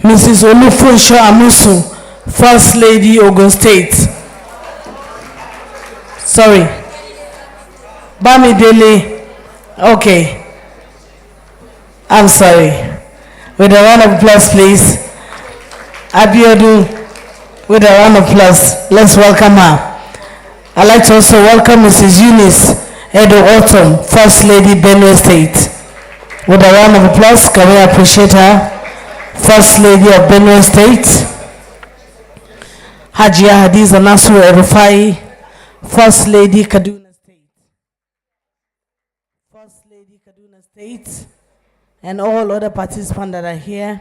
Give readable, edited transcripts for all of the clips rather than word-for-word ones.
Mrs. Olufunsho Amusu, First Lady, Ogun State. Sorry. Bamidele. Okay. I'm sorry. With a round of applause, please. Abiodun, with a round of applause. Let's welcome her. I'd like to also welcome Mrs. Eunice Edo Autumn, First Lady, Benue State. With a round of applause, can we appreciate her? First Lady of Benue State. Hajia Hadiza Nasru Erufai, First Lady, Kaduna State. First Lady, Kaduna State. And all other participants that are here.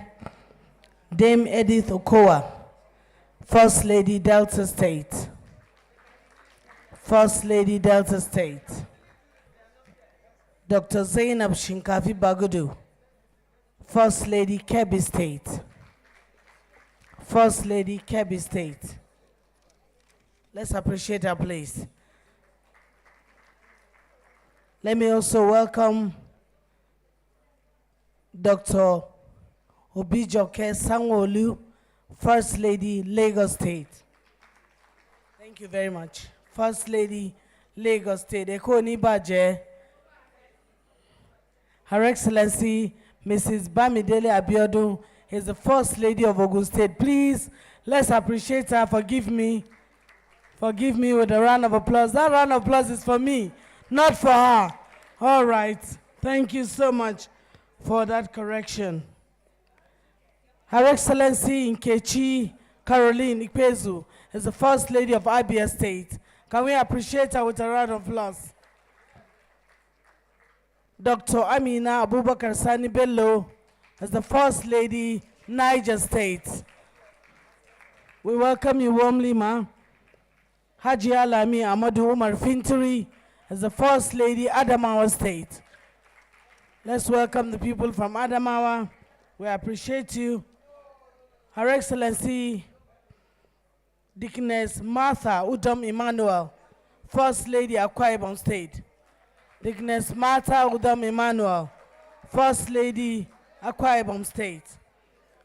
Dame Edith Okowa, First Lady, Delta State. First Lady, Delta State. Dr. Zainab Shinkafi Bagudu, First Lady, Kebbi State. First Lady, Kebbi State. Let's appreciate her, please. Let me also welcome Dr. Obijoke Sanwo-Olu, First Lady, Lagos State. Thank you very much. First Lady, Lagos State. Eko Nibaje. Her Excellency, Mrs. Bamidele Abiodun, is the First Lady of Ogun State. Please, let's appreciate her. Forgive me with a round of applause. That round of applause is for me, not for her. All right. Thank you so much for that correction. Her Excellency Nkechi Caroline Ikpezu is the First Lady of Abia State. Can we appreciate her with a round of applause? Dr. Amina Abubakar Sani Bello is the First Lady, Niger State. We welcome you warmly, ma. Haji Alami Amadu Umar Fintiri is the First Lady, Adamawa State. Let's welcome the people from Adamawa. We appreciate you. Her Excellency, Deaconess Martha Udom Emmanuel, First Lady, Akwa Ibom State. Deaconess Martha Udom Emmanuel, First Lady, Akwa Ibom State.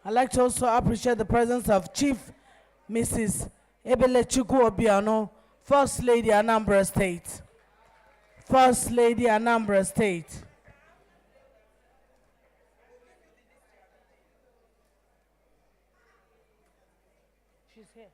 I'd like to also appreciate the presence of Chief Mrs. Ebele Chukwu Obiano, First Lady, Anambra State. First Lady, Anambra State. She's here.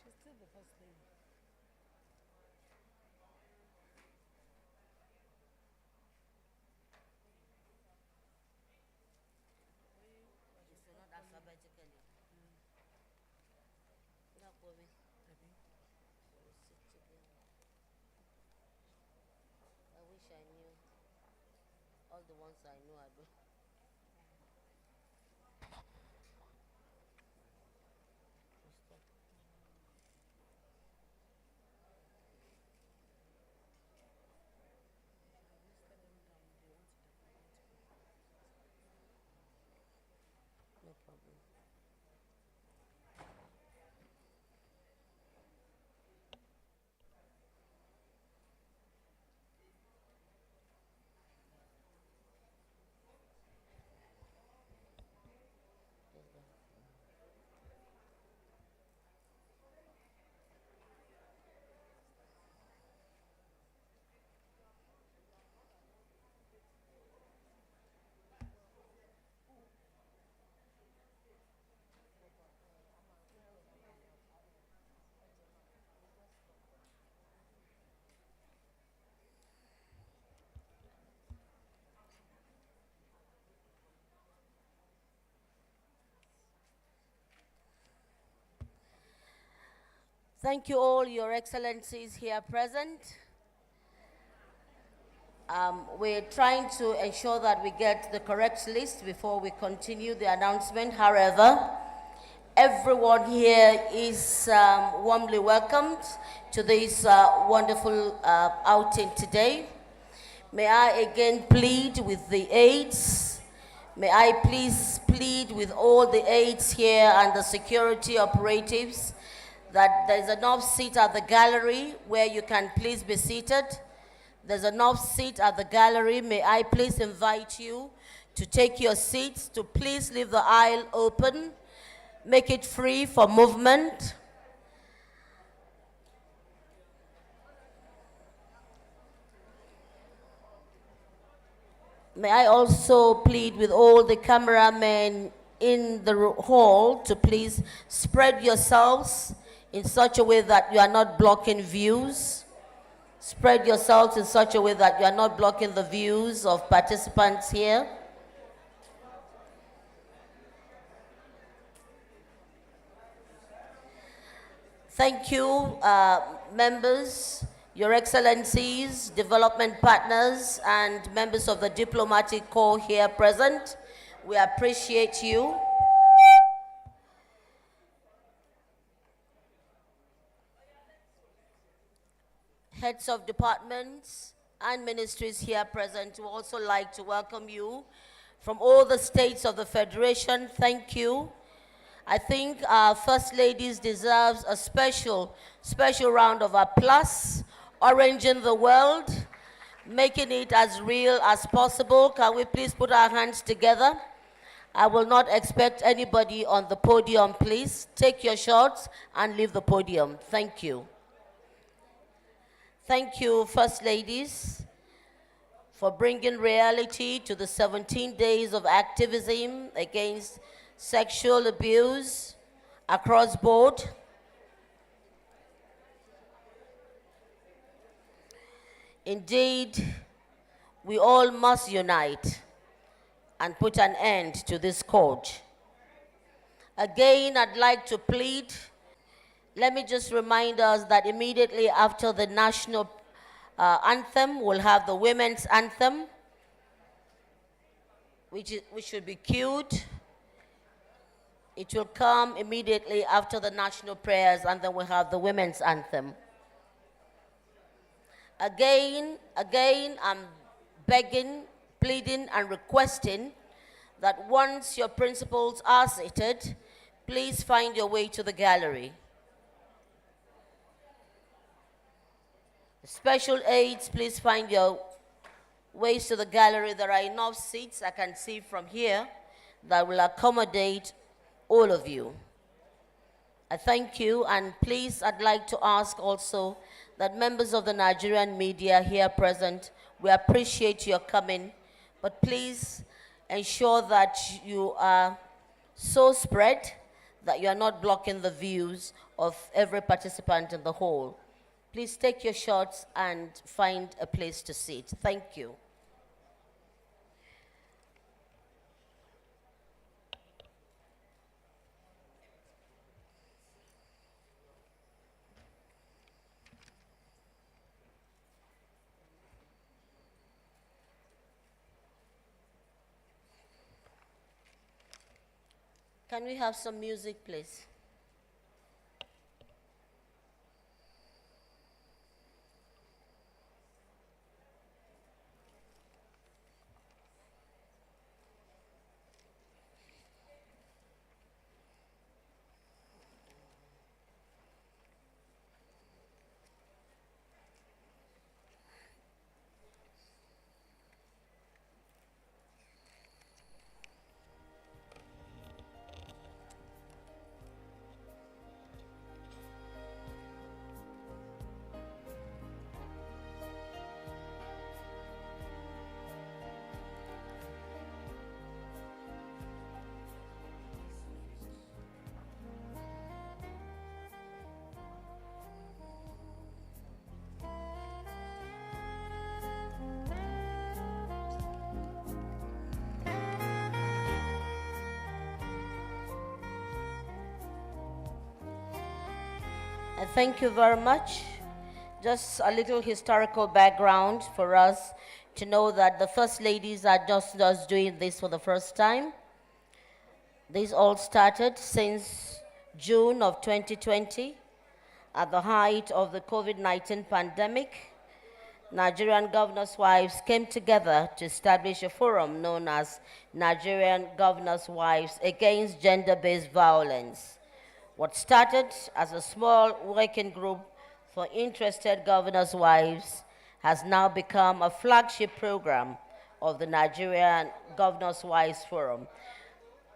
She's still the First Lady. I wish I knew all the ones I know. I don't. No problem. Thank you all, Your Excellencies here present. We're trying to ensure that we get the correct list before we continue the announcement. However, Everyone here is warmly welcomed to this wonderful outing today. May I again plead with the aides. May I please plead with all the aides here and the security operatives that there's enough seat at the gallery where you can please be seated. There's enough seat at the gallery. May I please invite you to take your seats, to please leave the aisle open. Make it free for movement. May I also plead with all the cameramen in the hall to please spread yourselves in such a way that you are not blocking views. Spread yourselves in such a way that you are not blocking the views of participants here. Thank you, members, Your Excellencies, development partners, and members of the diplomatic corps here present. We appreciate you. Heads of departments and ministries here present, we also like to welcome you from all the states of the Federation. Thank you. I think our First Ladies deserves a special round of applause, oranging the world, making it as real as possible. Can we please put our hands together? I will not expect anybody on the podium, please. Take your shots and leave the podium. Thank you. Thank you, First Ladies, for bringing reality to the 17 days of activism against sexual abuse across board. Indeed, we all must unite and put an end to this scourge. Again, I'd like to plead. Let me just remind us that immediately after the national anthem, we'll have the women's anthem, which should be cued. It will come immediately after the national prayers, and then we'll have the women's anthem. Again, I'm begging, pleading, and requesting that once your principals are seated, please find your way to the gallery. Special aides, please find your ways to the gallery. There are enough seats I can see from here that will accommodate all of you. I thank you, and please, I'd like to ask also that members of the Nigerian media here present, we appreciate your coming, but please ensure that you are so spread that you are not blocking the views of every participant in the hall. Please take your shots and find a place to sit. Thank you. Can we have some music, please? Thank you very much. Just a little historical background for us to know that the First Ladies are just doing this for the first time. This all started since June of 2020, at the height of the COVID-19 pandemic, Nigerian governors' wives came together to establish a forum known as Nigerian Governors' Wives Against Gender-Based Violence. What started as a small working group for interested governors' wives has now become a flagship program of the Nigerian Governors' Wives Forum,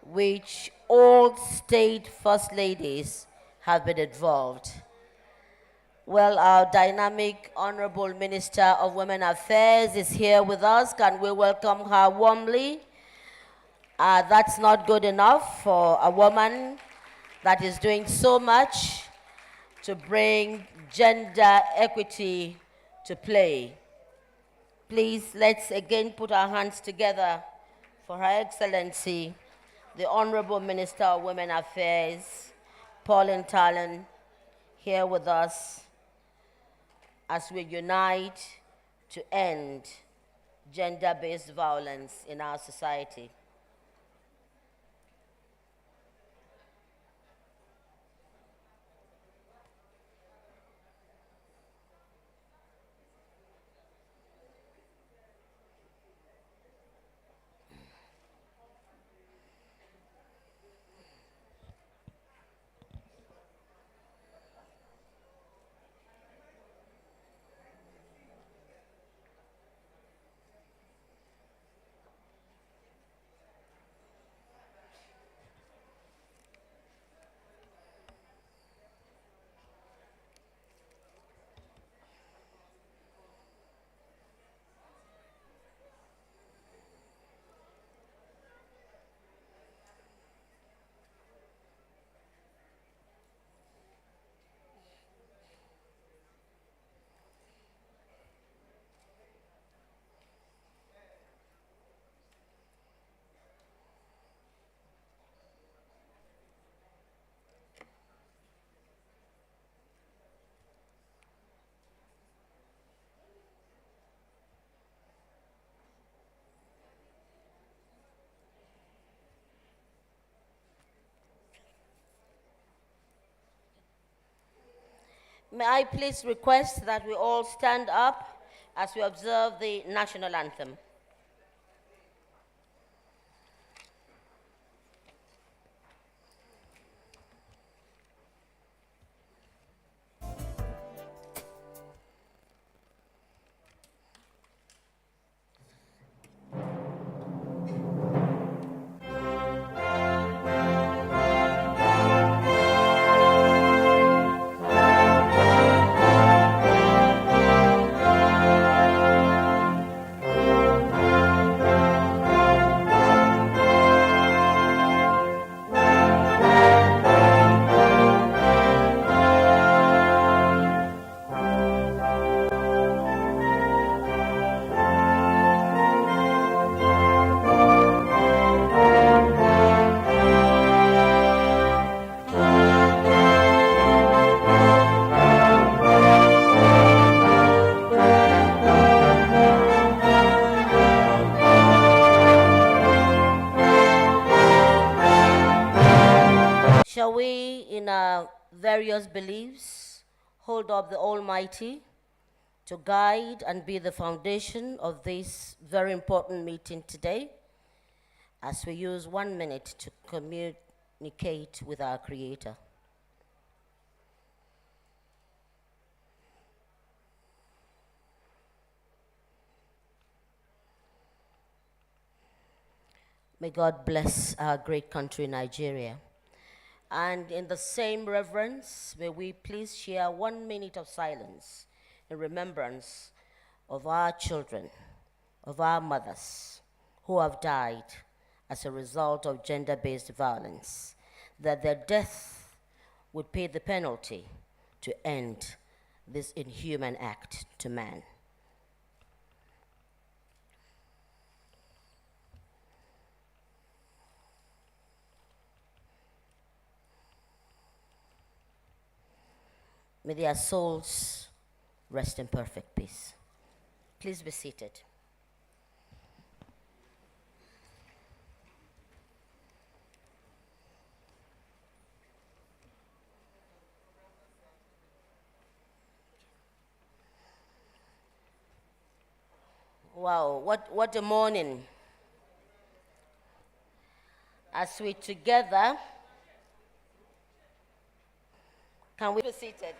which all state first ladies have been involved. Well, our dynamic Honorable Minister of Women Affairs is here with us. Can we welcome her warmly? That's not good enough for a woman that is doing so much to bring gender equity to play. Please, let's again put our hands together for Her Excellency, the Honorable Minister of Women Affairs, Pauline Talon, here with us as we unite to end gender-based violence in our society. May I please request that we all stand up as we observe the national anthem. Shall we, in our various beliefs, hold up the Almighty to guide and be the foundation of this very important meeting today, as we use 1 minute to communicate with our Creator. May God bless our great country, Nigeria. And in the same reverence, may we please share 1 minute of silence in remembrance of our children, of our mothers who have died as a result of gender-based violence, that their death would pay the penalty to end this inhuman act to man. May their souls rest in perfect peace. Please be seated. Wow, what a morning. As we together, can we be seated?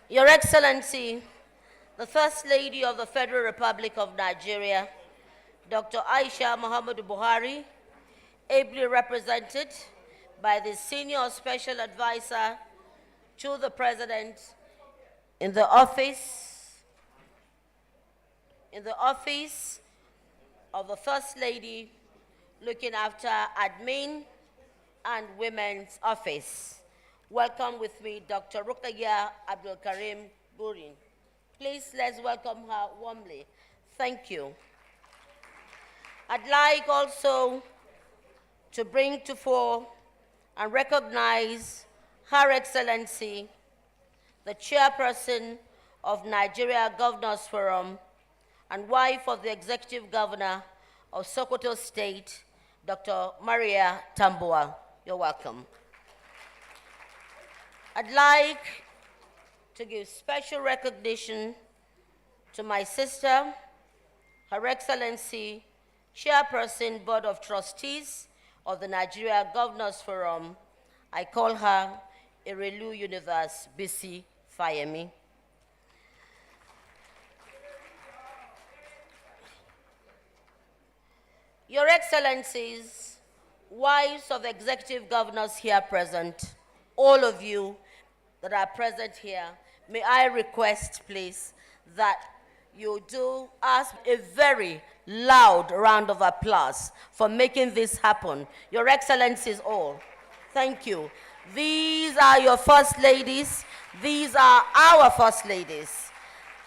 Your Excellency, the First Lady of the Federal Republic of Nigeria, Dr. Aisha Muhammadu Buhari, ably represented by the Senior Special Advisor to the President in the office of the First Lady looking after Admin and Women's Office. Welcome with me Dr. Rukaya Abdul Karim Burin. Please, let's welcome her warmly. Thank you. I'd like also to bring to fore and recognize Her Excellency, the Chairperson of Nigeria Governors Forum and wife of the Executive Governor of Sokoto State, Dr. Maria Tambuwal. You're welcome. I'd like to give special recognition to my sister, Her Excellency, Chairperson, Board of Trustees of the Nigeria Governors Forum. I call her Erelu Universe Bisi Fayemi. Your Excellencies, wives of executive governors here present, all of you that are present here, may I request, please, that you do us a very loud round of applause for making this happen. Your Excellencies all, thank you. These are your First Ladies. These are our First Ladies.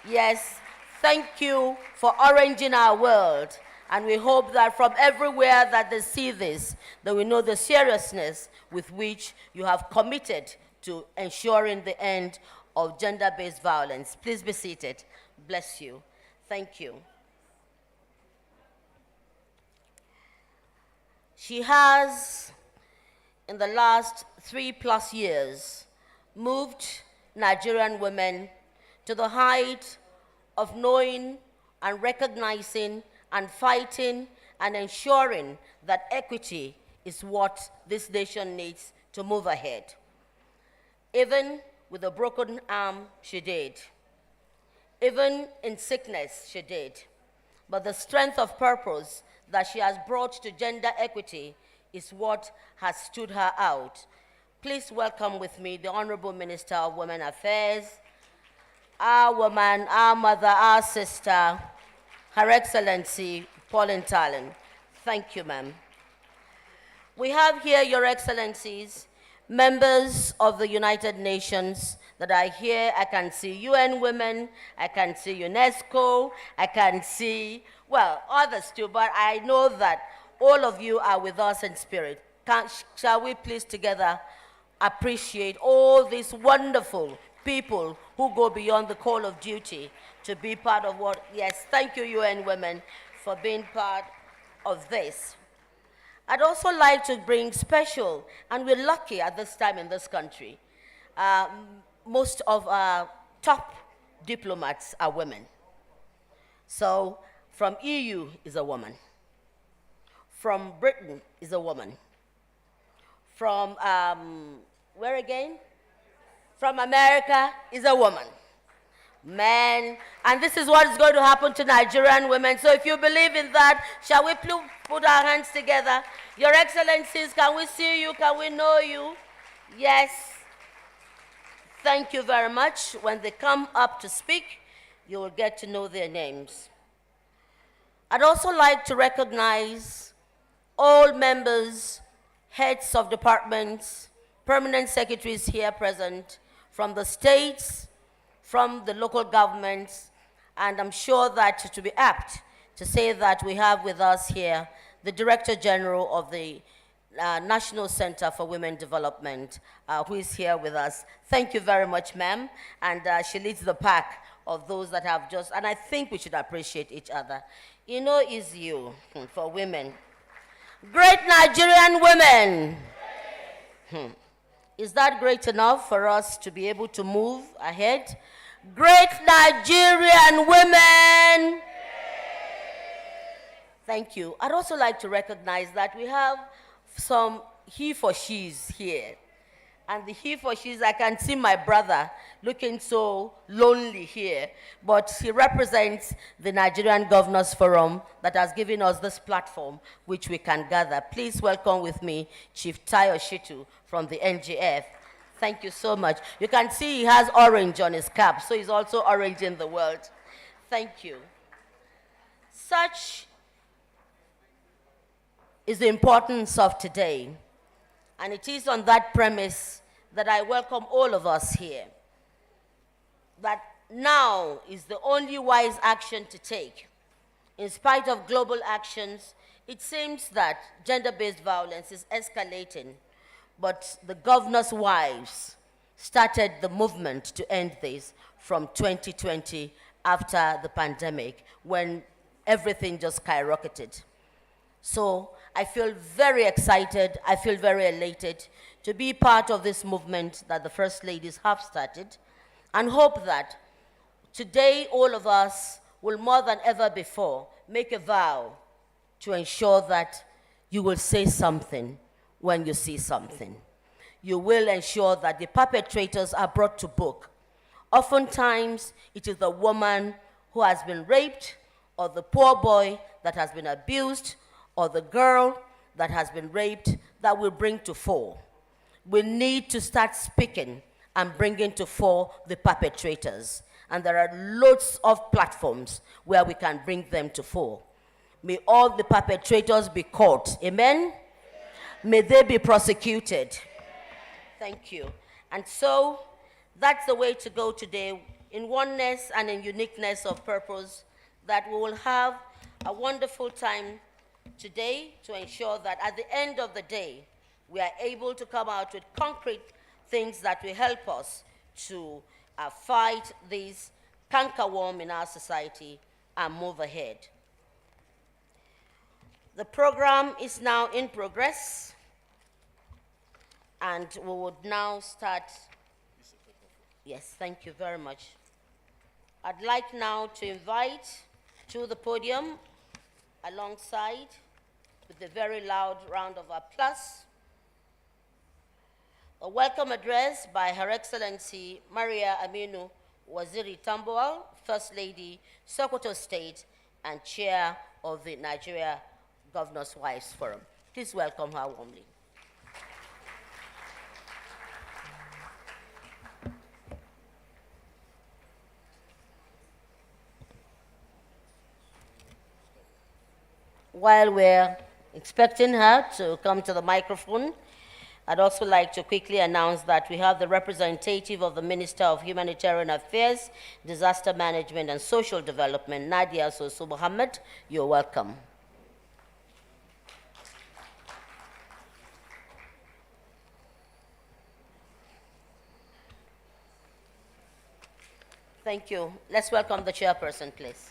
Yes, thank you for oranging our world. And we hope that from everywhere that they see this, they will know the seriousness with which you have committed to ensuring the end of gender-based violence. Please be seated. Bless you. Thank you. She has, in the last 3+ years, moved Nigerian women to the height of knowing and recognizing and fighting and ensuring that equity is what this nation needs to move ahead. Even with a broken arm, she did. Even in sickness, she did. But the strength of purpose that she has brought to gender equity is what has stood her out. Please welcome with me the Honorable Minister of Women Affairs, our woman, our mother, our sister, Her Excellency Pauline Talon. Thank you, ma'am. We have here, Your Excellencies, members of the United Nations that are here. I can see UN Women, I can see UNESCO, I can see, well, others too, but I know that all of you are with us in spirit. Shall we please together appreciate all these wonderful people who go beyond the call of duty to be part of what, yes, thank you, UN Women, for being part of this. I'd also like to bring special, and we're lucky at this time in this country, most of our top diplomats are women. So from EU is a woman. From Britain is a woman. From, where again? From America is a woman. Man, and this is what is going to happen to Nigerian women. So if you believe in that, shall we put our hands together? Your Excellencies, can we see you? Can we know you? Yes. Thank you very much. When they come up to speak, you will get to know their names. I'd also like to recognize all members, heads of departments, permanent secretaries here present, from the states, from the local governments, and I'm sure that to be apt to say that we have with us here the Director General of the National Center for Women Development, who is here with us. Thank you very much, ma'am, and she leads the pack of those that have just, and I think we should appreciate each other. You know, it's you for women. Great Nigerian women. Is that great enough for us to be able to move ahead? Great Nigerian women! Thank you. I'd also like to recognize that we have some he for she's here. And the he for she's, I can see my brother looking so lonely here, but he represents the Nigerian Governors Forum that has given us this platform which we can gather. Please welcome with me Chief Tayo Shitu from the NGF. Thank you so much. You can see he has orange on his cap, so he's also orange in the world. Thank you. Such is the importance of today. And it is on that premise that I welcome all of us here. That now is the only wise action to take. In spite of global actions, it seems that gender-based violence is escalating, but the governor's wives started the movement to end this from 2020 after the pandemic, when everything just skyrocketed. So I feel very excited, I feel very elated to be part of this movement that the First Ladies have started, and hope that today all of us will more than ever before make a vow to ensure that you will say something when you see something. You will ensure that the perpetrators are brought to book. Oftentimes, it is the woman who has been raped, or the poor boy that has been abused, or the girl that has been raped that will bring to fore. We need to start speaking and bringing to fore the perpetrators. And there are loads of platforms where we can bring them to fore. May all the perpetrators be caught. Amen? May they be prosecuted. Thank you. And so that's the way to go today, in oneness and in uniqueness of purpose, that we will have a wonderful time today to ensure that at the end of the day, we are able to come out with concrete things that will help us to fight this cankerworm in our society and move ahead. The program is now in progress, and we would now start. Yes, thank you very much. I'd like now to invite to the podium, alongside with a very loud round of applause, a welcome address by Her Excellency Maria Aminu Waziri Tambuwal, First Lady, Sokoto State, and Chair of the Nigeria Governors' Wives Forum. Please welcome her warmly. While we're expecting her to come to the microphone, I'd also like to quickly announce that we have the representative of the Minister of Humanitarian Affairs, Disaster Management and Social Development, Nadia Soso Mohammed. You're welcome. Thank you. Let's welcome the chairperson, please.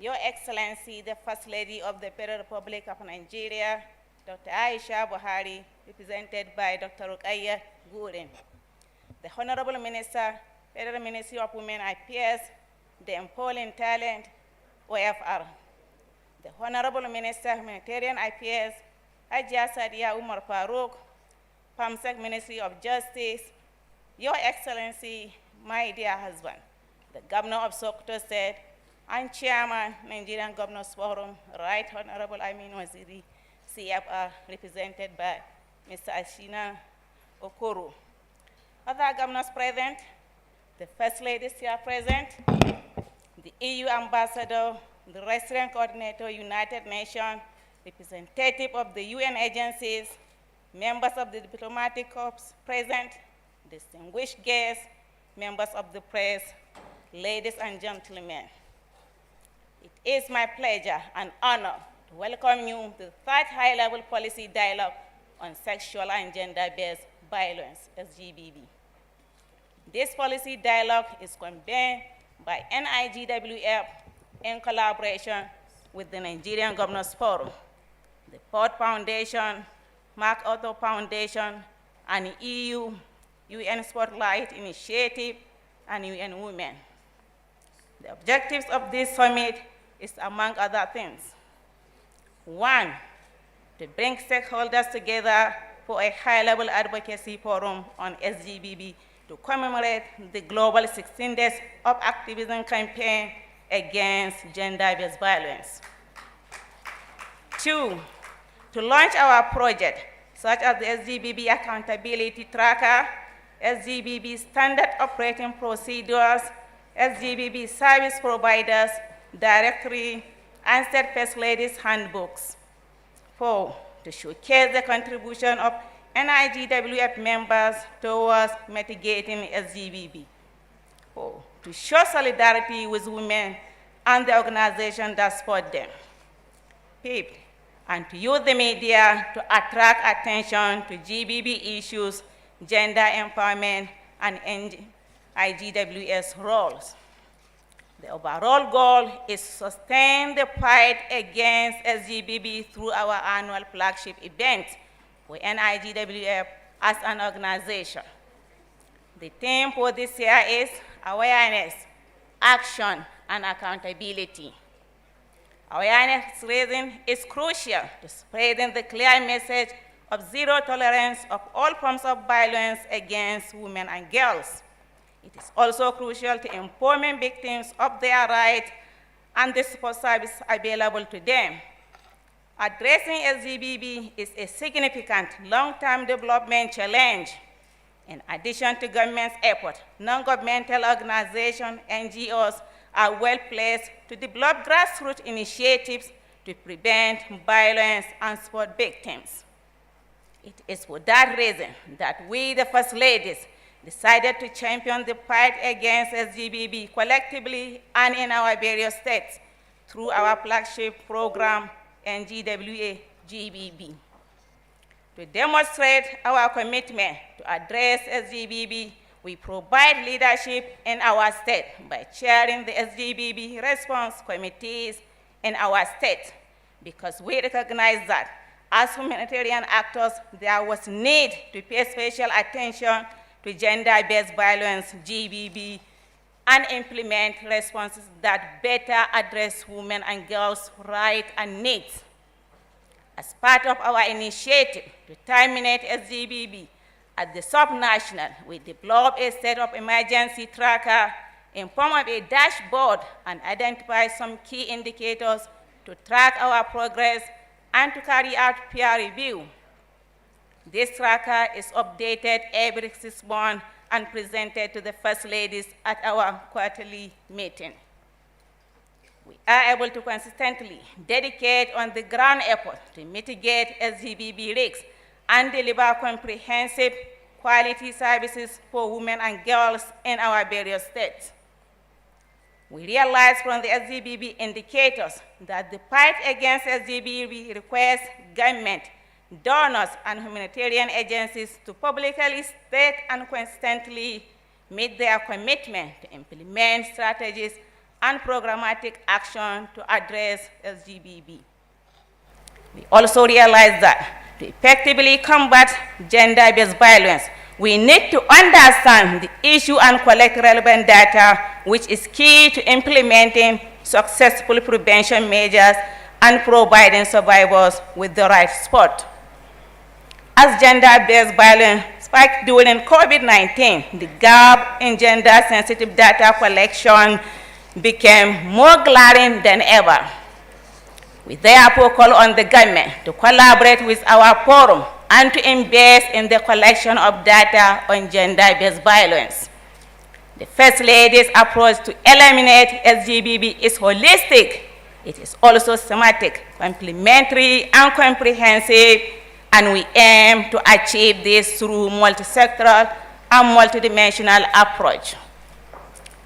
Your Excellency, the First Lady of the Federal Republic of Nigeria, Dr. Aisha Buhari, represented by Dr. Rukaya Gouren, the Honorable Minister, Federal Ministry of Women IPS, the Empowering Talent, OFR, the Honorable Minister, Humanitarian IPS, Hajia Sadia Umar Farouk, PAMSEC Ministry of Justice, Your Excellency, my dear husband, the Governor of Sokoto State, and Chairman, Nigerian Governors Forum, Right Honorable Amin Waziri, CFR, represented by Mr. Ashina Okoro. Other governors present, the First Ladies here present, the EU Ambassador, the Resident Coordinator, United Nations, representative of the UN agencies, members of the diplomatic corps present, distinguished guests, members of the press, ladies and gentlemen. It is my pleasure and honor to welcome you to the third high-level policy dialogue on sexual and gender-based violence, SGBV. This policy dialogue is convened by NIGWF in collaboration with the Nigerian Governors Forum, the Ford Foundation, MacArthur Foundation, and EU, UN Spotlight Initiative, and UN Women. The objectives of this summit is, among other things: 1, to bring stakeholders together for a high-level advocacy forum on SGBV to commemorate the global 16 Days of Activism campaign against gender-based violence. 2, to launch our project, such as the SGBV Accountability Tracker, SGBV Standard Operating Procedures, SGBV Service Providers Directory, and State First Ladies Handbooks. 4, to showcase the contribution of NIGWF members towards mitigating SGBV. 4, to show solidarity with women and the organizations that support them. 5, and to use the media to attract attention to GBV issues, gender empowerment, and NIGWS roles. The overall goal is to sustain the fight against SGBV through our annual flagship event for NIGWF as an organization. The theme for this year is awareness, action, and accountability. Awareness raising is crucial to spreading the clear message of zero tolerance of all forms of violence against women and girls. It is also crucial to informing victims of their rights and the support service available to them. Addressing SGBV is a significant long-term development challenge. In addition to government's effort, non-governmental organizations, NGOs, are well placed to develop grassroots initiatives to prevent violence and support victims. It is for that reason that we, the First Ladies, decided to champion the fight against SGBV collectively and in our various states through our flagship program, NGWA GBV. To demonstrate our commitment to address SGBV, we provide leadership in our state by chairing the SGBV response committees in our state, because we recognize that as humanitarian actors, there was need to pay special attention to gender-based violence, GBV, and implement responses that better address women and girls' rights and needs. As part of our initiative to terminate SGBV, at the subnational, we developed a state of emergency tracker in form of a dashboard and identify some key indicators to track our progress and to carry out peer review. This tracker is updated every 6 months and presented to the First Ladies at our quarterly meeting. We are able to consistently dedicate on the ground effort to mitigate SGBV risks and deliver comprehensive quality services for women and girls in our various states. We realize from the SGBV indicators that the fight against SGBV requires government, donors, and humanitarian agencies to publicly state and consistently meet their commitment to implement strategies and programmatic action to address SGBV. We also realize that to effectively combat gender-based violence, we need to understand the issue and collect relevant data, which is key to implementing successful prevention measures and providing survivors with the right support. As gender-based violence spiked during COVID-19, the gap in gender-sensitive data collection became more glaring than ever. We therefore call on the government to collaborate with our forum and to invest in the collection of data on gender-based violence. The First Lady's approach to eliminate SGBV is holistic. It is also thematic, complementary, and comprehensive, and we aim to achieve this through multi-sectoral and multidimensional approach.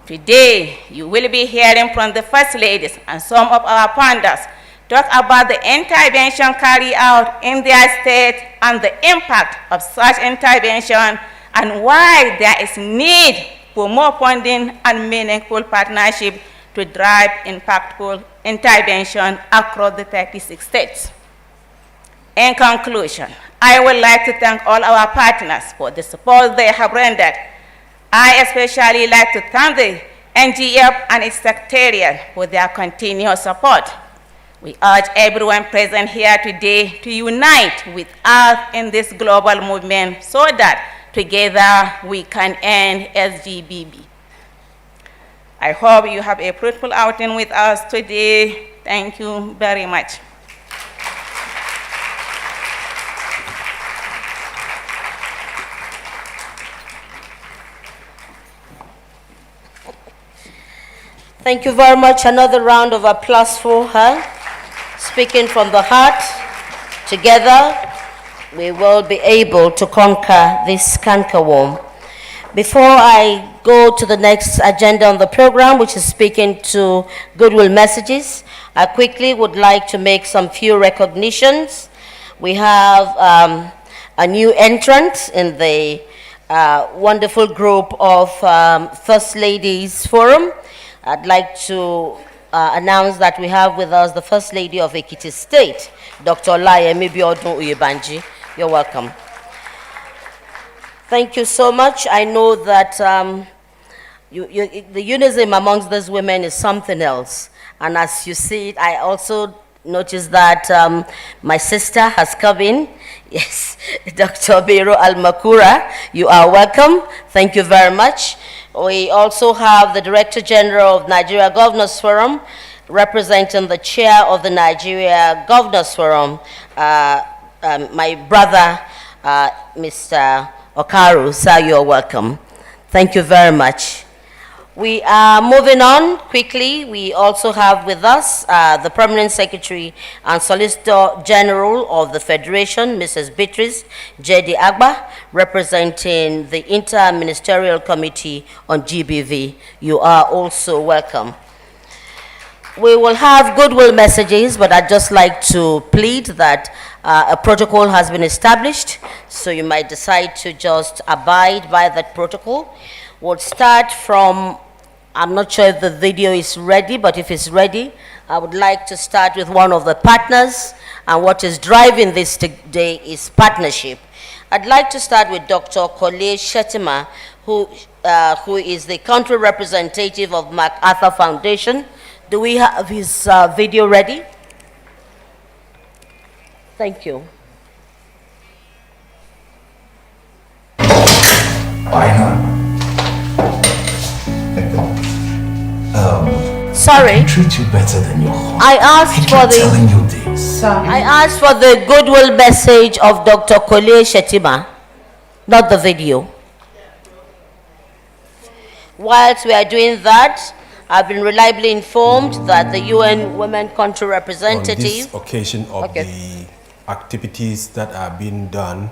Today, you will be hearing from the First Ladies and some of our pandas talk about the intervention carried out in their state and the impact of such intervention and why there is need for more funding and meaningful partnership to drive impactful intervention across the 36 states. In conclusion, I would like to thank all our partners for the support they have rendered. I especially like to thank the NGF and its secretariat for their continuous support. We urge everyone present here today to unite with us in this global movement so that together we can end SGBB. I hope you have a fruitful outing with us today. Thank you very much. Thank you very much. Another round of applause for her. Speaking from the heart, together we will be able to conquer this cankerworm. Before I go to the next agenda on the program, which is speaking to goodwill messages, I quickly would like to make some few recognitions. We have a new entrant in the wonderful group of First Ladies Forum. I'd like to announce that we have with us the First Lady of Ekiti State, Dr. Olayemi Biodun Uyebanji. You're welcome. Thank you so much. I know that the unison amongst these women is something else. And as you see it, I also noticed that my sister has come in. Yes, Dr. Biro Almakura, you are welcome. Thank you very much. We also have the Director General of Nigeria Governors Forum, representing the chair of the Nigeria Governors Forum, my brother, Mr. Okaru. Sir, you're welcome. Thank you very much. We are moving on quickly. We also have with us the Permanent Secretary and Solicitor General of the Federation, Mrs. Beatrice J.D. Agba, representing the Inter-Ministerial Committee on GBV. You are also welcome. We will have goodwill messages, but I'd just like to plead that a protocol has been established, so you might decide to just abide by that protocol. We'll start from, I'm not sure if the video is ready, but if it's ready, I would like to start with one of the partners, and what is driving this today is partnership. I'd like to start with Dr. Kole Shetima, who is the country representative of MacArthur Foundation. Do we have his video ready? Thank you. Sorry. I treat you better than your heart. I asked for the. Telling you this. I asked for the goodwill message of Dr. Kole Shetima, not the video. Whilst we are doing that, I've been reliably informed that the UN Women Country Representative. On this occasion of the activities that are being done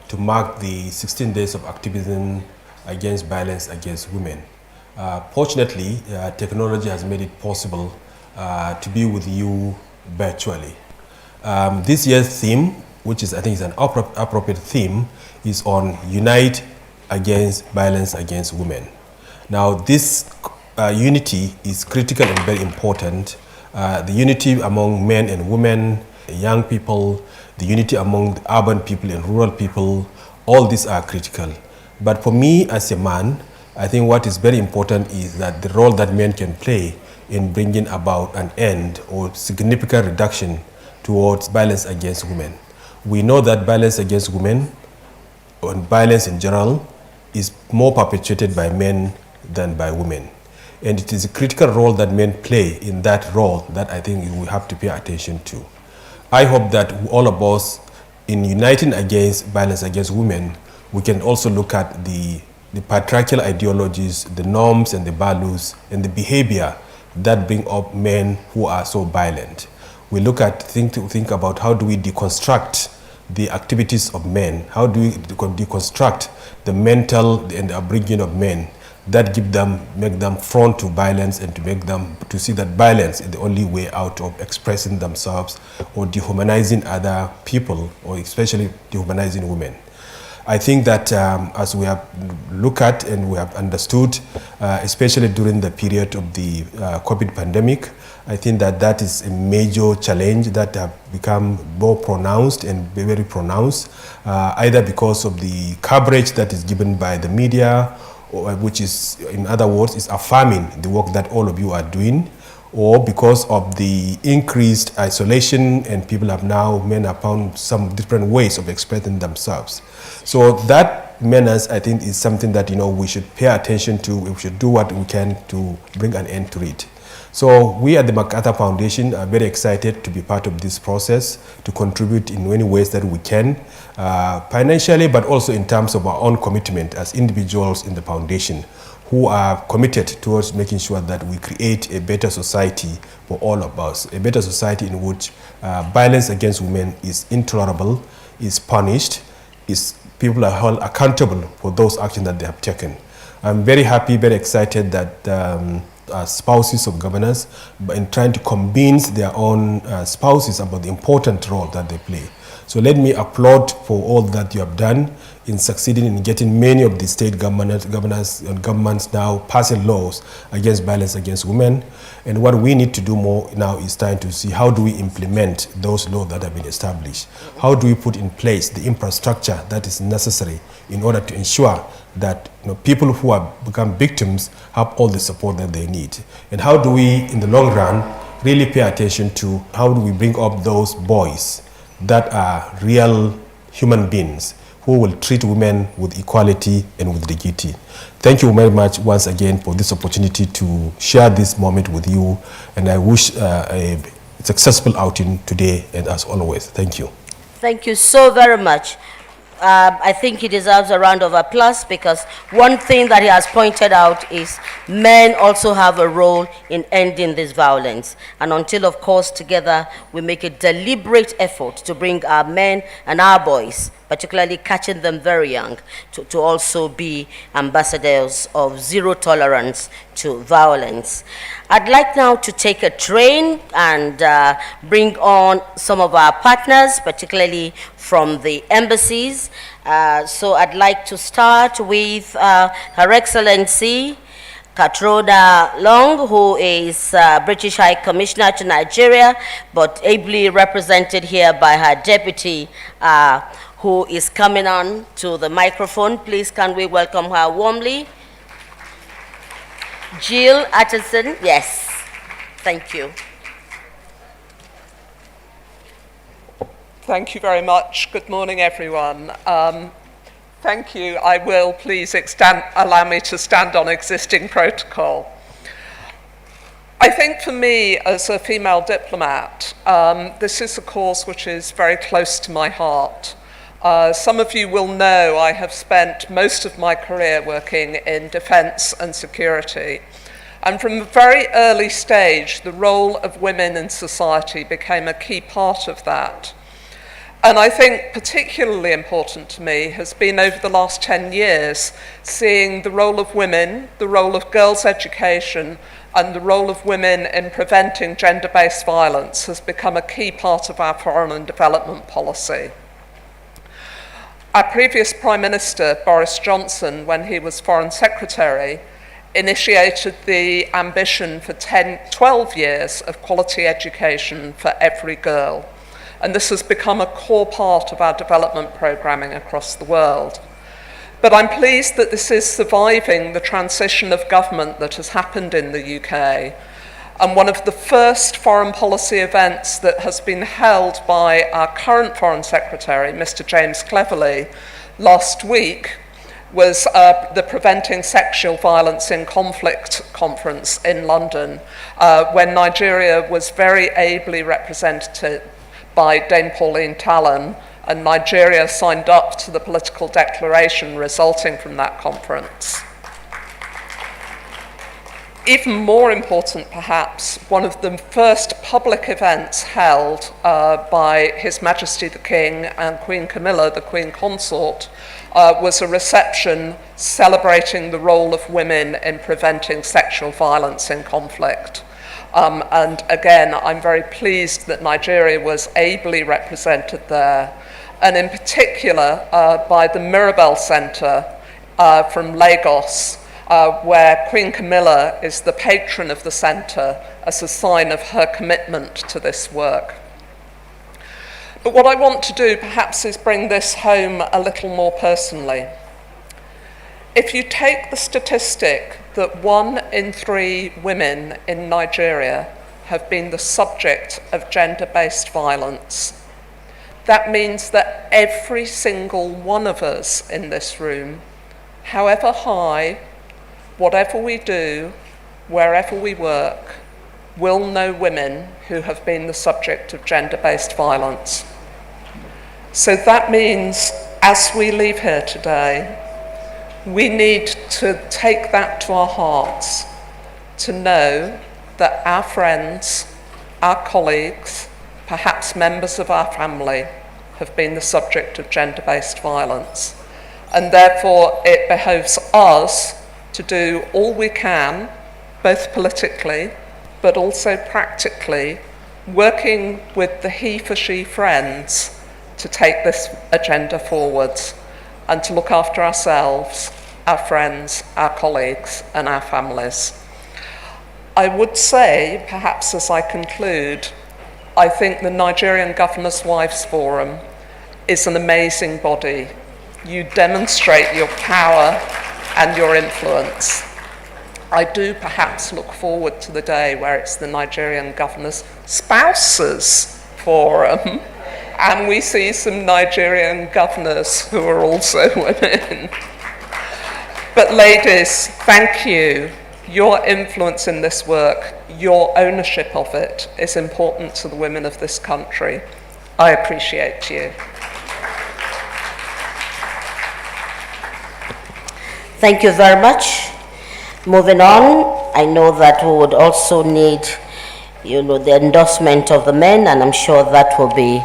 to mark the 16 days of activism against violence against women. Fortunately, technology has made it possible to be with you virtually. This year's theme, which is I think is an appropriate theme, is on Unite Against Violence Against Women. Now this unity is critical and very important. The unity among men and women, young people, the unity among the urban people and rural people, all these are critical. But for me as a man, I think what is very important is that the role that men can play in bringing about an end or significant reduction towards violence against women. We know that violence against women and violence in general is more perpetuated by men than by women. And it is a critical role that men play in that role that I think we have to pay attention to. I hope that all of us, in uniting against violence against women, we can also look at the patriarchal ideologies, the norms and the values and the behavior that bring up men who are so violent. We look at, think about how do we deconstruct the activities of men? How do we deconstruct the mental and upbringing of men that make them prone to violence, and to make them to see that violence is the only way out of expressing themselves or dehumanizing other people, or especially dehumanizing women? I think that as we have looked at and we have understood, especially during the period of the COVID pandemic, I think that that is a major challenge that have become more pronounced and very pronounced, either because of the coverage that is given by the media, which is, in other words, is affirming the work that all of you are doing, or because of the increased isolation, and men have found some different ways of expressing themselves. So that menace, I think, is something that we should pay attention to. We should do what we can to bring an end to it. So we at the MacArthur Foundation are very excited to be part of this process, to contribute in many ways that we can, financially, but also in terms of our own commitment as individuals in the foundation, who are committed towards making sure that we create a better society for all of us, a better society in which violence against women is intolerable, is punished, people are held accountable for those actions that they have taken. I'm very happy, very excited that spouses of governors, in trying to convince their own spouses about the important role that they play. So let me applaud for all that you have done in succeeding in getting many of the state governors and governments now passing laws against violence against women. And what we need to do more now is trying to see how do we implement those laws that have been established. How do we put in place the infrastructure that is necessary in order to ensure that people who have become victims have all the support that they need. And how do we, in the long run, really pay attention to how do we bring up those boys that are real human beings who will treat women with equality and with dignity. Thank you very much once again for this opportunity to share this moment with you, and I wish a successful outing today and as always. Thank you. Thank you so very much. I think he deserves a round of applause, because one thing that he has pointed out is men also have a role in ending this violence. And until, of course, together we make a deliberate effort to bring our men and our boys, particularly catching them very young, to also be ambassadors of zero tolerance to violence. I'd like now to take a train and bring on some of our partners, particularly from the embassies. So I'd like to start with Her Excellency Katroda Long, who is British High Commissioner to Nigeria, but ably represented here by her deputy, who is coming on to the microphone. Please, can we welcome her warmly? Jill Atterson, yes, thank you. Thank you very much. Good morning, everyone. Thank you. I will please allow me to stand on existing protocol. I think for me, as a female diplomat, this is a cause which is very close to my heart. Some of you will know I have spent most of my career working in defense and security. And from a very early stage, the role of women in society became a key part of that. And I think particularly important to me has been over the last 10 years, seeing the role of women, the role of girls' education, and the role of women in preventing gender-based violence has become a key part of our foreign and development policy. Our previous Prime Minister, Boris Johnson, when he was Foreign Secretary, initiated the ambition for 12 years of quality education for every girl. And this has become a core part of our development programming across the world. But I'm pleased that this is surviving the transition of government that has happened in the UK. And one of the first foreign policy events that has been held by our current Foreign Secretary, Mr. James Cleverly, last week was the Preventing Sexual Violence in Conflict conference in London, when Nigeria was very ably represented by Dame Pauline Talon, and Nigeria signed up to the political declaration resulting from that conference. even more important perhaps, one of the first public events held by His Majesty the King and Queen Camilla, the Queen Consort, was a reception celebrating the role of women in preventing sexual violence in conflict. And again, I'm very pleased that Nigeria was ably represented there, and in particular by the Mirabel Centre from Lagos, where Queen Camilla is the patron of the centre as a sign of her commitment to this work. But what I want to do perhaps is bring this home a little more personally. If you take the statistic that 1 in 3 women in Nigeria have been the subject of gender-based violence, that means that every single one of us in this room, however high, whatever we do, wherever we work, will know women who have been the subject of gender-based violence. So that means, as we leave here today, we need to take that to our hearts, to know that our friends, our colleagues, perhaps members of our family, have been the subject of gender-based violence. And therefore, it behoves us to do all we can, both politically, but also practically, working with the he for she friends to take this agenda forwards and to look after ourselves, our friends, our colleagues, and our families. I would say, perhaps as I conclude, I think the Nigerian Governors' Wives Forum is an amazing body. You demonstrate your power and your influence. I do perhaps look forward to the day where it's the Nigerian Governors' Spouses Forum, and we see some Nigerian governors who are also women. But ladies, thank you. Your influence in this work, your ownership of it, is important to the women of this country. I appreciate you. Thank you very much. Moving on, I know that we would also need, the endorsement of the men, and I'm sure that will be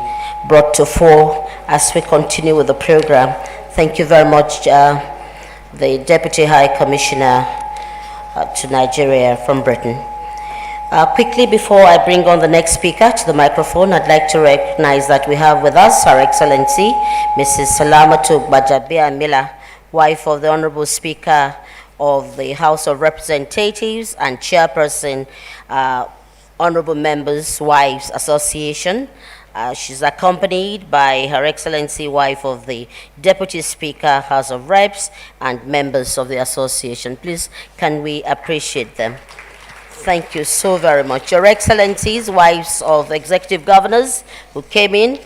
brought to fore as we continue with the program. Thank you very much, the Deputy High Commissioner to Nigeria from Britain. Quickly, before I bring on the next speaker to the microphone, I'd like to recognize that we have with us Her Excellency, Mrs. Salamatu Gbajabiamila, wife of the Honorable Speaker of the House of Representatives and Chairperson, Honorable Members' Wives Association. She's accompanied by Her Excellency, wife of the Deputy Speaker, House of Reps, and members of the association. Please, can we appreciate them? Thank you so very much. Your Excellencies, wives of executive governors who came in,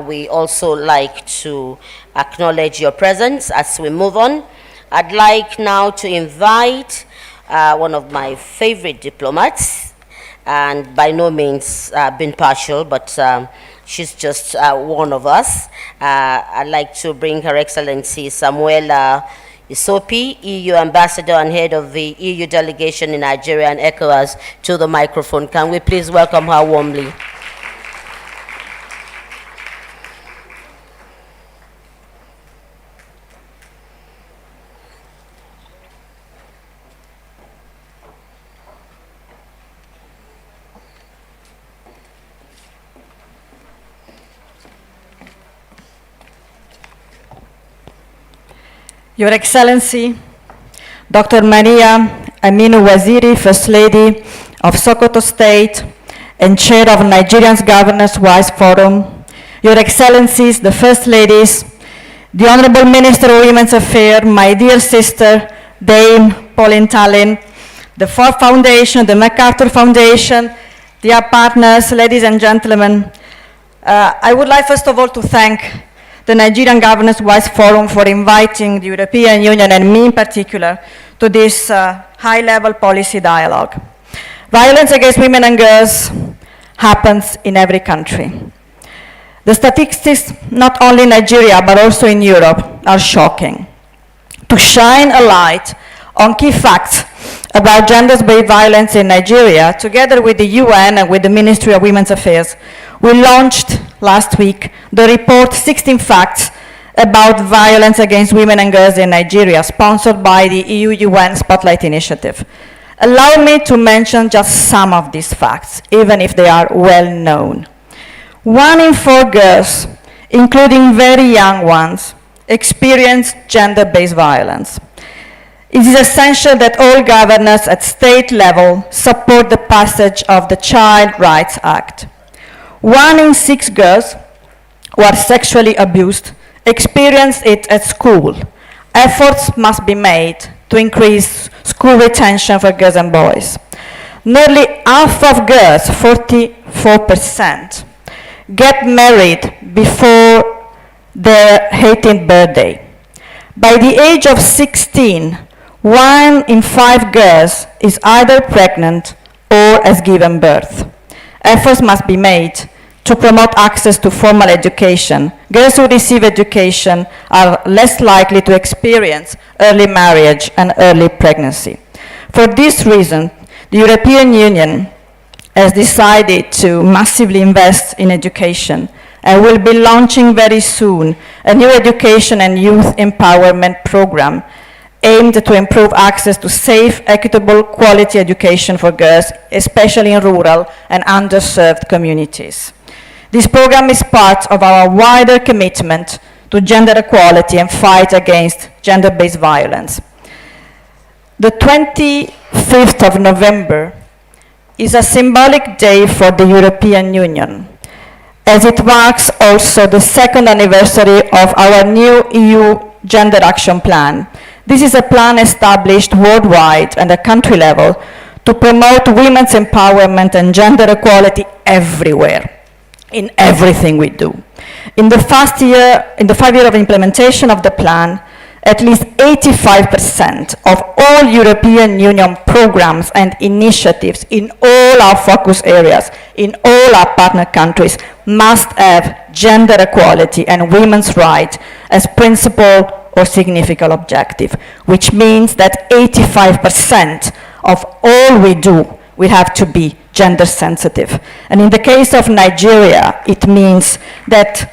we also like to acknowledge your presence as we move on. I'd like now to invite one of my favorite diplomats, and by no means been partial, but she's just one of us. I'd like to bring Her Excellency Samuela Isopi, EU Ambassador and Head of the EU Delegation in Nigeria and ECOWAS, to the microphone. Can we please welcome her warmly? Your Excellency, Dr. Maria Aminu Waziri, First Lady of Sokoto State and Chair of Nigerian Governors' Wives Forum, Your Excellencies, the First Ladies, the Honorable Minister of Women's Affairs, my dear sister, Dame Pauline Tallinn, the Ford Foundation, the MacArthur Foundation, dear partners, ladies and gentlemen, I would like first of all to thank the Nigerian Governors' Wives Forum for inviting the European Union, and me in particular, to this high-level policy dialogue. Violence against women and girls happens in every country. The statistics, not only in Nigeria, but also in Europe, are shocking. To shine a light on key facts about gender-based violence in Nigeria, together with the UN and with the Ministry of Women's Affairs, we launched last week the report 16 Facts about Violence Against Women and Girls in Nigeria, sponsored by the EU-UN Spotlight Initiative. Allow me to mention just some of these facts, even if they are well known. 1 in 4 girls, including very young ones, experience gender-based violence. It is essential that all governors at state level support the passage of the Child Rights Act. 1 in 6 girls who are sexually abused experience it at school. Efforts must be made to increase school retention for girls and boys. Nearly half of girls, 44%, get married before their 18th birthday. By the age of 16, 1 in 5 girls is either pregnant or has given birth. Efforts must be made to promote access to formal education. Girls who receive education are less likely to experience early marriage and early pregnancy. For this reason, the European Union has decided to massively invest in education and will be launching very soon a new education and youth empowerment program aimed to improve access to safe, equitable, quality education for girls, especially in rural and underserved communities. This program is part of our wider commitment to gender equality and fight against gender-based violence. The 25th of November is a symbolic day for the European Union, as it marks also the 2nd anniversary of our new EU Gender Action Plan. This is a plan established worldwide and at country level to promote women's empowerment and gender equality everywhere, in everything we do. In the 5 year of implementation of the plan, at least 85% of all European Union programs and initiatives in all our focus areas, in all our partner countries, must have gender equality and women's rights as principal or significant objective, which means that 85% of all we do will have to be gender sensitive. And in the case of Nigeria, it means that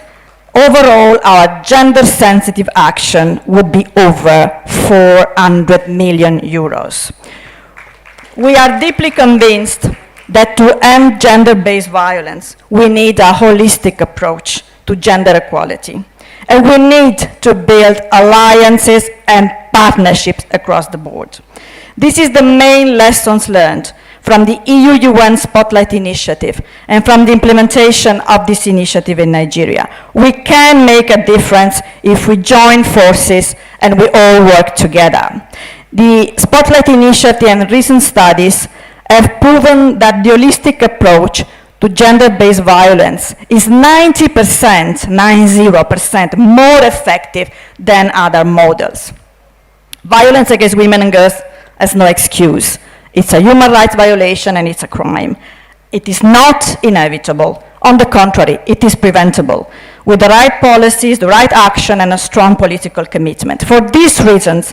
overall our gender sensitive action would be over 400 million euros. We are deeply convinced that to end gender-based violence, we need a holistic approach to gender equality. And we need to build alliances and partnerships across the board. This is the main lessons learned from the EU-UN Spotlight Initiative and from the implementation of this initiative in Nigeria. We can make a difference if we join forces and we all work together. The Spotlight Initiative and recent studies have proven that the holistic approach to gender-based violence is 90% more effective than other models. Violence against women and girls has no excuse. It's a human rights violation and it's a crime. It is not inevitable. On the contrary, it is preventable with the right policies, the right action, and a strong political commitment. For these reasons,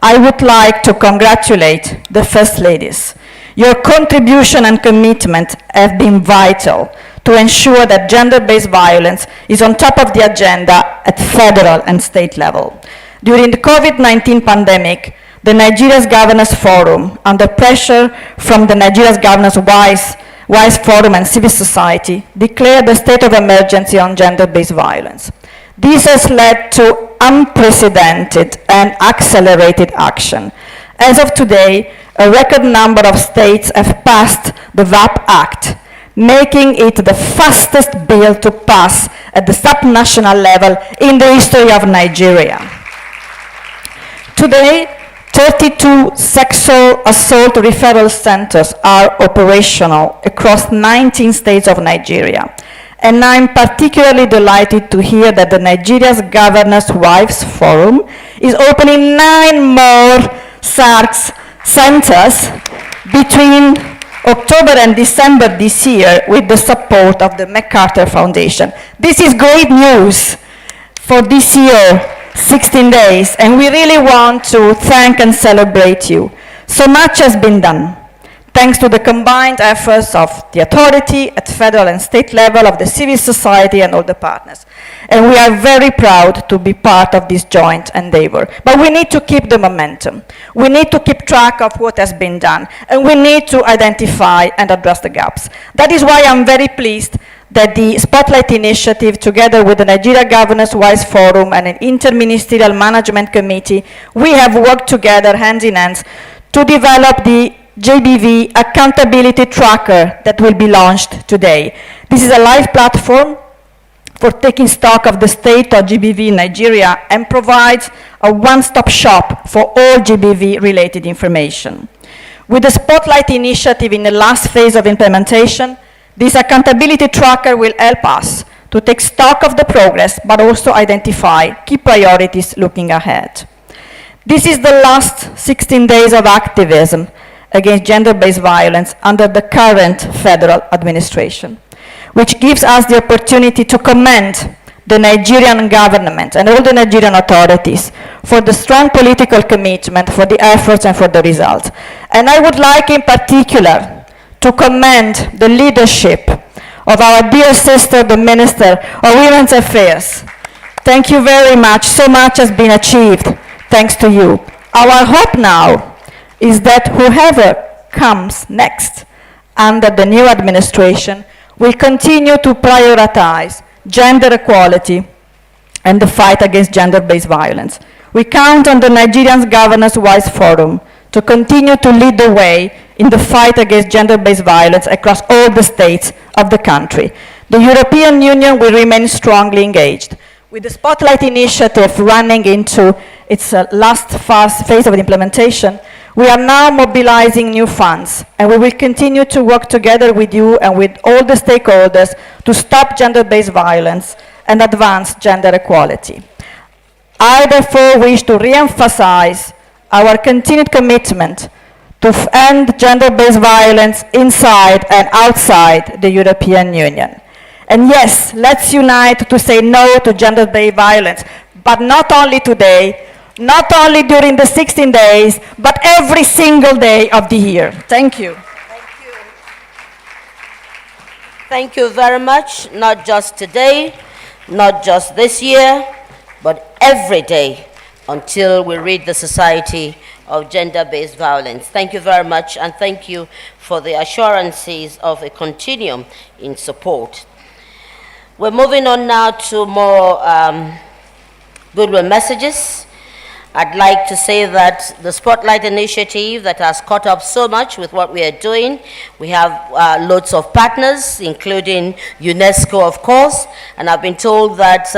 I would like to congratulate the First Ladies. Your contribution and commitment have been vital to ensure that gender-based violence is on top of the agenda at federal and state level. During the COVID-19 pandemic, the Nigeria's Governors Forum, under pressure from the Nigeria's Governors WISE Forum and civil society, declared a state of emergency on gender-based violence. This has led to unprecedented and accelerated action. As of today, a record number of states have passed the VAP Act, making it the fastest bill to pass at the subnational level in the history of Nigeria. Today, 32 sexual assault referral centers are operational across 19 states of Nigeria. And I'm particularly delighted to hear that the Nigeria's Governors' Wives Forum is opening 9 more SARCs centers between October and December this year with the support of the MacArthur Foundation. This is great news for this year, 16 days, and we really want to thank and celebrate you. So much has been done, thanks to the combined efforts of the authority at federal and state level, of the civil society and all the partners. And we are very proud to be part of this joint endeavor. But we need to keep the momentum. We need to keep track of what has been done. And we need to identify and address the gaps. That is why I'm very pleased that the Spotlight Initiative, together with the Nigeria Governors Wise Forum and an Interministerial Management Committee, we have worked together hand in hand to develop the JBV Accountability Tracker that will be launched today. This is a live platform for taking stock of the state of GBV in Nigeria and provides a one-stop shop for all GBV-related information. With the Spotlight Initiative in the last phase of implementation, this accountability tracker will help us to take stock of the progress, but also identify key priorities looking ahead. This is the last 16 days of activism against gender-based violence under the current federal administration, which gives us the opportunity to commend the Nigerian government and all the Nigerian authorities for the strong political commitment, for the efforts and for the results. And I would like in particular to commend the leadership of our dear sister, the Minister of Women's Affairs. Thank you very much. So much has been achieved thanks to you. Our hope now is that whoever comes next under the new administration will continue to prioritize gender equality and the fight against gender-based violence. We count on the Nigerian Governors Wise Forum to continue to lead the way in the fight against gender-based violence across all the states of the country. The European Union will remain strongly engaged. With the Spotlight Initiative running into its last phase of implementation, we are now mobilizing new funds, and we will continue to work together with you and with all the stakeholders to stop gender-based violence and advance gender equality. I therefore wish to re-emphasize our continued commitment to end gender-based violence inside and outside the European Union. And yes, let's unite to say no to gender-based violence, but not only today, not only during the 16 days, but every single day of the year. Thank you. Thank you. Thank you very much, not just today, not just this year, but every day until we rid the society of gender-based violence. Thank you very much, and thank you for the assurances of a continuum in support. We're moving on now to more goodwill messages. I'd like to say that the Spotlight Initiative that has caught up so much with what we are doing, we have loads of partners, including UNESCO, of course, and I've been told that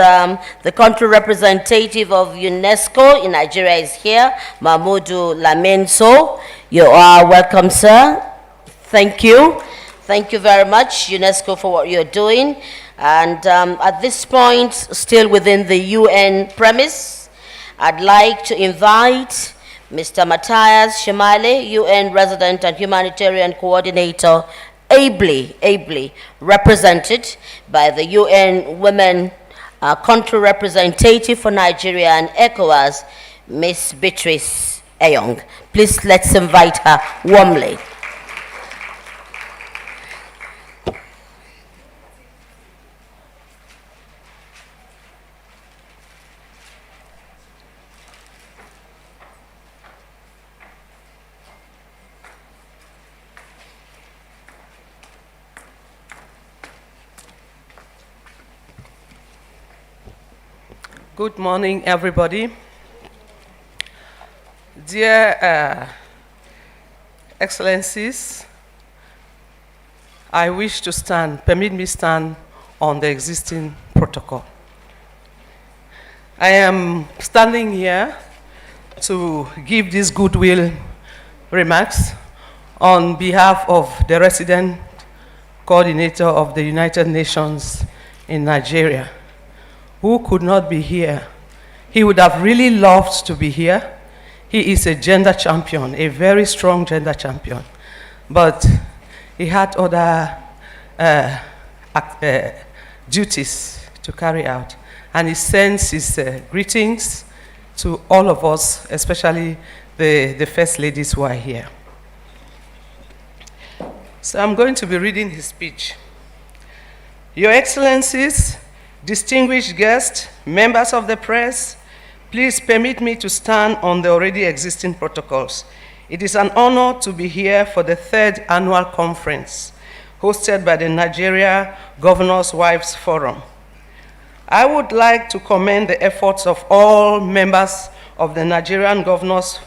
the country representative of UNESCO in Nigeria is here, Mahmoudou Lamenso. You are welcome, sir. Thank you. Thank you very much, UNESCO, for what you're doing. And at this point, still within the UN premise, I'd like to invite Mr. Matthias Shimale, UN Resident and Humanitarian Coordinator, ably represented by the UN Women Country Representative for Nigeria and ECOWAS, Ms. Beatrice Eyong. Please let's invite her warmly. Good morning, everybody. Dear Excellencies, I wish to permit me stand on the existing protocol. I am standing here to give these goodwill remarks on behalf of the resident coordinator of the United Nations in Nigeria, who could not be here. He would have really loved to be here. He is a gender champion, a very strong gender champion. But he had other duties to carry out. And he sends his greetings to all of us, especially the First Ladies who are here. So I'm going to be reading his speech. Your Excellencies, distinguished guests, members of the press, please permit me to stand on the already existing protocols. It is an honor to be here for the 3rd annual conference hosted by the Nigeria Governors' Wives Forum. I would like to commend the efforts of all members of the Nigerian Governors'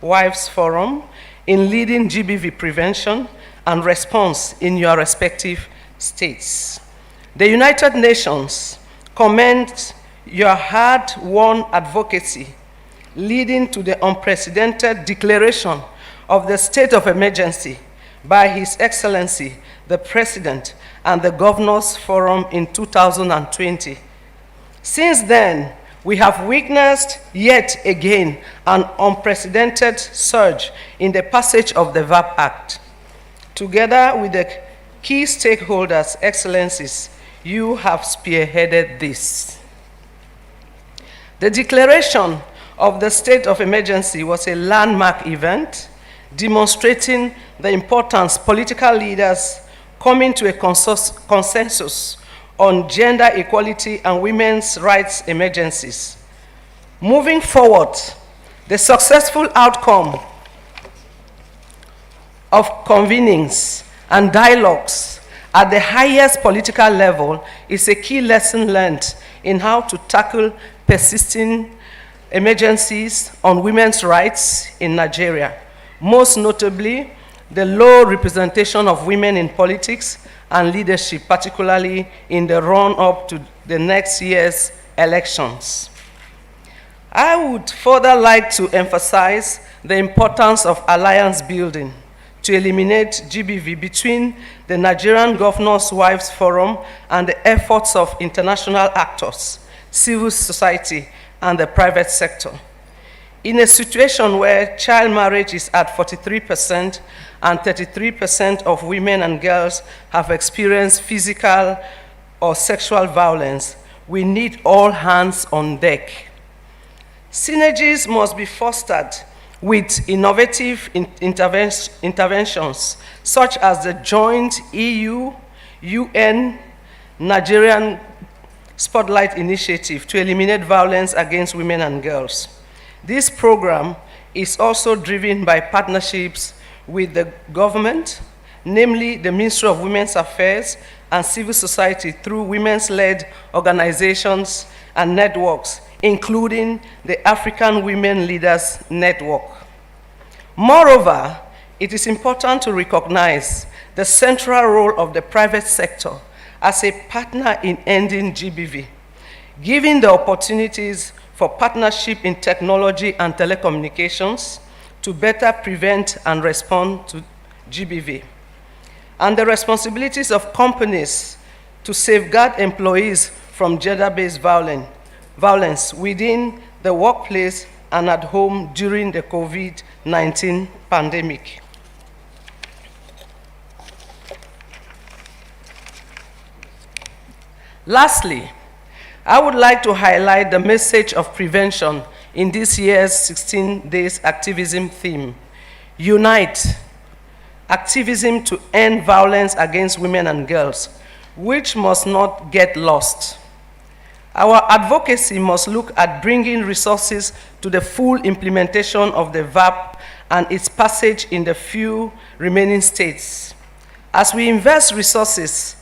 Wives Forum in leading GBV prevention and response in your respective states. The United Nations commends your hard-won advocacy leading to the unprecedented declaration of the state of emergency by His Excellency, the President, and the Governors Forum in 2020. Since then, we have witnessed yet again an unprecedented surge in the passage of the VAP Act. Together with the key stakeholders, Excellencies, you have spearheaded this. The declaration of the state of emergency was a landmark event demonstrating the importance political leaders coming to a consensus on gender equality and women's rights emergencies. Moving forward, the successful outcome of convenings and dialogues at the highest political level is a key lesson learned in how to tackle persisting emergencies on women's rights in Nigeria, most notably the low representation of women in politics and leadership, particularly in the run-up to the next year's elections. I would further like to emphasize the importance of alliance building to eliminate GBV between the Nigerian Governors' Wives Forum and the efforts of international actors, civil society, and the private sector. In a situation where child marriage is at 43% and 33% of women and girls have experienced physical or sexual violence, we need all hands on deck. Synergies must be fostered with innovative interventions, such as the joint EU-UN Nigerian Spotlight Initiative to eliminate violence against women and girls. This program is also driven by partnerships with the government, namely the Ministry of Women's Affairs and civil society through women's-led organizations and networks, including the African Women Leaders Network. Moreover, it is important to recognize the central role of the private sector as a partner in ending GBV, giving the opportunities for partnership in technology and telecommunications to better prevent and respond to GBV, and the responsibilities of companies to safeguard employees from gender-based violence within the workplace and at home during the COVID-19 pandemic. Lastly, I would like to highlight the message of prevention in this year's 16 Days Activism theme. Unite, activism to end violence against women and girls, which must not get lost. Our advocacy must look at bringing resources to the full implementation of the VAP and its passage in the few remaining states. As we invest resources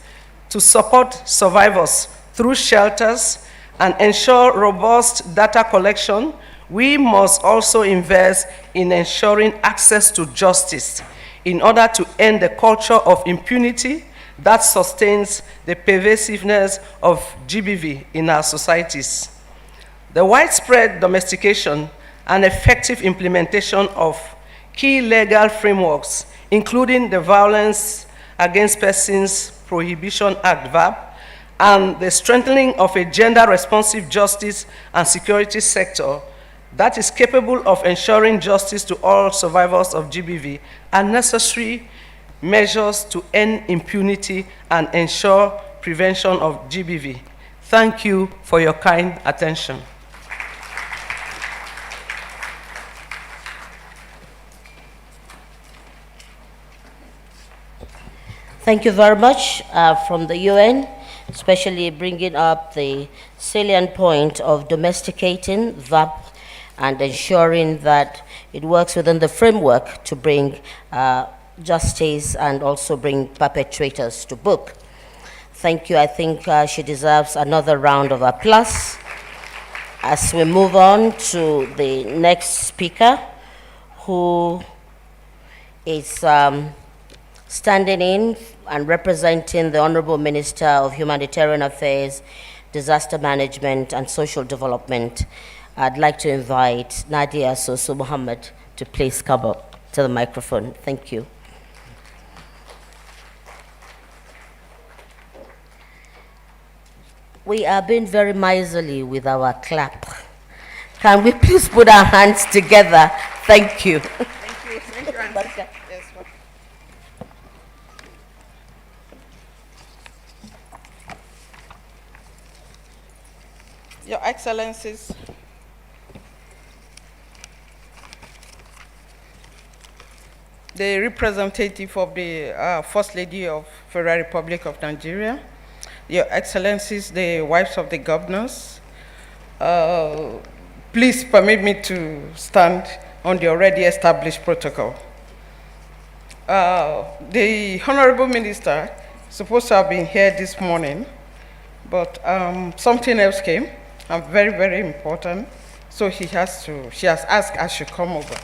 to support survivors through shelters and ensure robust data collection, we must also invest in ensuring access to justice in order to end the culture of impunity that sustains the pervasiveness of GBV in our societies. The widespread domestication and effective implementation of key legal frameworks, including the Violence Against Persons Prohibition Act, VAP, and the strengthening of a gender-responsive justice and security sector that is capable of ensuring justice to all survivors of GBV are necessary measures to end impunity and ensure prevention of GBV. Thank you for your kind attention. Thank you very much from the UN, especially bringing up the salient point of domesticating VAP and ensuring that it works within the framework to bring justice and also bring perpetrators to book. Thank you. I think she deserves another round of applause. As we move on to the next speaker, who is standing in and representing the Honorable Minister of Humanitarian Affairs, Disaster Management and Social Development. I'd like to invite Nadia Soso Muhammad to please come up to the microphone. Thank you. We are being very miserly with our clap. Can we please put our hands together? Thank you. Thank you. Thank you, Auntie. Yes, well. Your Excellencies, the representative of the First Lady of Federal Republic of Nigeria, Your Excellencies, the wives of the governors, please permit me to stand on the already established protocol. The Honorable Minister is supposed to have been here this morning, but something else came, and very, very important, so she has asked I should come over.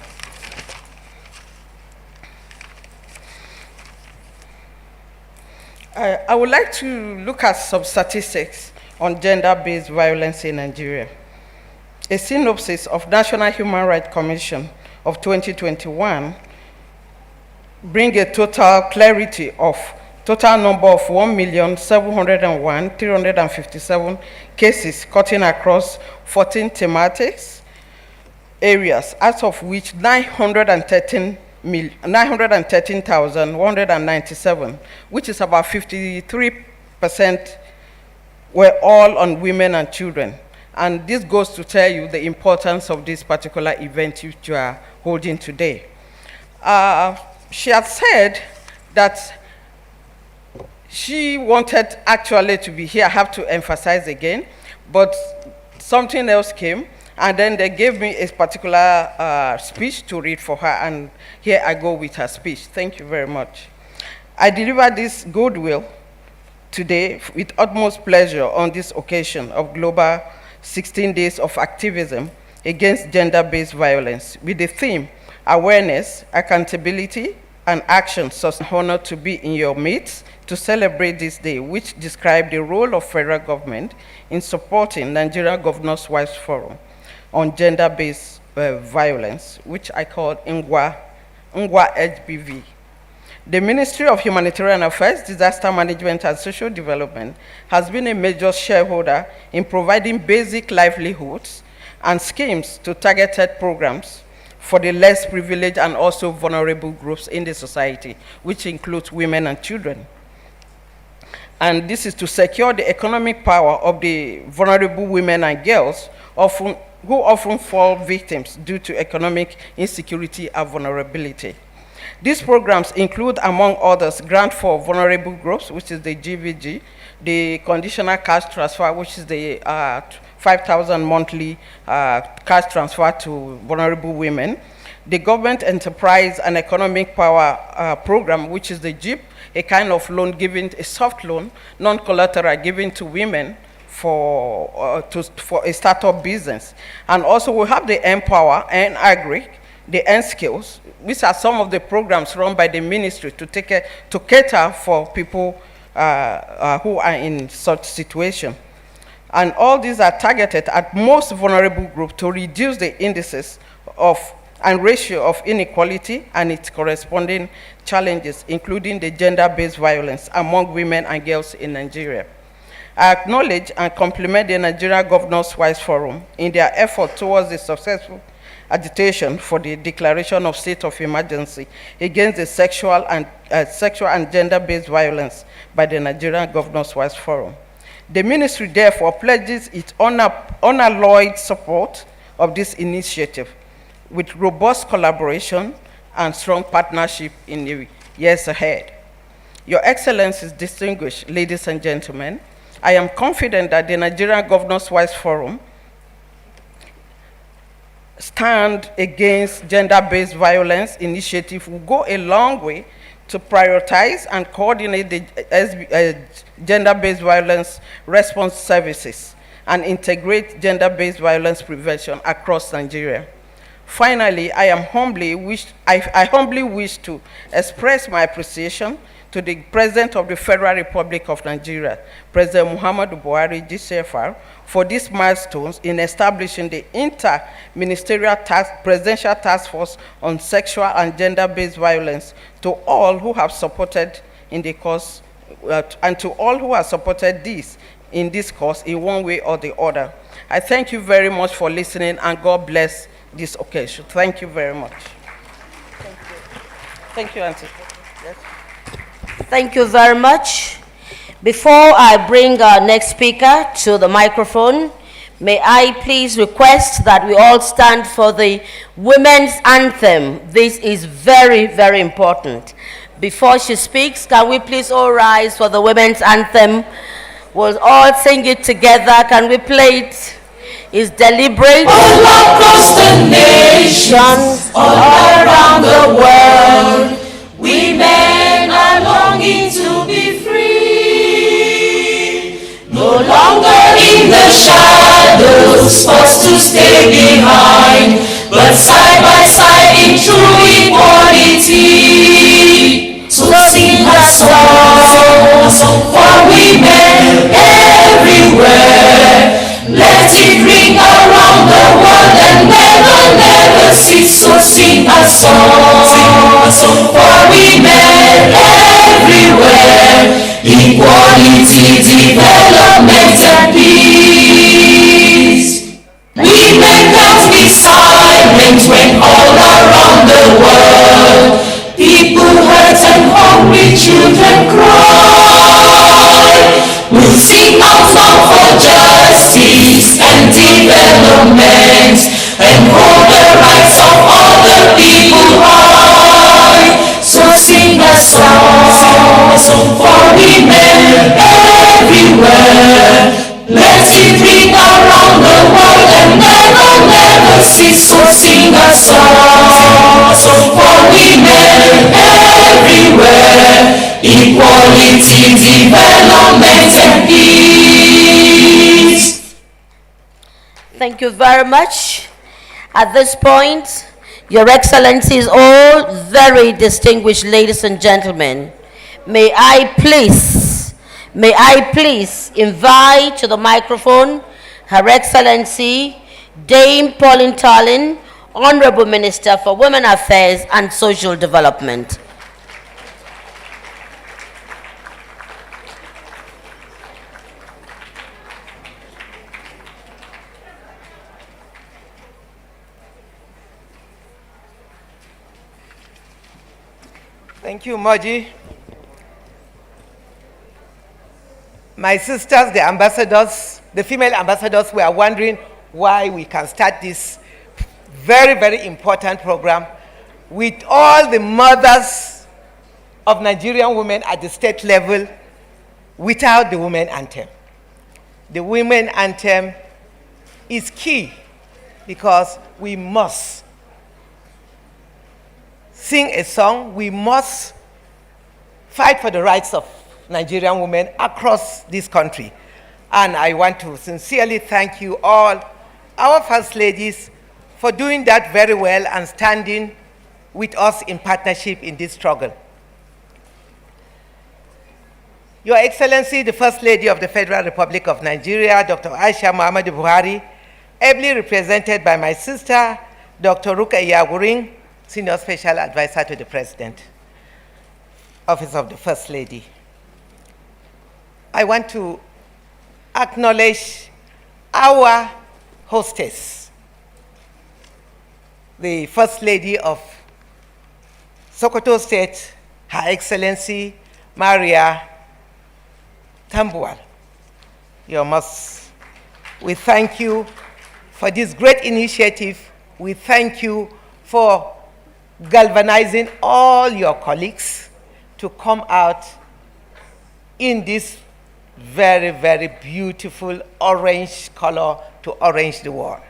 I would like to look at some statistics on gender-based violence in Nigeria. A synopsis of National Human Rights Commission of 2021 bring a total clarity of total number of 1,701,357 cases cutting across 14 thematics areas, out of which 913,197, which is about 53%, were all on women and children. And this goes to tell you the importance of this particular event which you are holding today. She had said that she wanted actually to be here. I have to emphasize again, but something else came, and then they gave me a particular speech to read for her, and here I go with her speech. Thank you very much. I deliver this goodwill today with utmost pleasure on this occasion of Global 16 Days of Activism Against Gender-Based Violence with the theme, Awareness, Accountability, and Action. Such an honor to be in your midst to celebrate this day, which describes the role of federal government in supporting Nigeria Governors' Wives Forum on Gender-Based Violence, which I call NGWA HBV. The Ministry of Humanitarian Affairs, Disaster Management and Social Development has been a major shareholder in providing basic livelihoods and schemes to targeted programs for the less privileged and also vulnerable groups in the society, which includes women and children. And this is to secure the economic power of the vulnerable women and girls who often fall victims due to economic insecurity and vulnerability. These programs include, among others, grant for vulnerable groups, which is the GVG, the conditional cash transfer, which is the 5,000 monthly cash transfer to vulnerable women, the Government Enterprise and Economic Power Program, which is the GEP, a kind of loan given, a soft loan, non-collateral given to women for a startup business. And also we have the Empower and Agri, the N-Skills, which are some of the programs run by the ministry to cater for people who are in such situation. And all these are targeted at most vulnerable groups to reduce the indices and ratio of inequality and its corresponding challenges, including the gender-based violence among women and girls in Nigeria. I acknowledge and compliment the Nigeria Governors' Wives Forum in their effort towards the successful agitation for the declaration of state of emergency against the sexual and gender-based violence by the Nigerian Governors' Wives Forum. The ministry therefore pledges its unalloyed support of this initiative with robust collaboration and strong partnership in the years ahead. Your Excellencies, distinguished ladies and gentlemen, I am confident that the Nigerian Governors Wise Forum Stand Against Gender-Based Violence initiative will go a long way to prioritize and coordinate the gender-based violence response services and integrate gender-based violence prevention across Nigeria. Finally, I humbly wish to express my appreciation to the President of the Federal Republic of Nigeria, President Muhammadu Buhari, GCFR, for these milestones in establishing the Inter-Ministerial Presidential Task Force on Sexual and Gender-Based Violence, to all who have supported in the cause, and to all who have supported this in this cause in one way or the other. I thank you very much for listening, and God bless this occasion. Thank you very much. Thank you. Thank you, Auntie. Yes. Thank you very much. Before I bring our next speaker to the microphone, may I please request that we all stand for the Women's Anthem. This is very, very important. Before she speaks, can we please all rise for the Women's Anthem? We'll all sing it together. Can we play it? It's deliberate. All across the nations, all around the world, women are longing to be free. No longer in the shadows, forced to stay behind, but side by side in true equality. So sing a song for women everywhere. Let it ring around the world and never, never cease. So sing a song for women everywhere. Equality, development, and peace. Women can't be silent when all around the world people hurt and hungry children cry. We'll sing out loud for justice and development and hold the rights of all the people high. So sing a song for women everywhere. Let it ring around the world and never, never cease. So sing a song for women everywhere. Equality, development, and peace. Thank you very much. At this point, Your Excellencies, all very distinguished ladies and gentlemen, may I please invite to the microphone Her Excellency Dame Pauline Tarlin, Honorable Minister for Women Affairs and Social Development. Thank you, Moji. My sisters, the ambassadors, the female ambassadors, were wondering why we can start this very, very important program with all the mothers of Nigerian women at the state level without the Women Anthem. The Women Anthem is key because we must sing a song, we must fight for the rights of Nigerian women across this country. And I want to sincerely thank you all, our First Ladies, for doing that very well and standing with us in partnership in this struggle. Your Excellency, the First Lady of the Federal Republic of Nigeria, Dr. Aisha Muhammadu Buhari, ably represented by my sister, Dr. Rukayya Gurring, Senior Special Advisor to the President, Office of the First Lady. I want to acknowledge our hostess, the First Lady of Sokoto State, Her Excellency Maria Tambuwal. We thank you for this great initiative. We thank you for galvanizing all your colleagues to come out in this very, very beautiful orange color to orange the world.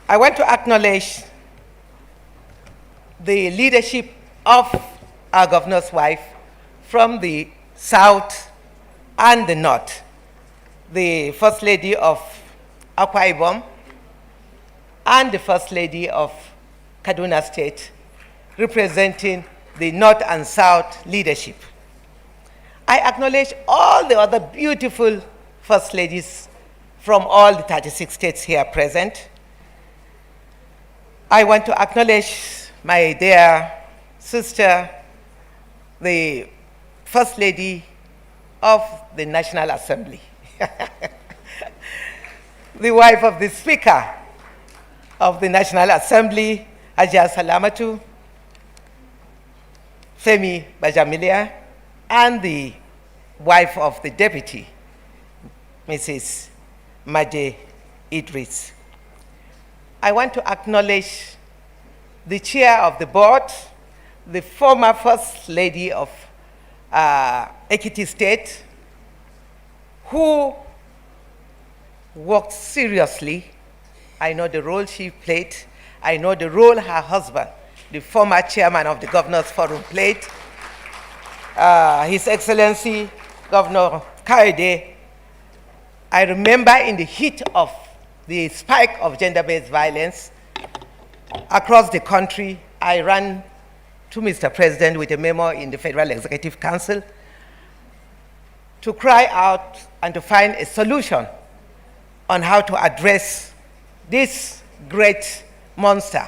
I want to acknowledge the leadership of our governor's wife from the south and the north, the First Lady of Akwa Ibom and the First Lady of Kaduna State, representing the North and South leadership. I acknowledge all the other beautiful First Ladies from all the 36 states here present. I want to acknowledge my dear sister, the First Lady of the National Assembly, the wife of the Speaker of the National Assembly, Hajiya Salamatu Femi Bajamilia, and the wife of the Deputy, Mrs. Maje Idris. I want to acknowledge the chair of the board, the former First Lady of Ekiti State, who worked seriously. I know the role she played. I know the role her husband, the former chairman of the Governors Forum, played. His Excellency Governor Kayode. I remember in the heat of the spike of gender-based violence across the country, I ran to Mr. President with a memo in the Federal Executive Council to cry out and to find a solution on how to address this great monster,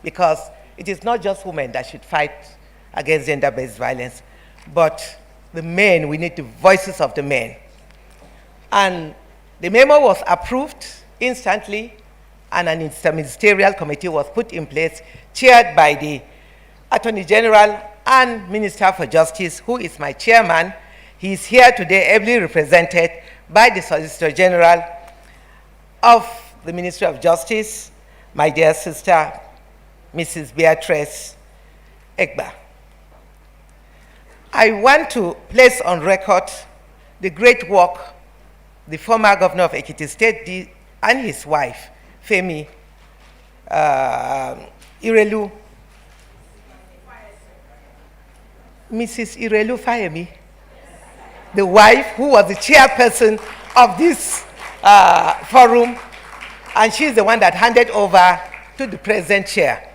because it is not just women that should fight against gender-based violence, but the men. We need the voices of the men. And the memo was approved instantly, and an interministerial committee was put in place, chaired by the Attorney General and Minister for Justice, who is my chairman. He is here today, ably represented by the Solicitor General of the Ministry of Justice, my dear sister, Mrs. Beatrice Egba. I want to place on record the great work the former governor of Ekiti State did, and his wife, Femi Irelu, Mrs. Irelu Fayemi, the wife who was the chairperson of this forum, and she's the one that handed over to the present chair.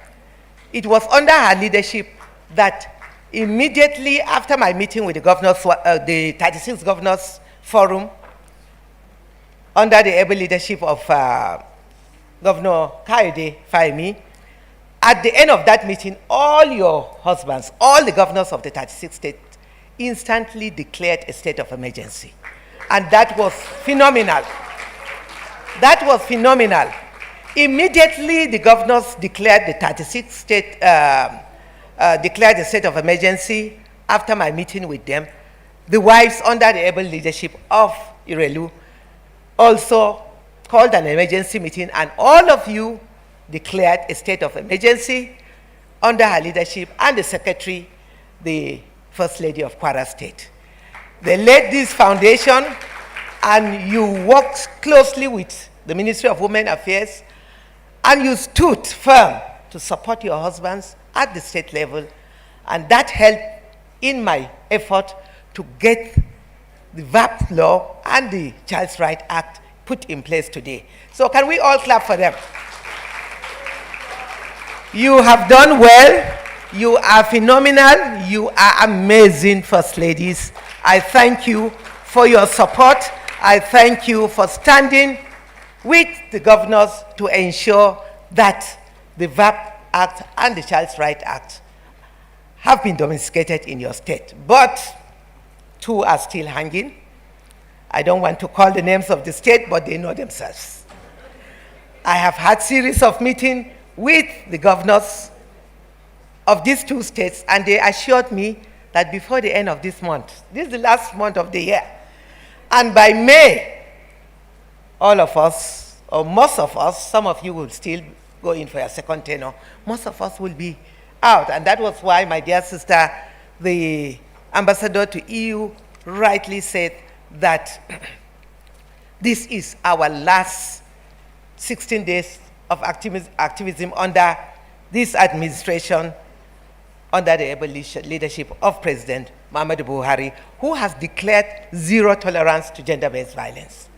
It was under her leadership that immediately after my meeting with the governors, the 36 Governors Forum, under the able leadership of Governor Kayode Fayemi, at the end of that meeting, all your husbands, all the governors of the 36 states instantly declared a state of emergency. And that was phenomenal. That was phenomenal. Immediately, the governors declared the 36 state, declared the state of emergency. After my meeting with them, the wives, under the able leadership of Irelu, also called an emergency meeting, and all of you declared a state of emergency under her leadership, and the secretary, the First Lady of Kwara State. They laid this foundation, and you worked closely with the Ministry of Women Affairs, and you stood firm to support your husbands at the state level, and that helped in my effort to get the VAP law and the Child's Right Act put in place today. So can we all clap for them? You have done well. You are phenomenal. You are amazing First Ladies. I thank you for your support. I thank you for standing with the governors to ensure that the VAP Act and the Child's Right Act have been domesticated in your state. But two are still hanging. I don't want to call the names of the state, but they know themselves. I have had series of meetings with the governors of these two states, and they assured me that before the end of this month, this is the last month of the year, and by May, all of us, or most of us, some of you will still go in for a second tenure, most of us will be out. And that was why my dear sister, the ambassador to EU rightly said that this is our last 16 days of activism under this administration, under the able leadership of President Muhammadu Buhari, who has declared zero tolerance to gender-based violence.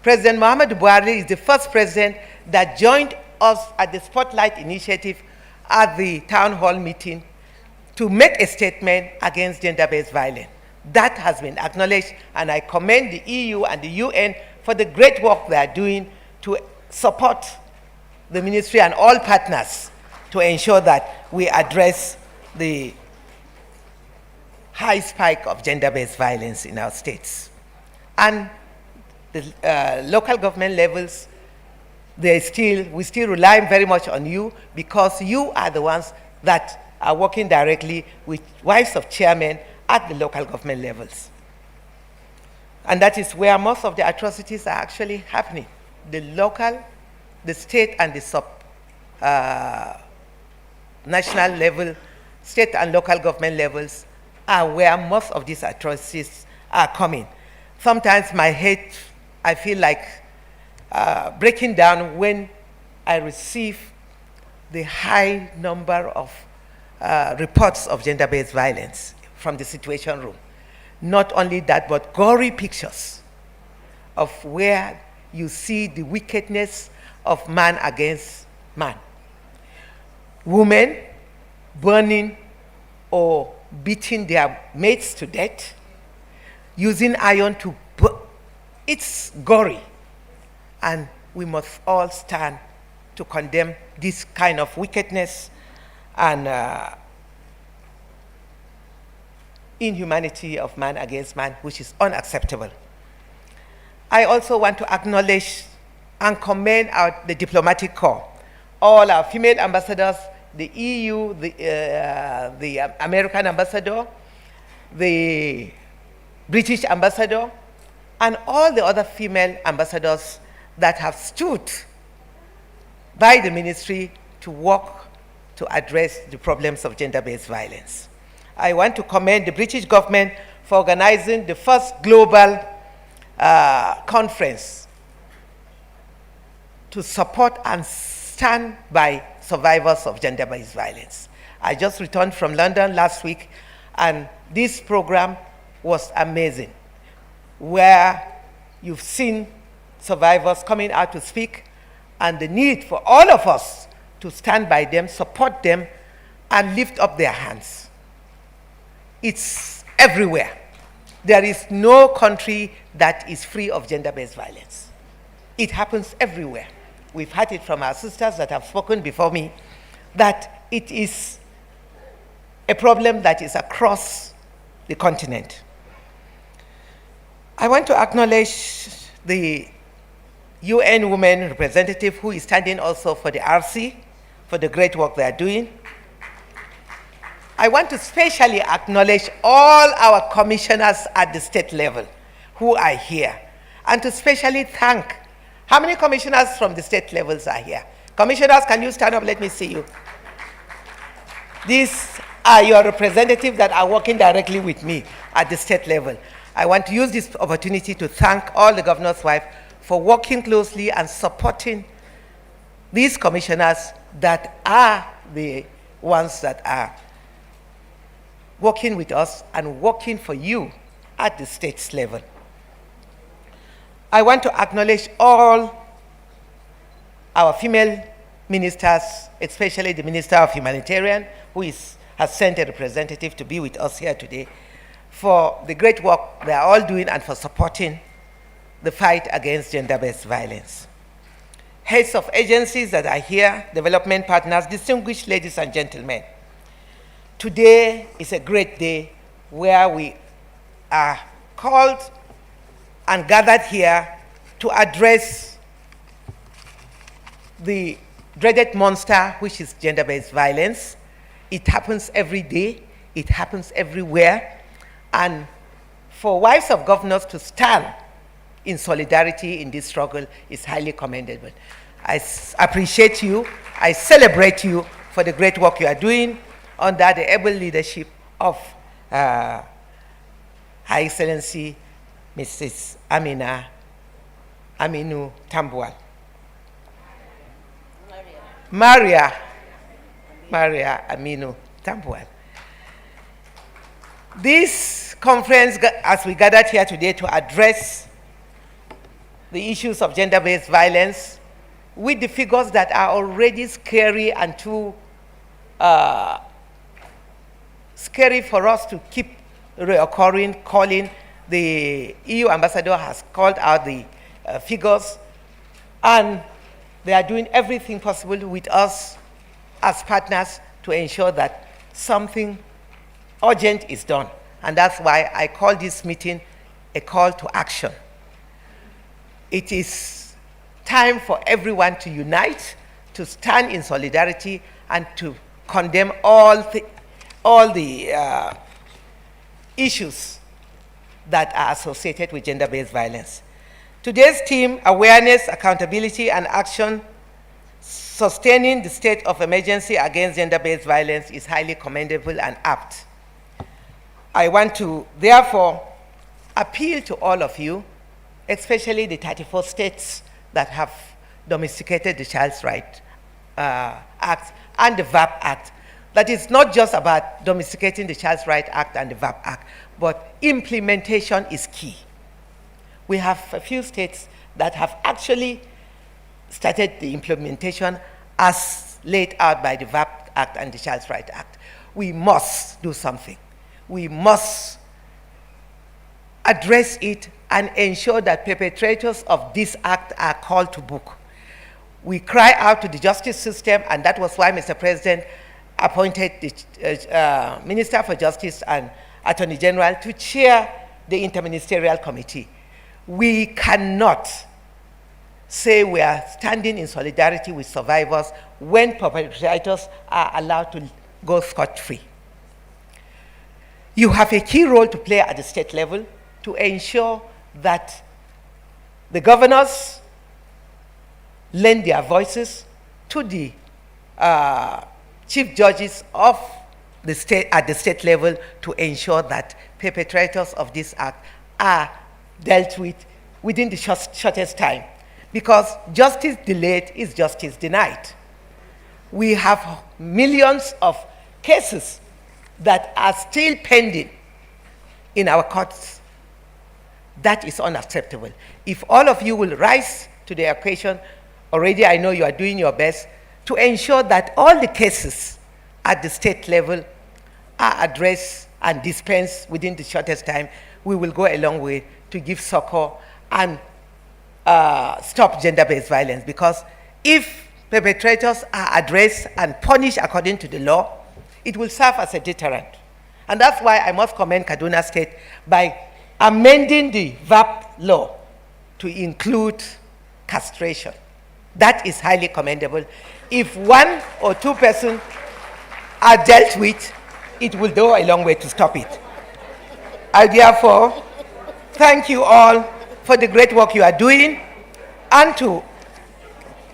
President Muhammadu Buhari is the first president that joined us at the Spotlight Initiative at the town hall meeting to make a statement against gender-based violence. That has been acknowledged, and I commend the EU and the UN for the great work they are doing to support the ministry and all partners to ensure that we address the high spike of gender-based violence in our states. And the local government levels, we still rely very much on you, because you are the ones that are working directly with wives of chairmen at the local government levels. And that is where most of the atrocities are actually happening. The local, the state, and the national level, state and local government levels are where most of these atrocities are coming. Sometimes my head, I feel like breaking down when I receive the high number of reports of gender-based violence from the Situation Room. Not only that, but gory pictures of where you see the wickedness of man against man. Women burning or beating their mates to death, using iron to burn. It's gory. And we must all stand to condemn this kind of wickedness and inhumanity of man against man, which is unacceptable. I also want to acknowledge and commend the diplomatic corps, all our female ambassadors, the EU, the American ambassador, the British ambassador, and all the other female ambassadors that have stood by the ministry to work to address the problems of gender-based violence. I want to commend the British government for organizing the first global conference to support and stand by survivors of gender-based violence. I just returned from London last week, and this program was amazing, where you've seen survivors coming out to speak, and the need for all of us to stand by them, support them, and lift up their hands. It's everywhere. There is no country that is free of gender-based violence. It happens everywhere. We've heard it from our sisters that have spoken before me, that it is a problem that is across the continent. I want to acknowledge the UN Women representative who is standing also for the RC, for the great work they are doing. I want to specially acknowledge all our commissioners at the state level who are here, and to specially thank, how many commissioners from the state levels are here? Commissioners, can you stand up? Let me see you. These are your representatives that are working directly with me at the state level. I want to use this opportunity to thank all the governor's wives for working closely and supporting these commissioners that are the ones that are working with us and working for you at the states level. I want to acknowledge all our female ministers, especially the Minister of Humanitarian, who has sent a representative to be with us here today, for the great work they are all doing and for supporting the fight against gender-based violence. Heads of agencies that are here, development partners, distinguished ladies and gentlemen, today is a great day where we are called and gathered here to address the dreaded monster, which is gender-based violence. It happens every day, it happens everywhere, and for wives of governors to stand in solidarity in this struggle is highly commendable. I appreciate you, I celebrate you for the great work you are doing under the able leadership of Her Excellency Mrs. Aminu Tambuwal. Maria Aminu Tambuwal. This conference, as we gathered here today to address the issues of gender-based violence with the figures that are already scary and too scary for us to keep reoccurring, calling. The EU ambassador has called out the figures, and they are doing everything possible with us as partners to ensure that something urgent is done. And that's why I call this meeting a call to action. It is time for everyone to unite, to stand in solidarity, and to condemn all the issues that are associated with gender-based violence. Today's theme, awareness, accountability, and action, sustaining the state of emergency against gender-based violence, is highly commendable and apt. I want to, therefore, appeal to all of you, especially the 34 states that have domesticated the Child's Rights Act and the VAP Act, that it's not just about domesticating the Child's Rights Act and the VAP Act, but implementation is key. We have a few states that have actually started the implementation as laid out by the VAP Act and the Child's Rights Act. We must do something. We must address it and ensure that perpetrators of this act are called to book. We cry out to the justice system, and that was why Mr. President appointed the Minister for Justice and Attorney General to chair the Interministerial Committee. We cannot say we are standing in solidarity with survivors when perpetrators are allowed to go scot-free. You have a key role to play at the state level to ensure that the governors lend their voices to the chief judges of the state at the state level to ensure that perpetrators of this act are dealt with within the shortest time, because justice delayed is justice denied. We have millions of cases that are still pending in our courts. That is unacceptable. If all of you will rise to the occasion, already I know you are doing your best to ensure that all the cases at the state level are addressed and dispensed within the shortest time, we will go a long way to give succor and stop gender-based violence. Because if perpetrators are addressed and punished according to the law, it will serve as a deterrent. And that's why I must commend Kaduna State by amending the VAP law to include castration. That is highly commendable. If one or two persons are dealt with, it will go a long way to stop it. I therefore thank you all for the great work you are doing, and to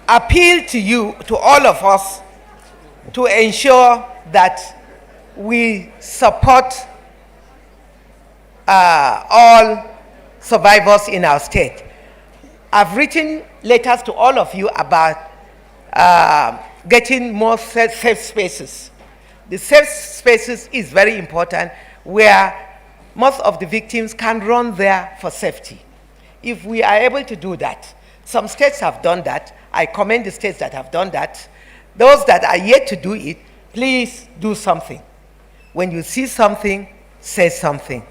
appeal to you, to all of us, to ensure that we support all survivors in our state. I've written letters to all of you about getting more safe spaces. The safe spaces is very important, where most of the victims can run there for safety. If we are able to do that, some states have done that. I commend the states that have done that. Those that are yet to do it, please do something. When you see something, say something.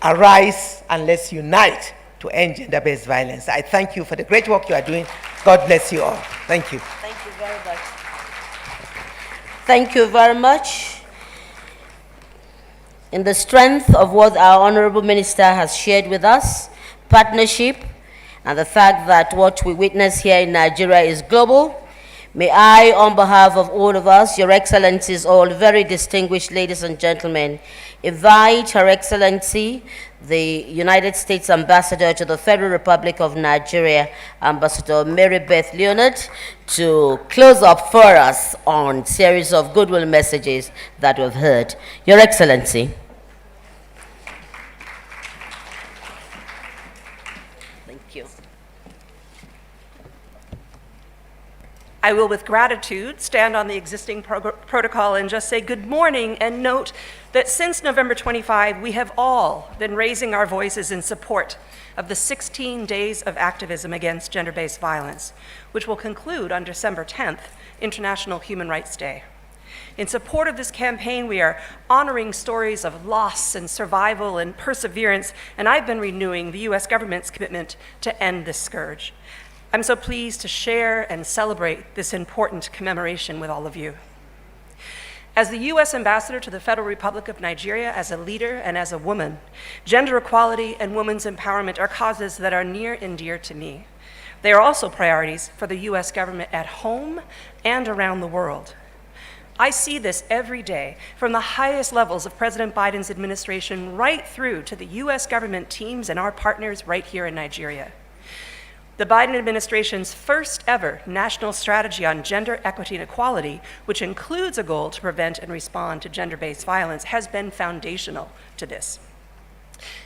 Arise and let's unite to end gender-based violence. I thank you for the great work you are doing. God bless you all. Thank you. Thank you very much. Thank you very much. In the strength of what our Honorable Minister has shared with us, partnership, and the fact that what we witness here in Nigeria is global, may I, on behalf of all of us, Your Excellencies, all very distinguished ladies and gentlemen, invite Her Excellency, the United States Ambassador to the Federal Republic of Nigeria, Ambassador Mary Beth Leonard, to close up for us on series of goodwill messages that we've heard. Your Excellency. I will, with gratitude, stand on the existing protocol and just say good morning and note that since November 25, we have all been raising our voices in support of the 16 days of activism against gender-based violence, which will conclude on December 10th, International Human Rights Day. In support of this campaign, we are honoring stories of loss and survival and perseverance, and I've been renewing the US government's commitment to end this scourge. I'm so pleased to share and celebrate this important commemoration with all of you. As the US ambassador to the Federal Republic of Nigeria, as a leader and as a woman, gender equality and women's empowerment are causes that are near and dear to me. They are also priorities for the US government at home and around the world. I see this every day from the highest levels of President Biden's administration right through to the US government teams and our partners right here in Nigeria. The Biden administration's first ever national strategy on gender equity and equality, which includes a goal to prevent and respond to gender-based violence, has been foundational to this.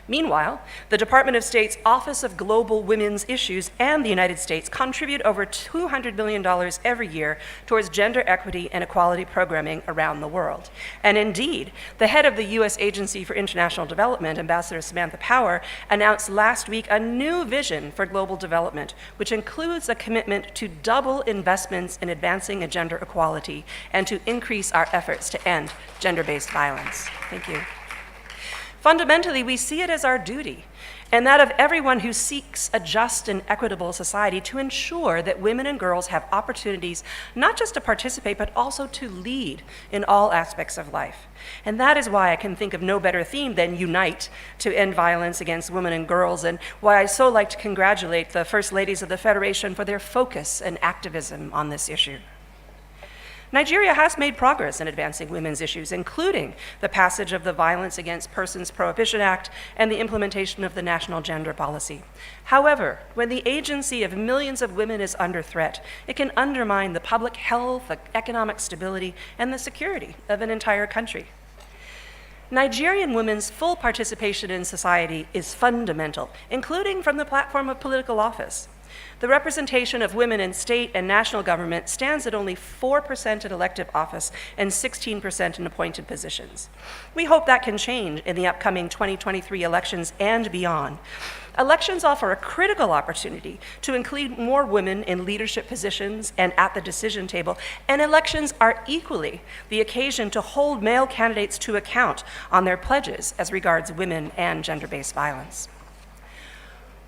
Meanwhile, the Department of State's Office of Global Women's Issues and the United States contribute over $200 million every year towards gender equity and equality programming around the world. And indeed, the head of the U.S. Agency for International Development, Ambassador Samantha Power, announced last week a new vision for global development, which includes a commitment to double investments in advancing gender equality and to increase our efforts to end gender-based violence. Thank you. Fundamentally, we see it as our duty, and that of everyone who seeks a just and equitable society, to ensure that women and girls have opportunities not just to participate, but also to lead in all aspects of life. And that is why I can think of no better theme than Unite to end violence against women and girls, and why I so like to congratulate the First Ladies of the Federation for their focus and activism on this issue. Nigeria has made progress in advancing women's issues, including the passage of the Violence Against Persons Prohibition Act and the implementation of the National Gender Policy. However, when the agency of millions of women is under threat, it can undermine the public health, the economic stability, and the security of an entire country. Nigerian women's full participation in society is fundamental, including from the platform of political office. The representation of women in state and national government stands at only 4% in elective office and 16% in appointed positions. We hope that can change in the upcoming 2023 elections and beyond. Elections offer a critical opportunity to include more women in leadership positions and at the decision table, and elections are equally the occasion to hold male candidates to account on their pledges as regards women and gender-based violence.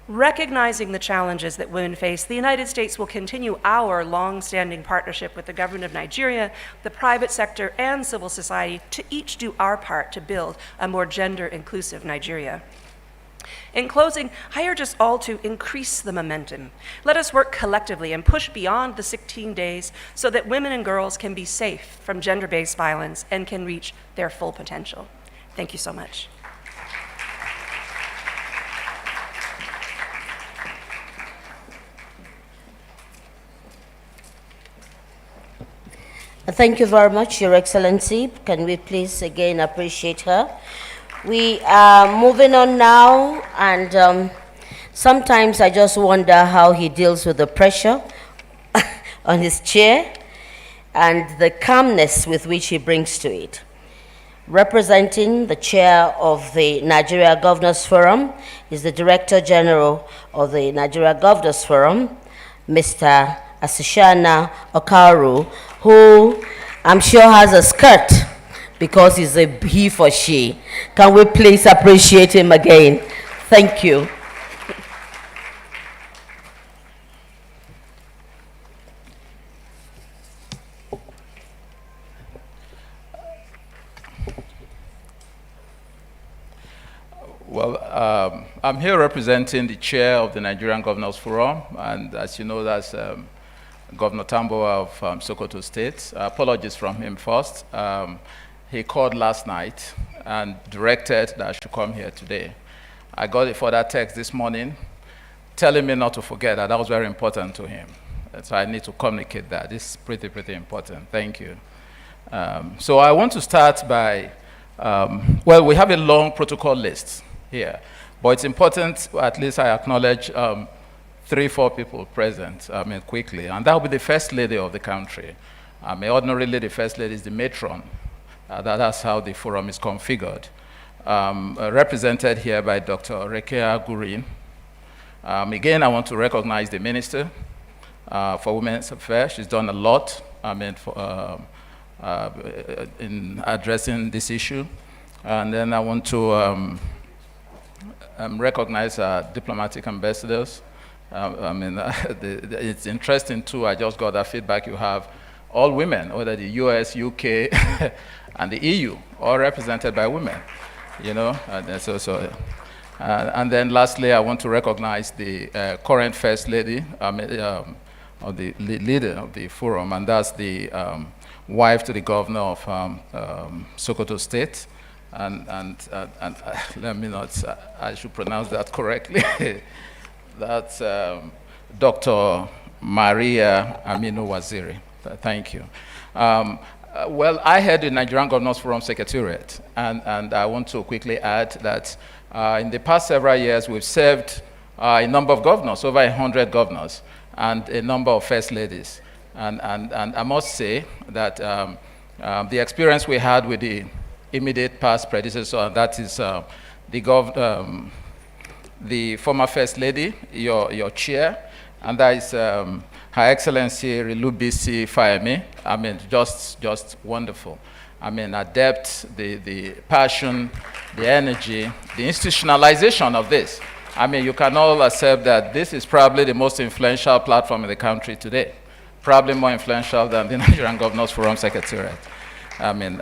Recognizing the challenges that women face, the United States will continue our long-standing partnership with the government of Nigeria, the private sector, and civil society to each do our part to build a more gender-inclusive Nigeria. In closing, I urge us all to increase the momentum. Let us work collectively and push beyond the 16 days so that women and girls can be safe from gender-based violence and can reach their full potential. Thank you so much. Thank you very much, Your Excellency. Can we please again appreciate her? We are moving on now, and sometimes I just wonder how he deals with the pressure on his chair and the calmness with which he brings to it. Representing the chair of the Nigeria Governors Forum is the Director General of the Nigeria Governors Forum, Mr. Asishana Okaru, who I'm sure has a skirt because he's a he for she. Can we please appreciate him again? Thank you. Well, I'm here representing the chair of the Nigerian Governors Forum, and as you know, that's Governor Tambuwal of Sokoto State. Apologies from him first. He called last night and directed that I should come here today. I got a further text this morning telling me not to forget that. That was very important to him. So I need to communicate that. This is pretty important. Thank you. So I want to start by, well, we have a long protocol list here, but it's important, at least I acknowledge 3-4 people present, quickly. And that will be the First Lady of the country. Ordinarily, the First Lady is the matron. That's how the forum is configured. Represented here by Dr. Ruqayyah Gureen. Again, I want to recognize the Minister for Women's Affairs. She's done a lot in addressing this issue. And then I want to recognize our diplomatic ambassadors. It's interesting too, I just got that feedback you have all women, whether the US, UK, and the EU, all represented by women, you know. And then lastly, I want to recognize the current First Lady, or the leader of the forum, and that's the wife to the governor of Sokoto State. And let me not, I should pronounce that correctly. That's Dr. Maria Aminu Waziri. Thank you. Well, I head the Nigerian Governors Forum Secretariat, and I want to quickly add that in the past several years, we've served a number of governors, over 100 governors, and a number of first ladies. And I must say that the experience we had with the immediate past predecessor, and that is the former First Lady, your chair, and that is Her Excellency Rilubisi Fayemi. Just wonderful. Adept, the passion, the energy, the institutionalization of this. You can all accept that this is probably the most influential platform in the country today, probably more influential than the Nigerian Governors Forum Secretariat. There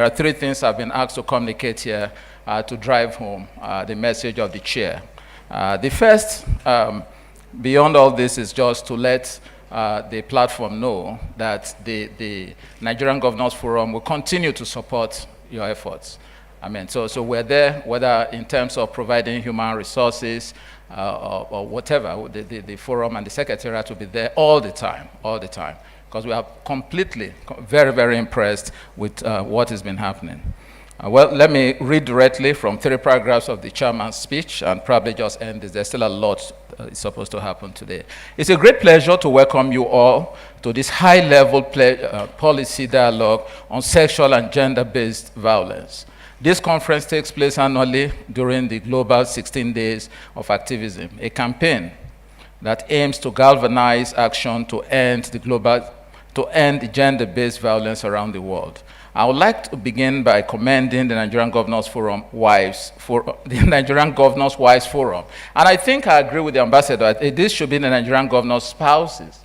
are 3 things I've been asked to communicate here to drive home the message of the chair. The first, beyond all this, is just to let the platform know that the Nigerian Governors Forum will continue to support your efforts. So we're there, whether in terms of providing human resources or whatever, the forum and the secretariat will be there all the time, because we are completely, very, very impressed with what has been happening. Well, let me read directly from 3 paragraphs of the chairman's speech and probably just end this. There's still a lot is supposed to happen today. It's a great pleasure to welcome you all to this high-level policy dialogue on sexual and gender-based violence. This conference takes place annually during the Global 16 Days of Activism, a campaign that aims to galvanize action to end the gender-based violence around the world. I would like to begin by commending the Nigerian Governors Forum the Nigerian Governors Wives Forum. And I think I agree with the ambassador. This should be the Nigerian Governors Spouses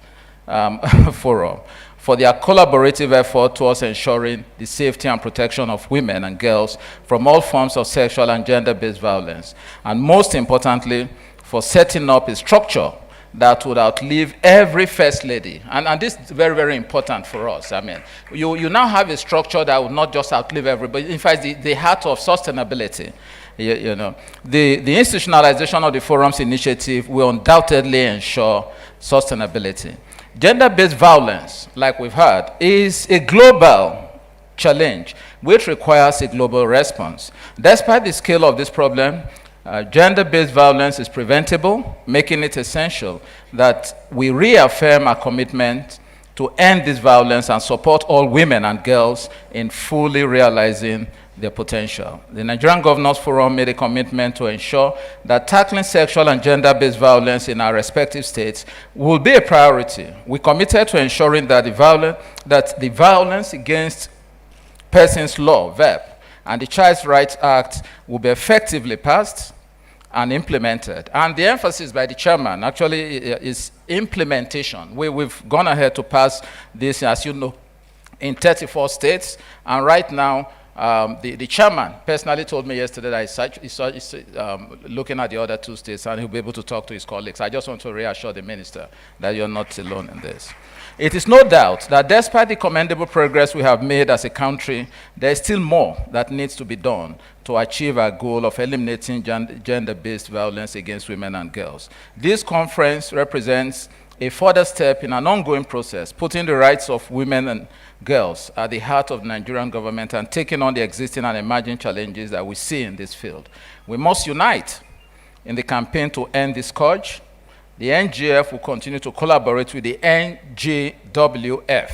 Forum for their collaborative effort towards ensuring the safety and protection of women and girls from all forms of sexual and gender-based violence. And most importantly, for setting up a structure that would outlive every First Lady. And this is very, very important for us. You now have a structure that will not just outlive everybody. In fact, the heart of sustainability. You know, the institutionalization of the forum's initiative will undoubtedly ensure sustainability. Gender-based violence, like we've heard, is a global challenge which requires a global response. Despite the scale of this problem, gender-based violence is preventable, making it essential that we reaffirm our commitment to end this violence and support all women and girls in fully realizing their potential. The Nigerian Governors Forum made a commitment to ensure that tackling sexual and gender-based violence in our respective states will be a priority. We committed to ensuring that the Violence Against Persons Law, VAP, and the Child Rights Act will be effectively passed and implemented. And the emphasis by the chairman actually is implementation. We've gone ahead to pass this, as you know, in 34 states, and right now, the chairman personally told me yesterday that he's looking at the other 2 states and he'll be able to talk to his colleagues. I just want to reassure the minister that you're not alone in this. It is no doubt that despite the commendable progress we have made as a country, there is still more that needs to be done to achieve our goal of eliminating gender-based violence against women and girls. This conference represents a further step in an ongoing process, putting the rights of women and girls at the heart of the Nigerian government and taking on the existing and emerging challenges that we see in this field. We must unite in the campaign to end this scourge. The NGF will continue to collaborate with the NGWF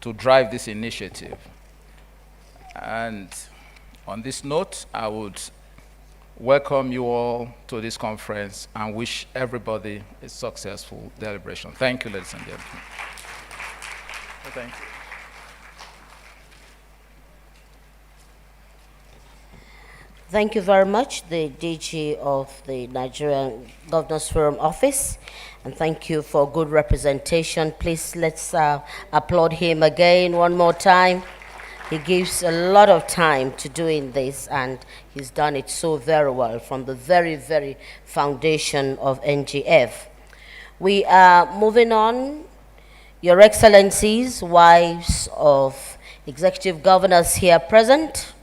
to drive this initiative. And on this note, I would welcome you all to this conference and wish everybody a successful deliberation. Thank you, ladies and gentlemen. Thank you. Thank you very much, the DG of the Nigerian Governors Forum Office, and thank you for good representation. Please let's applaud him again one more time. He gives a lot of time to doing this, and he's done it so very well from the very, very foundation of NGF. We are moving on. Your Excellencies, wives of executive governors here present,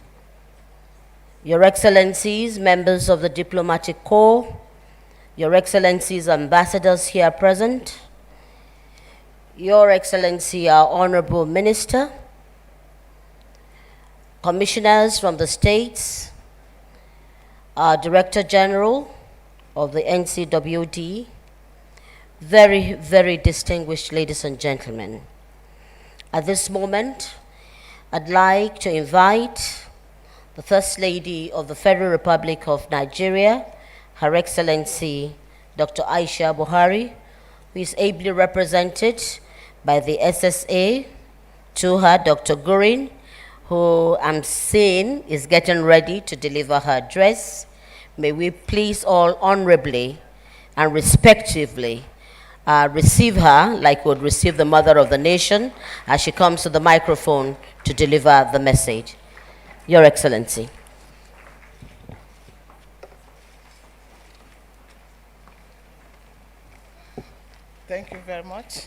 Your Excellencies, members of the Diplomatic Corps, Your Excellencies, ambassadors here present, Your Excellency, our Honorable Minister, commissioners from the states, our Director General of the NCWD, very, very distinguished ladies and gentlemen. At this moment, I'd like to invite the First Lady of the Federal Republic of Nigeria, Her Excellency Dr. Aisha Buhari, who is ably represented by the SSA, to her Dr. Gurin, who I'm seeing is getting ready to deliver her address. May we please all honorably and respectively receive her like we would receive the mother of the nation as she comes to the microphone to deliver the message. Your Excellency. Thank you very much.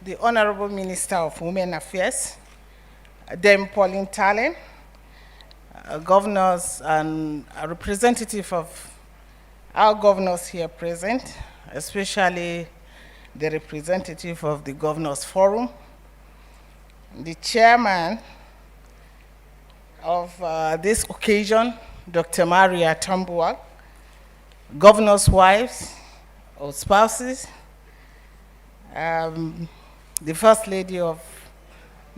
The Honorable Minister of Women Affairs, Dame Pauline Talen, governors and a representative of our governors here present, especially the representative of the Governors Forum, the chairman of this occasion, Dr. Maria Tambuwal, governors' wives or spouses, the First Lady of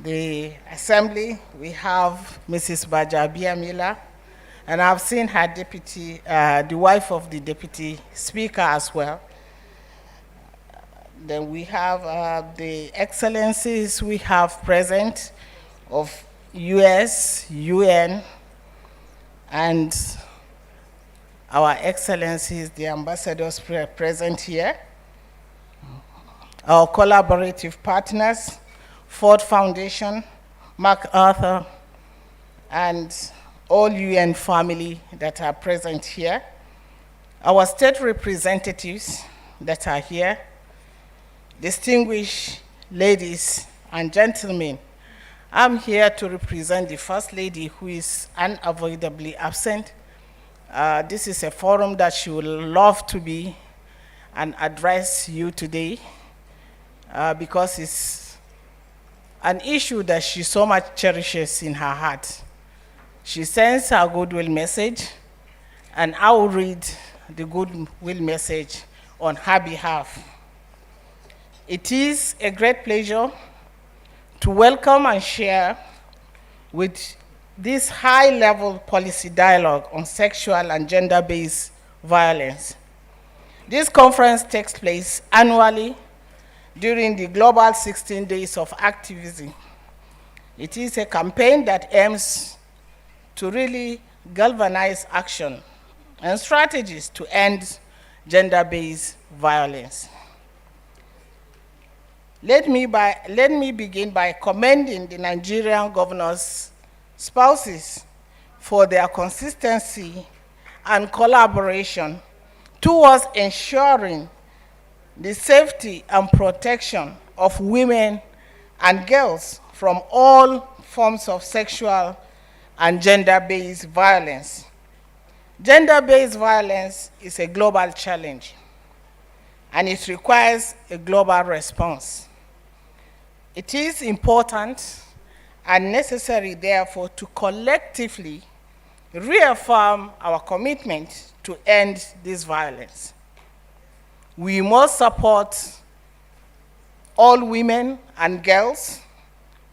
the Assembly, we have Mrs. Bajabia Miller, and I've seen her deputy, the wife of the Deputy Speaker as well. Then we have the excellencies we have present of US, UN, and our excellencies, the ambassadors present here, our collaborative partners, Ford Foundation, MacArthur, and all UN family that are present here, our state representatives that are here, distinguished ladies and gentlemen. I'm here to represent the First Lady, who is unavoidably absent. This is a forum that she would love to be and address you today because it's an issue that she so much cherishes in her heart. She sends her goodwill message, and I will read the goodwill message on her behalf. It is a great pleasure to welcome and share with this high-level policy dialogue on sexual and gender-based violence. This conference takes place annually during the Global 16 Days of Activism. It is a campaign that aims to really galvanize action and strategies to end gender-based violence. Let me begin by commending the Nigerian governors' spouses for their consistency and collaboration towards ensuring the safety and protection of women and girls from all forms of sexual and gender-based violence. Gender-based violence is a global challenge. and it requires a global response. It is important and necessary, therefore, to collectively reaffirm our commitment to end this violence. We must support all women and girls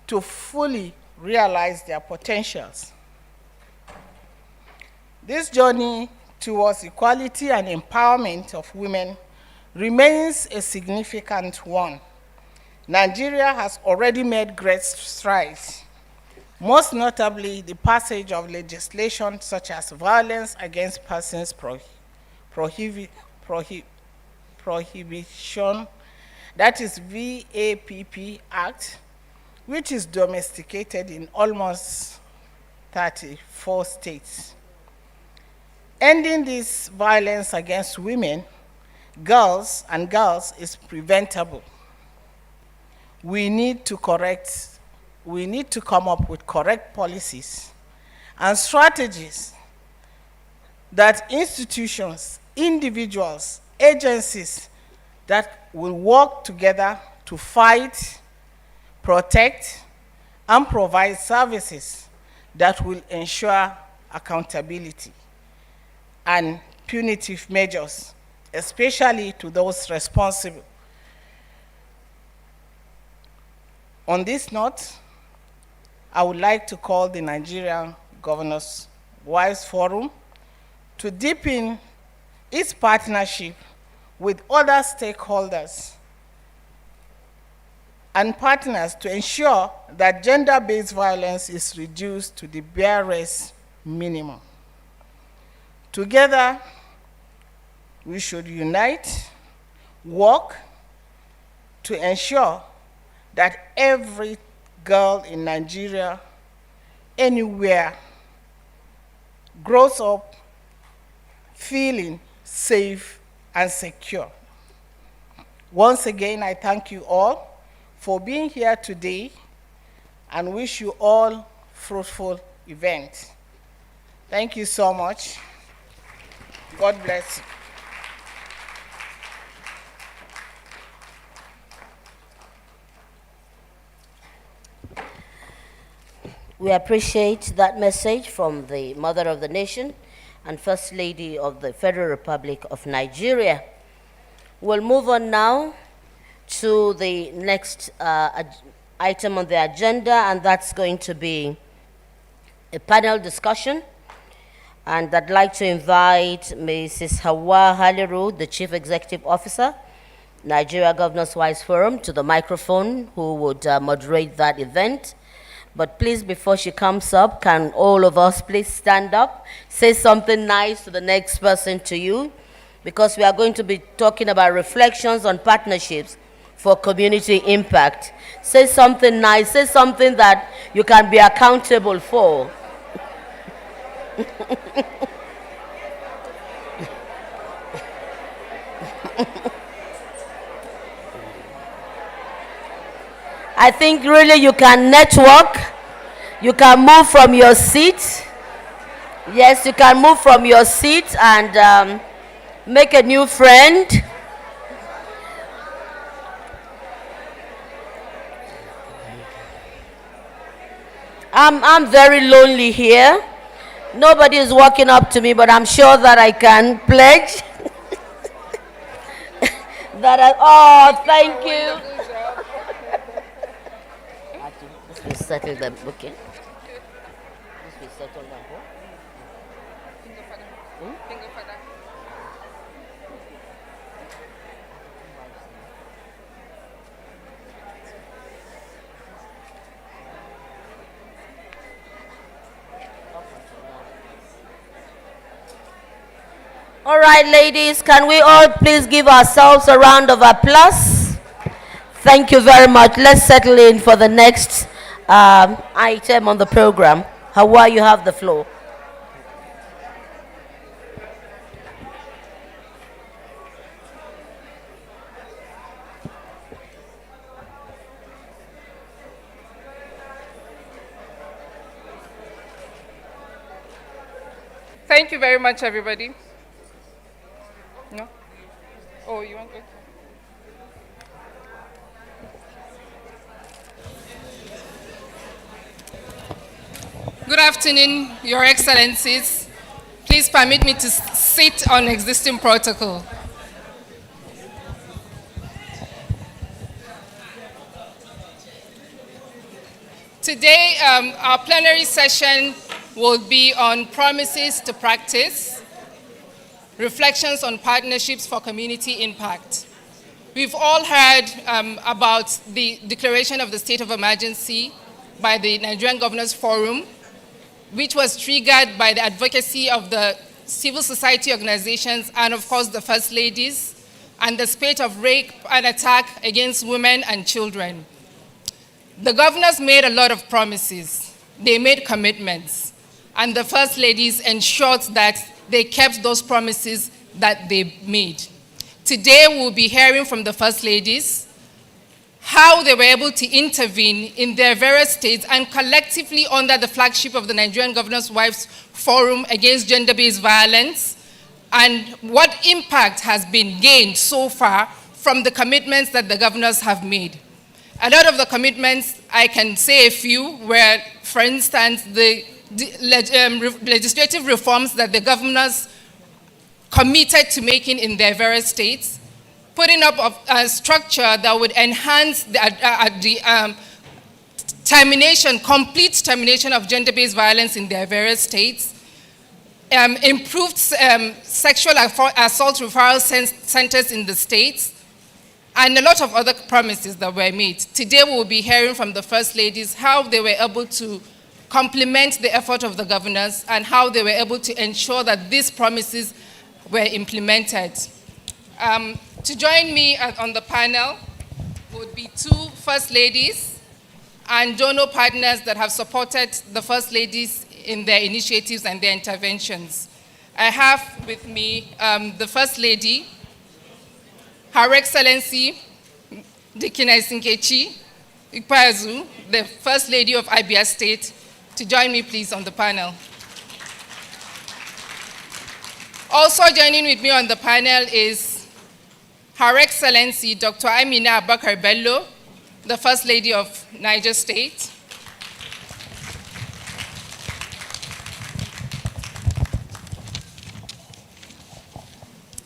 to fully realize their potentials. This journey towards equality and empowerment of women remains a significant one. Nigeria has already made great strides, most notably the passage of legislation such as Violence Against Persons Prohibition, that is VAPP Act, which is domesticated in almost 34 states. Ending this violence against women, girls is preventable. We need to come up with correct policies and strategies that institutions, individuals, agencies that will work together to fight, protect, and provide services that will ensure accountability and punitive measures, especially to those responsible. On this note, I would like to call the Nigerian Governors' Wives Forum to deepen its partnership with other stakeholders and partners to ensure that gender-based violence is reduced to the barest minimum. Together, we should unite, work to ensure that every girl in Nigeria, anywhere, grows up feeling safe and secure. Once again, I thank you all for being here today and wish you all fruitful events. Thank you so much. God bless you. We appreciate that message from the Mother of the Nation and First Lady of the Federal Republic of Nigeria. We'll move on now to the next item on the agenda, and that's going to be a panel discussion. And I'd like to invite Mrs. Hawa Haliru, the Chief Executive Officer, Nigeria Governors Wives Forum, to the microphone, who would moderate that event. But please, before she comes up, can all of us please stand up, say something nice to the next person to you, because we are going to be talking about reflections on partnerships for community impact. Say something nice, say something that you can be accountable for. I think really you can network, you can move from your seat. Yes, you can move from your seat and make a new friend. I'm very lonely here. Nobody is walking up to me, but I'm sure that I can pledge that oh, thank you. We settle them, okay? We settle them. All right, ladies, can we all please give ourselves a round of applause? Thank you very much. Let's settle in for the next item on the program. Hawa, you have the floor. Thank you very much, everybody. No? Oh, you want to? Good afternoon, Your Excellencies. Please permit me to sit on existing protocol. Today, our plenary session will be on promises to practice, reflections on partnerships for community impact. We've all heard about the declaration of the state of emergency by the Nigerian Governors Forum, which was triggered by the advocacy of the civil society organizations and, of course, the First Ladies, and the spate of rape and attack against women and children. The governors made a lot of promises. They made commitments, and the First Ladies ensured that they kept those promises that they made. Today, we'll be hearing from the First Ladies how they were able to intervene in their various states and collectively under the flagship of the Nigerian Governors' Wives Forum against gender-based violence, and what impact has been gained so far from the commitments that the governors have made. A lot of the commitments, I can say a few, were, for instance, the legislative reforms that the governors committed to making in their various states, putting up a structure that would enhance the complete termination of gender-based violence in their various states, improved sexual assault referral centers in the states, and a lot of other promises that were made. Today we will be hearing from the First Ladies how they were able to complement the effort of the governors and how they were able to ensure that these promises were implemented. To join me on the panel would be two First Ladies and donor partners that have supported the First Ladies in their initiatives and their interventions. I have with me the First Lady, Her Excellency Dickiness Nkechi Ikpeazu, the First Lady of Abia State, to join me please on the panel. Also joining with me on the panel is Her Excellency Dr. Amina Abubakar Bello, the First Lady of Niger State.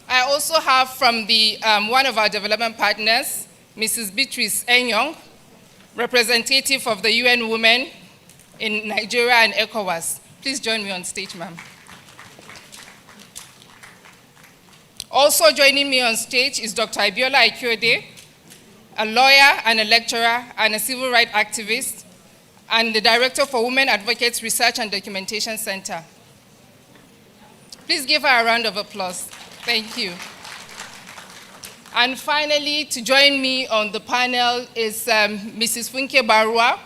I also have from the, one of our development partners, Mrs. Beatrice Enyong, representative of the UN Women in Nigeria and ECOWAS. Please join me on stage, ma'am. Also joining me on stage is Dr. Ibiola Ikiode, a lawyer and a lecturer and a civil rights activist, and the Director for Women Advocates Research and Documentation Center. Please give her a round of applause. Thank you. And finally, to join me on the panel is Mrs. Funke Barua,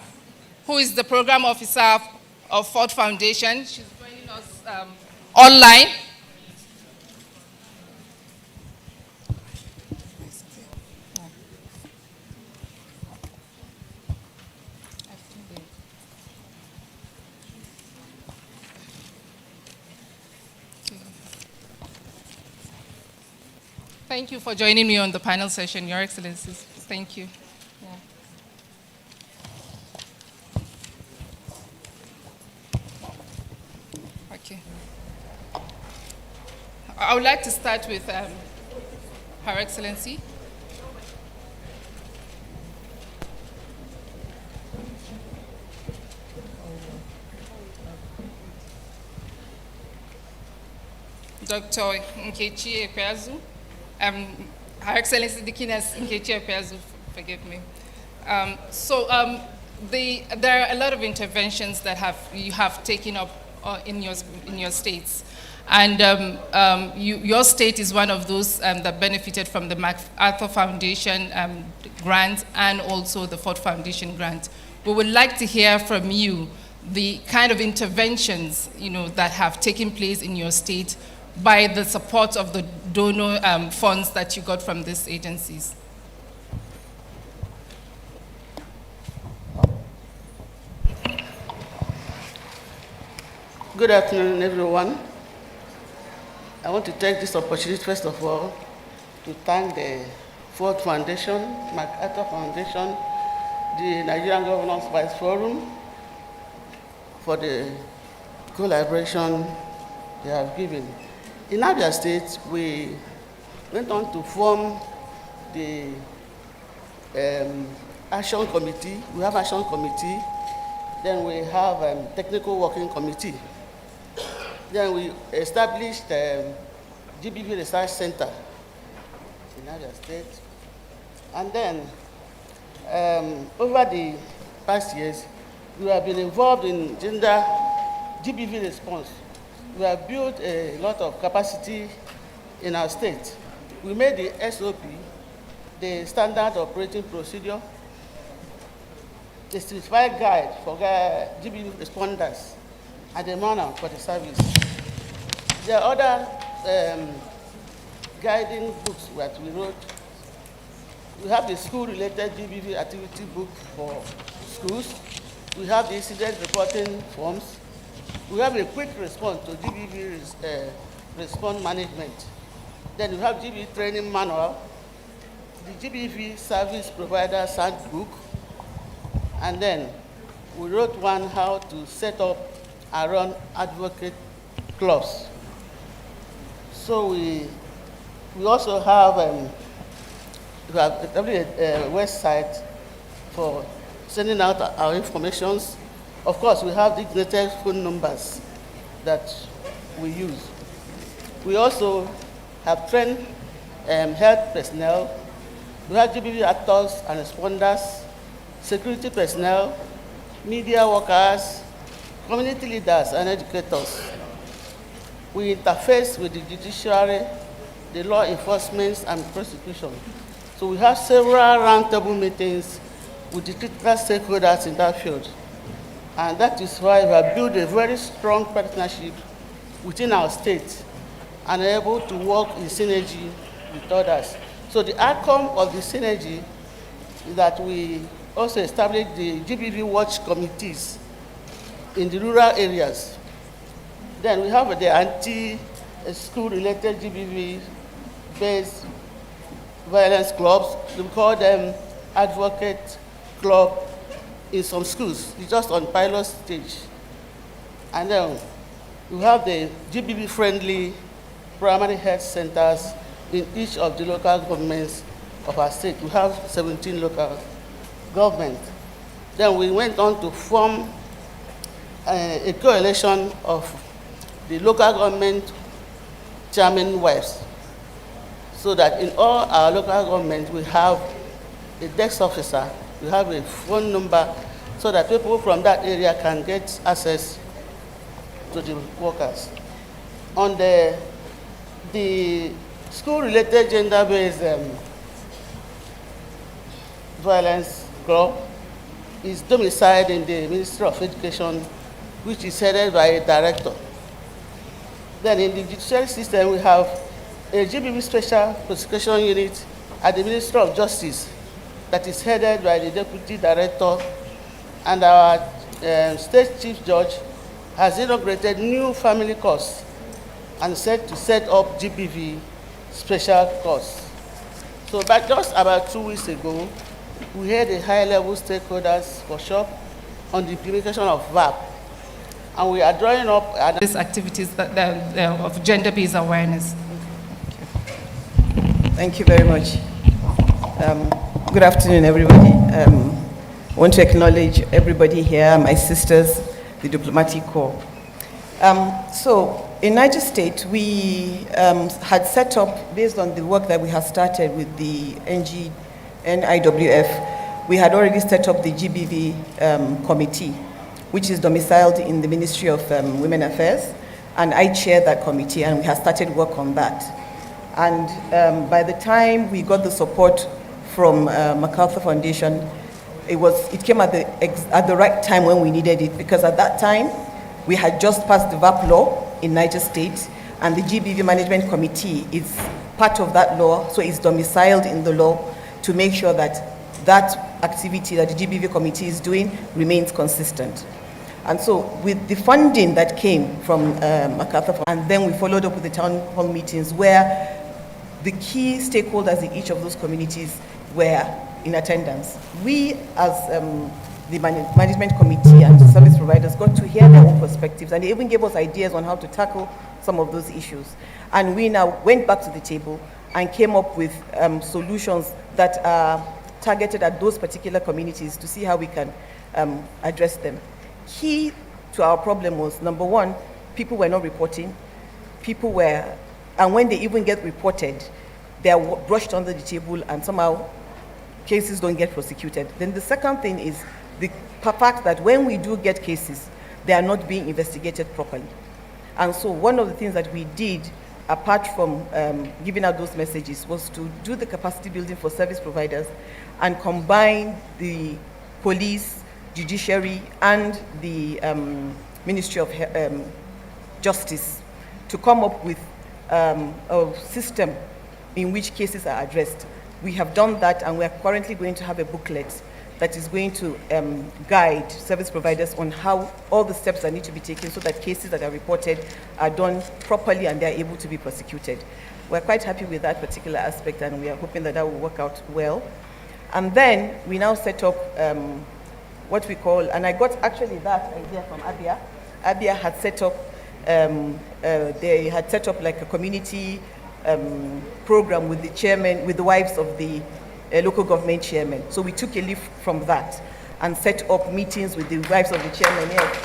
who is the Program Officer of Ford Foundation. She's joining us online. Thank you for joining me on the panel session, Your Excellencies. Thank you. Yeah. Okay. I would like to start with Her Excellency. Dr. Nkechi Ikpeazu. Her Excellency Dickiness Nkechi Ikpeazu, forgive me. There are a lot of interventions that you have taken up in your states. And your state is one of those that benefited from the MacArthur Foundation grant and also the Ford Foundation grant. We would like to hear from you the kind of interventions that have taken place in your state by the support of the donor funds that you got from these agencies. Good afternoon, everyone. I want to take this opportunity, first of all, to thank the Ford Foundation, MacArthur Foundation, the Nigerian Governors' Vice Forum, for the collaboration they have given. In Abia State, we went on to form the action committee. We have action committee. Then we have technical working committee. Then we established GBV Research Center in Abia State. And then over the past years, we have been involved in gender GBV response. We have built a lot of capacity in our state. We made the SOP, the standard operating procedure, the certified guide for GBV responders, and the manual for the service. There are other guiding books that we wrote. We have the school-related GBV activity book for schools. We have the incident reporting forms. We have a quick response to GBV response management. Then we have GBV training manual, the GBV service provider handbook, and then we wrote one how to set up and run advocate clubs. So we also have a website for sending out our informations. Of course, we have designated phone numbers that we use. We also have trained health personnel. We have GBV actors and responders, security personnel, media workers, community leaders, and educators. We interface with the judiciary, the law enforcement, and prosecution. So we have several roundtable meetings with the critical stakeholders in that field. And that is why we have built a very strong partnership within our state and are able to work in synergy with others. So the outcome of the synergy is that we also established the GBV watch committees in the rural areas. Then we have the anti-school-related GBV-based violence clubs. We call them advocate club in some schools. It's just on pilot stage. And then we have the GBV-friendly primary health centers in each of the local governments of our state. We have 17 local governments. Then we went on to form a coalition of the local government chairman wives, so that in all our local governments we have a desk officer, we have a phone number, so that people from that area can get access to the workers. On the school-related gender-based violence club is domiciled in the Ministry of Education, which is headed by a director. Then in the judicial system, we have a GBV Special Prosecution Unit at the Ministry of Justice that is headed by the Deputy Director, and our State Chief Judge has inaugurated new family courts and set to set up GBV Special Courts. So just about 2 weeks ago, we had a high-level stakeholders workshop on the implementation of VAP. And we are drawing up these activities of gender-based awareness. Thank you very much. Good afternoon, everybody. I want to acknowledge everybody here, my sisters, the diplomatic corps. So in Niger State, we had set up, based on the work that we had started with the NIWF, we had already set up the GBV committee, which is domiciled in the Ministry of Women Affairs, and I chair that committee, and we have started work on that. And by the time we got the support from MacArthur Foundation, it came at the right time when we needed it, because at that time, we had just passed the VAP law in Niger State, and the GBV Management Committee is part of that law, so it's domiciled in the law to make sure that that activity that the GBV committee is doing remains consistent. And so with the funding that came from MacArthur, and then we followed up with the town hall meetings where the key stakeholders in each of those communities were in attendance. We as the management committee and the service providers got to hear their own perspectives, and they even gave us ideas on how to tackle some of those issues. And we now went back to the table and came up with solutions that are targeted at those particular communities to see how we can address them. Key to our problem was, number one, people were not reporting. And when they even get reported, they are brushed under the table and somehow cases don't get prosecuted. Then the second thing is the fact that when we do get cases, they are not being investigated properly. And so one of the things that we did, apart from giving out those messages, was to do the capacity building for service providers and combine the police, judiciary, and the Ministry of Justice to come up with a system in which cases are addressed. We have done that, and we are currently going to have a booklet that is going to guide service providers on how all the steps that need to be taken so that cases that are reported are done properly and they are able to be prosecuted. We're quite happy with that particular aspect, and we are hoping that that will work out well. And then we now set up what we call, and I got actually that idea from Abia. Abia had set up, they had set up like a community program with the chairman, with the wives of the local government chairman. So we took a leaf from that and set up meetings with the wives of the chairman. Yes.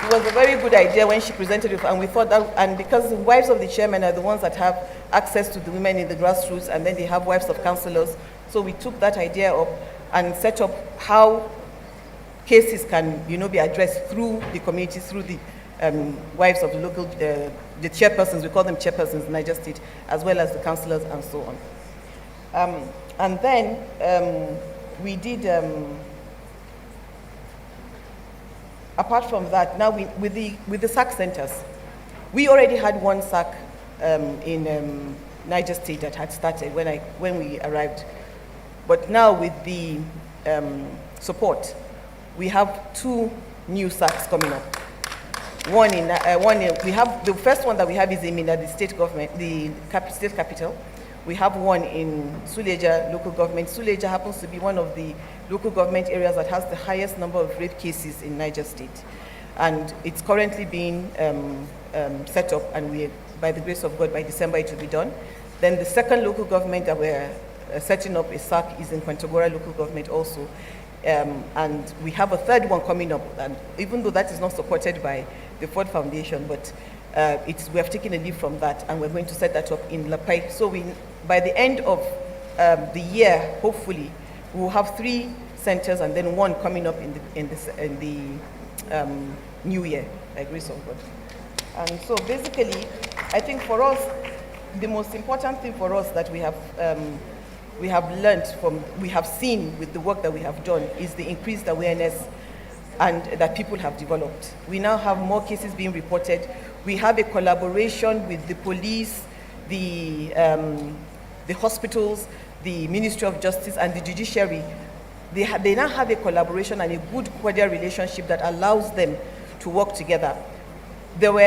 It was a very good idea when she presented it, and we thought that, and because the wives of the chairman are the ones that have access to the women in the grassroots, and then they have wives of councillors. So we took that idea up and set up how cases can, be addressed through the community, through the wives of the local, the chairpersons, we call them chairpersons in Niger State, as well as the councillors and so on. And then we did, apart from that, now with the SAC centers, we already had one SAC in Niger State that had started when we arrived. But now with the support, we have 2 new SACs coming up. We have the first one that we have is in the state government, the state capital. We have one in Suleja local government. Suleja happens to be one of the local government areas that has the highest number of rape cases in Niger State, and it's currently being set up. And by the grace of God, by December it will be done. Then the second local government that we're setting up a SAC is in Kwantagora local government also. And we have a third one coming up, and even though that is not supported by the Ford Foundation, but we have taken a leave from that, and we're going to set that up in Lapai. So by the end of the year, hopefully, we'll have 3 centers and then 1 coming up in the new year, by grace of God. And so basically, I think for us, the most important thing for us that we have learned from, we have seen with the work that we have done, is the increased awareness and that people have developed. We now have more cases being reported. We have a collaboration with the police, the hospitals, the Ministry of Justice, and the judiciary. They now have a collaboration and a good cordial relationship that allows them to work together. There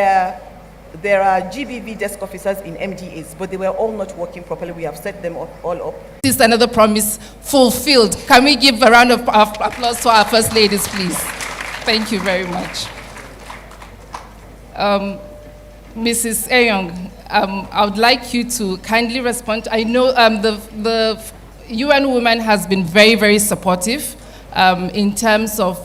are GBV desk officers in MDAs, but they were all not working properly. We have set them all up. This is another promise fulfilled. Can we give a round of applause to our First Ladies, please? Thank you very much. Mrs. Eyong, I would like you to kindly respond. I know the UN Women has been very, very supportive in terms of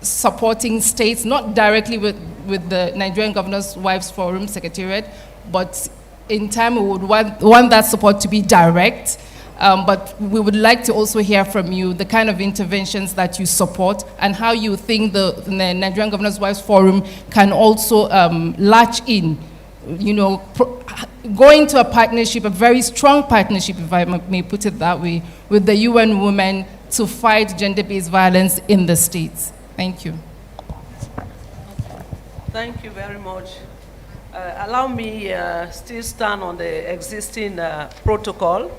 supporting states, not directly with the Nigerian Governors' Wives Forum Secretariat, but in time we would want that support to be direct. But we would like to also hear from you the kind of interventions that you support and how you think the Nigerian Governors' Wives Forum can also latch in, go into a partnership, a very strong partnership, if I may put it that way, with the UN Women to fight gender-based violence in the states. Thank you. Thank you very much. Allow me still stand on the existing protocol.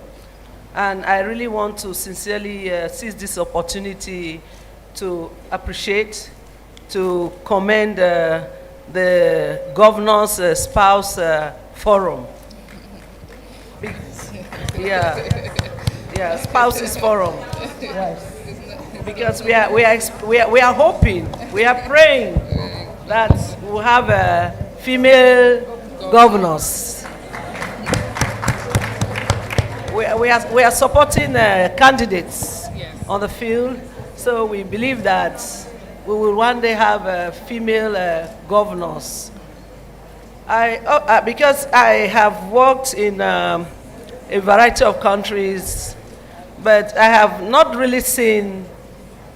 And I really want to sincerely seize this opportunity to appreciate, to commend the Governor's Spouse Forum. Yeah, Spouses Forum. Yes. because we are hoping, we are praying that we'll have female governors. We are supporting candidates on the field, so we believe that we will one day have female governors. Because I have worked in a variety of countries, but I have not really seen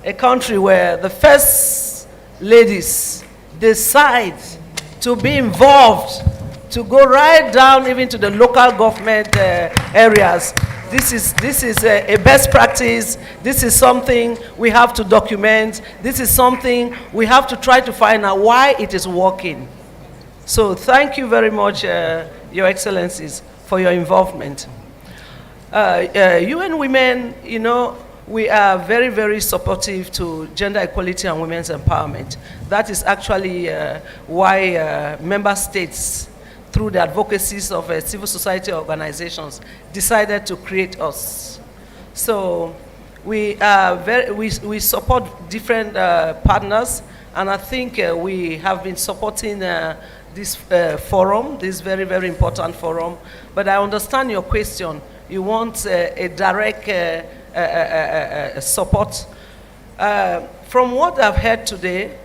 a country where the first ladies decide to be involved, to go right down even to the local government areas. This is a best practice. This is something we have to document. This is something we have to try to find out why it is working. So thank you very much, Your Excellencies, for your involvement. UN Women, you know, we are very, very supportive to gender equality and women's empowerment. That is actually why member states, through the advocacies of civil society organizations, decided to create us. So we support different partners, and I think we have been supporting this forum, this very, very important forum. But I understand your question. You want a direct support. From what I've heard today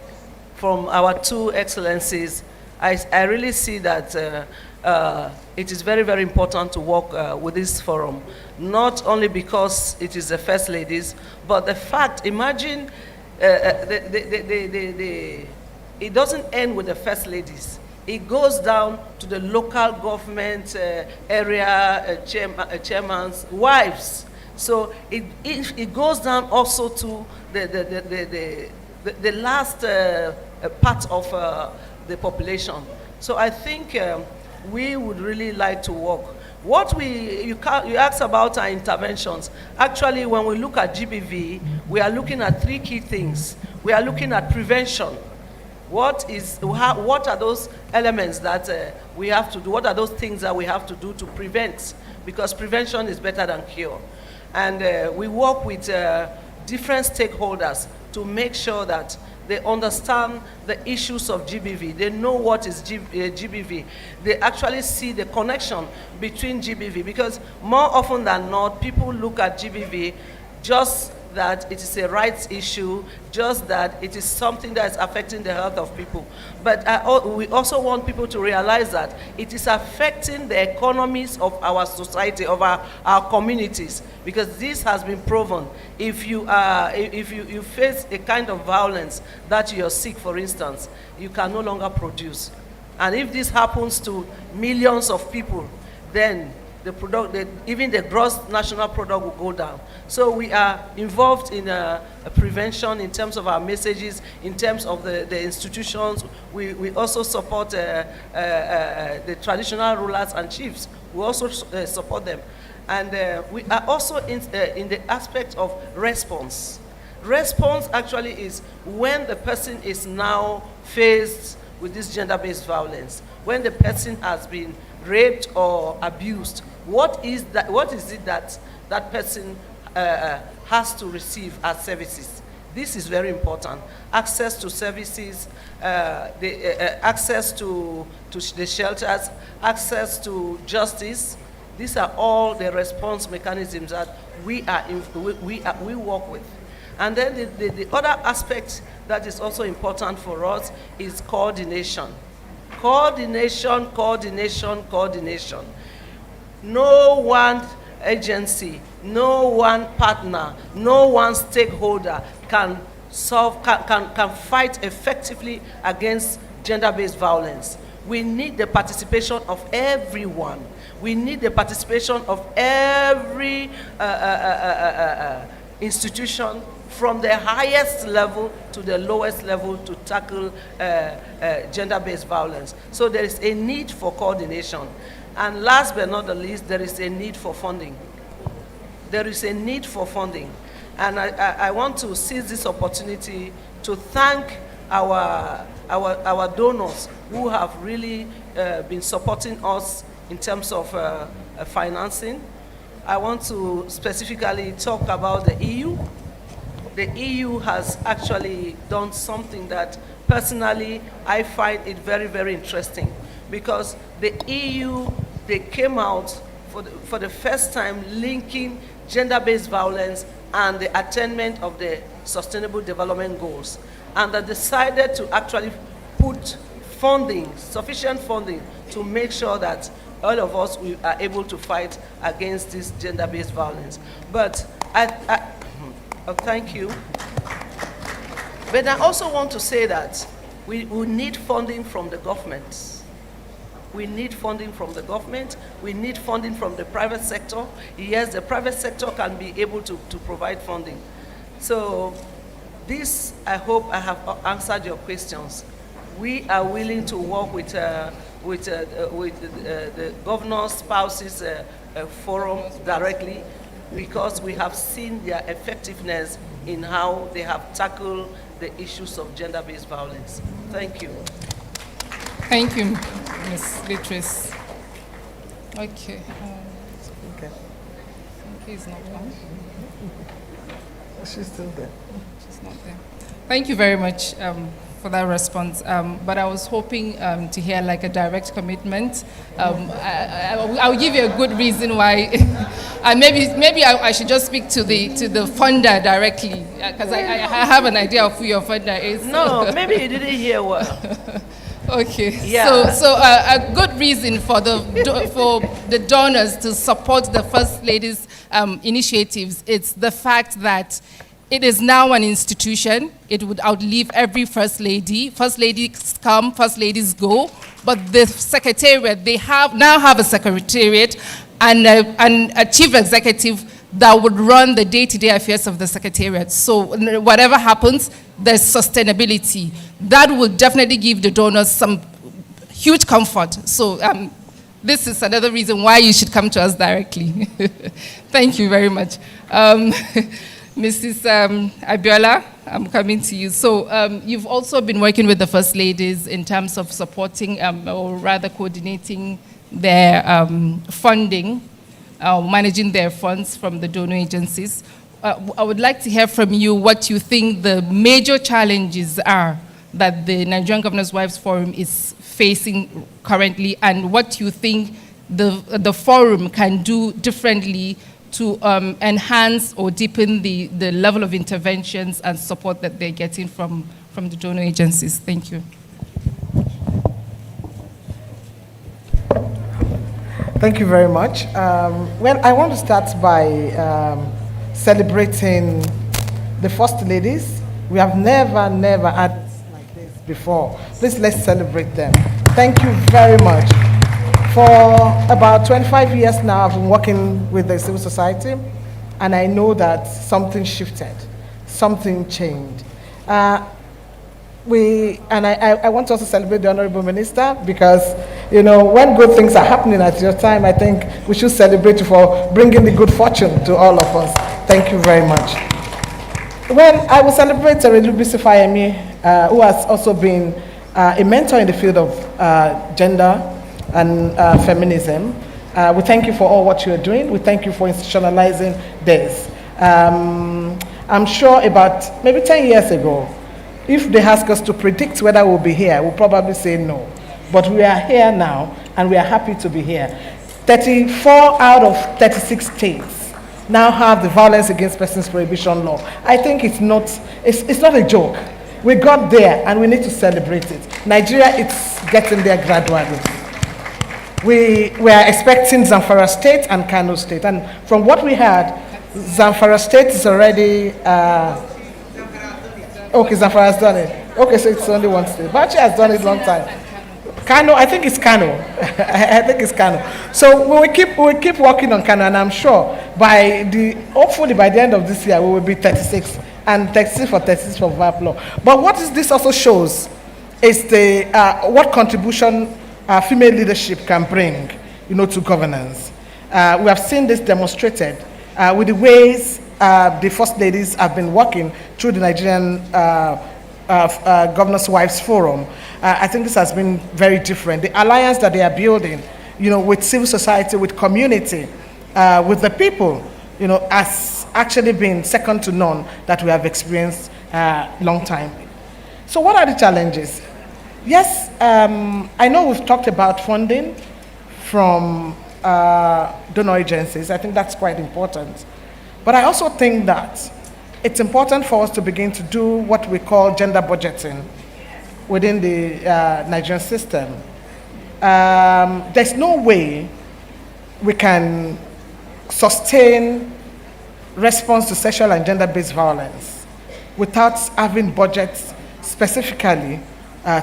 from our two excellencies, I really see that it is very, very important to work with this forum, not only because it is the first ladies, but the fact, imagine, it doesn't end with the first ladies. It goes down to the local government area chairman's wives. So it goes down also to the last part of the population. So I think we would really like to work. What you asked about our interventions. Actually, when we look at GBV, we are looking at three key things. We are looking at prevention. What are those elements that we have to do? What are those things that we have to do to prevent? Because prevention is better than cure. And we work with different stakeholders to make sure that they understand the issues of GBV. They know what is GBV. They actually see the connection between GBV, because more often than not, people look at GBV just that it is a rights issue, just that it is something that is affecting the health of people. But we also want people to realize that it is affecting the economies of our society, of our communities, because this has been proven. If you face a kind of violence that you're sick, for instance, you can no longer produce. And if this happens to millions of people, then even the gross national product will go down. So we are involved in prevention in terms of our messages, in terms of the institutions. We also support the traditional rulers and chiefs. We also support them. And we are also in the aspect of response. Response actually is when the person is now faced with this gender-based violence, when the person has been raped or abused. What is it that that person has to receive as services? This is very important. Access to services, access to the shelters, access to justice. These are all the response mechanisms that we work with. And then the other aspect that is also important for us is coordination. Coordination, coordination, coordination. No one agency, no one partner, no one stakeholder can fight effectively against gender-based violence. We need the participation of everyone. We need the participation of every institution, from the highest level to the lowest level, to tackle gender-based violence. So there is a need for coordination. And last but not the least, there is a need for funding. There is a need for funding. And I want to seize this opportunity to thank our donors who have really been supporting us in terms of financing. I want to specifically talk about the EU. the EU has actually done something that personally I find it very, very interesting, because the EU, they came out for the first time linking gender-based violence and the attainment of the Sustainable Development Goals, and they decided to actually put funding, sufficient funding, to make sure that all of us we are able to fight against this gender-based violence. But thank you. But I also want to say that we need funding from the government. We need funding from the government. We need funding from the private sector. Yes, the private sector can be able to provide funding. So this, I hope I have answered your questions. We are willing to work with the Governors' Spouses Forum directly, because we have seen their effectiveness in how they have tackled the issues of gender-based violence. Thank you. Thank you, Ms. Beatrice. Okay. Okay. He's not on. She's still there. She's not there. Thank you very much for that response. But I was hoping to hear like a direct commitment. I'll give you a good reason why. Maybe I should just speak to the funder directly, because I have an idea of who your funder is. No, maybe you didn't hear well. Okay. Yeah. So a good reason for the donors to support the First Lady's initiatives, it's the fact that it is now an institution. It would outlive every First Lady. First Ladies come, First Ladies go. But the Secretariat, they now have a Secretariat and a Chief Executive that would run the day-to-day affairs of the Secretariat. So whatever happens, there's sustainability. That will definitely give the donors some huge comfort. So this is another reason why you should come to us directly. Thank you very much. Mrs. Abiola, I'm coming to you. So you've also been working with the First Ladies in terms of supporting, or rather coordinating their funding, managing their funds from the donor agencies. I would like to hear from you what you think the major challenges are that the Nigerian Governors' Wives Forum is facing currently, and what you think the forum can do differently to enhance or deepen the level of interventions and support that they're getting from the donor agencies. Thank you. Thank you very much. Well, I want to start by celebrating the First Ladies. We have never had like this before. Please, let's celebrate them. Thank you very much. For about 25 years now, I've been working with the civil society, and I know that something shifted, something changed. I want to also celebrate the Honorable Minister, because, you know, when good things are happening at your time, I think we should celebrate you for bringing the good fortune to all of us. Thank you very much. Well, I will celebrate Lubisi Fayemi, who has also been a mentor in the field of gender and feminism. We thank you for all what you are doing. We thank you for institutionalizing this. I'm sure about maybe 10 years ago, if they ask us to predict whether we'll be here, we'll probably say no. But we are here now, and we are happy to be here. 34 out of 36 states now have the Violence Against Persons Prohibition Law. I think it's not a joke. We got there, and we need to celebrate it. Nigeria, it's getting there gradually. We are expecting Zamfara State and Kano State. And from what we heard, Zamfara State is already, okay, Zamfara has done it. Okay, so it's only one state. Bachi has done it a long time. Kano, I think it's Kano. I think it's Kano. So we will keep working on Kano, and I'm sure hopefully by the end of this year, we will be 36, and 36 for VAP law. But what this also shows is what contribution female leadership can bring, to governance. We have seen this demonstrated with the ways the First Ladies have been working through the Nigerian Governors' Wives Forum. I think this has been very different. The alliance that they are building, with civil society, with community, with the people, has actually been second to none that we have experienced long time. So what are the challenges? Yes, I know we've talked about funding from donor agencies. I think that's quite important. But I also think that it's important for us to begin to do what we call gender budgeting within the Nigerian system. There's no way we can sustain response to sexual and gender-based violence without having budgets specifically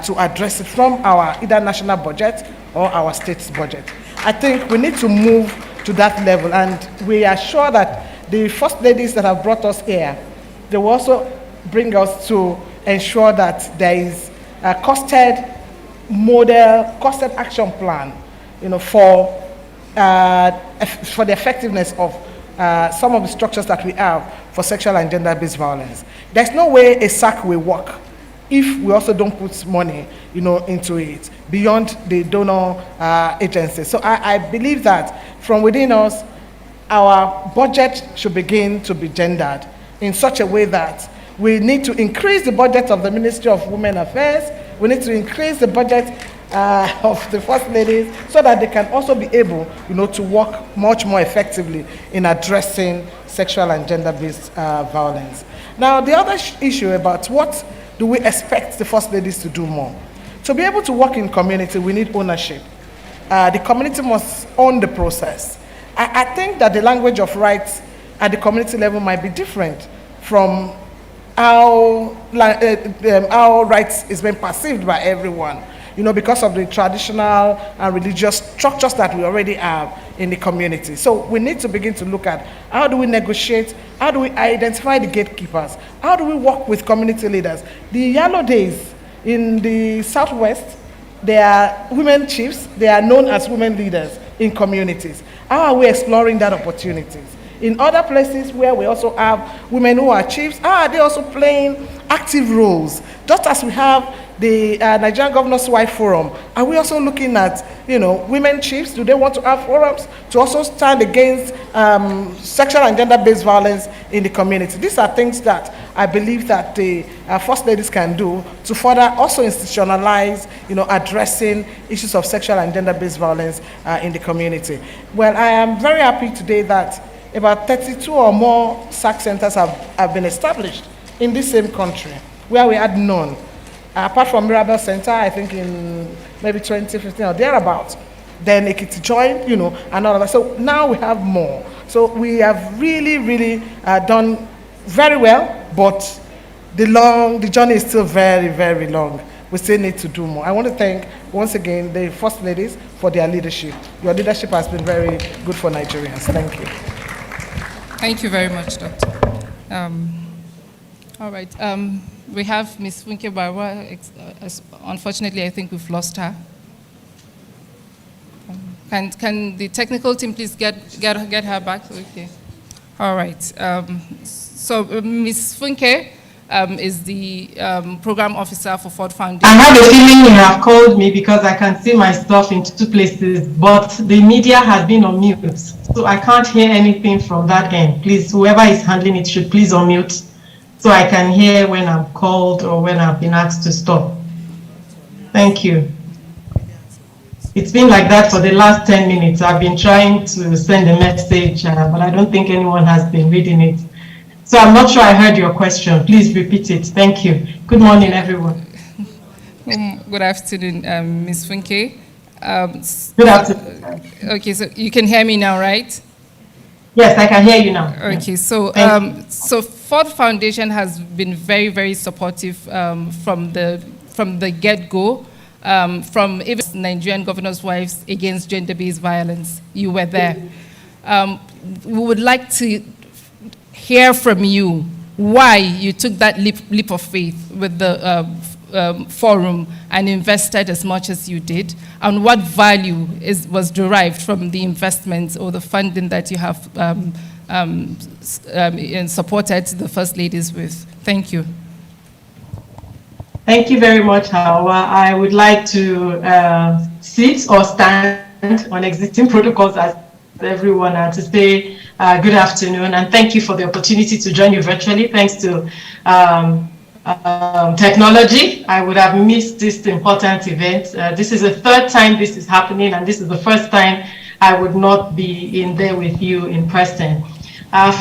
to address it from our either national budget or our state's budget. I think we need to move to that level, and we are sure that the first ladies that have brought us here, they will also bring us to ensure that there is a costed model, costed action plan, for the effectiveness of some of the structures that we have for sexual and gender-based violence. There's no way a SAC will work if we also don't put money, into it beyond the donor agencies. So I believe that from within us, our budget should begin to be gendered in such a way that we need to increase the budget of the Ministry of Women Affairs. We need to increase the budget of the First Ladies so that they can also be able, to work much more effectively in addressing sexual and gender-based violence. Now, the other issue about what do we expect the First Ladies to do more? To be able to work in community, we need ownership. The community must own the process. I think that the language of rights at the community level might be different from how rights is being perceived by everyone, because of the traditional and religious structures that we already have in the community. So we need to begin to look at how do we negotiate, how do we identify the gatekeepers, how do we work with community leaders. The yellow days in the Southwest, they are women chiefs, they are known as women leaders in communities. How are we exploring that opportunities? In other places where we also have women who are chiefs, how are they also playing active roles? Just as we have the Nigerian Governors' Wife Forum, are we also looking at, women chiefs? Do they want to have forums to also stand against sexual and gender-based violence in the community? These are things that I believe that the First Ladies can do to further also institutionalize, addressing issues of sexual and gender-based violence in the community. Well, I am very happy today that about 32 or more SAC centers have been established in this same country, where we had none. Apart from Mirabel Center, I think in maybe 2015 or thereabouts, then Ekiti joined, and all of that. So now we have more. So we have really, really done very well, but the journey is still very, very long. We still need to do more. I want to thank, once again, the First Ladies for their leadership. Your leadership has been very good for Nigerians. Thank you. Thank you very much, Doctor. All right. We have Ms. Funke Barwa. Unfortunately, I think we've lost her. Can the technical team please get her back? Okay. All right. So Ms. Funke is the program officer for Ford Foundation. I have a feeling you have called me because I can see my stuff in 2 places, but the media has been on mute, so I can't hear anything from that end. Please, whoever is handling it should please unmute so I can hear when I'm called or when I've been asked to stop. Thank you. It's been like that for the last 10 minutes. I've been trying to send a message, but I don't think anyone has been reading it. So I'm not sure I heard your question. Please repeat it. Thank you. Good morning, everyone. Good afternoon, Ms. Funke. Good afternoon. Okay, so you can hear me now, right? Yes, I can hear you now. Okay, so so Ford Foundation has been very, very supportive from the get-go, from even Nigerian Governors' Wives Against Gender-Based Violence. You were there. We would like to hear from you why you took that leap of faith with the forum and invested as much as you did, and what value was derived from the investments or the funding that you have supported the First Ladies with. Thank you. Thank you very much, Hawa. I would like to sit or stand on existing protocols as everyone, and to say Good afternoon, and thank you for the opportunity to join you virtually. Thanks to technology, I would have missed this important event. This is the third time this is happening, and this is the first time I would not be in there with you in person.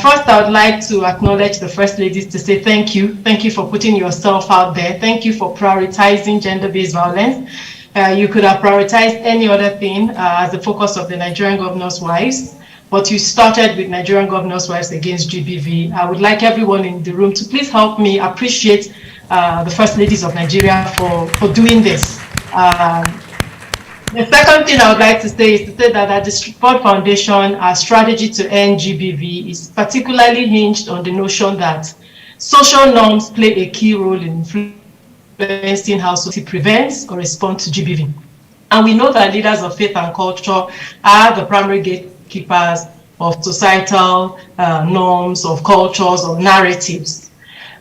First, I would like to acknowledge the First Ladies to say thank you. Thank you for putting yourself out there. Thank you for prioritizing gender-based violence. You could have prioritized any other thing as the focus of the Nigerian Governor's Wives, but you started with Nigerian Governor's Wives Against GBV. I would like everyone in the room to please help me appreciate the First Ladies of Nigeria for doing this. The second thing I would like to say is to say that at the Ford Foundation, our strategy to end GBV is particularly hinged on the notion that social norms play a key role in influencing how society prevents or responds to GBV. And we know that leaders of faith and culture are the primary gatekeepers of societal norms, of cultures, of narratives.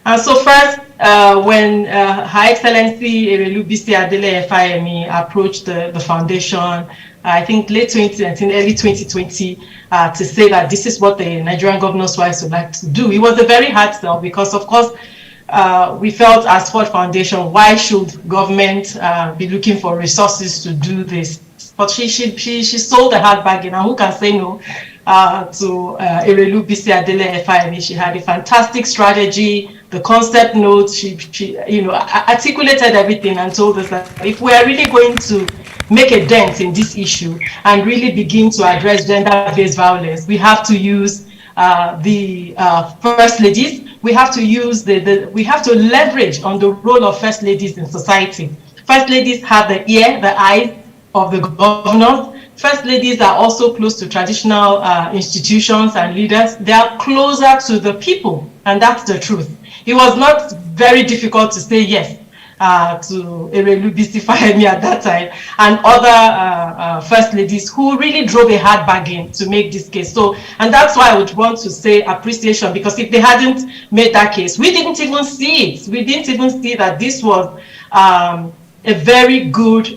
And so first, when Her Excellency Erelu Bisi Adele FIME approached the foundation, I think late 2019, early 2020, to say that this is what the Nigerian Governor's Wives would like to do, it was a very hard sell because, of course, we felt as Ford Foundation, why should government be looking for resources to do this? But she sold the hard bargain, and who can say no to Erelu Bisi Adele FIME? She had a fantastic strategy, the concept notes, she articulated everything and told us that if we are really going to make a dent in this issue and really begin to address gender-based violence, we have to use the First Ladies. We have to use we have to leverage on the role of First Ladies in society. First Ladies have the ear, the eyes of the governors. First Ladies are also close to traditional institutions and leaders. They are closer to the people, and that's the truth. It was not very difficult to say yes to Erelu Bisi Fayemi at that time and other First Ladies who really drove a hard bargain to make this case. So, and that's why I would want to say appreciation, because if they hadn't made that case, we didn't even see it. We didn't even see that this was a very good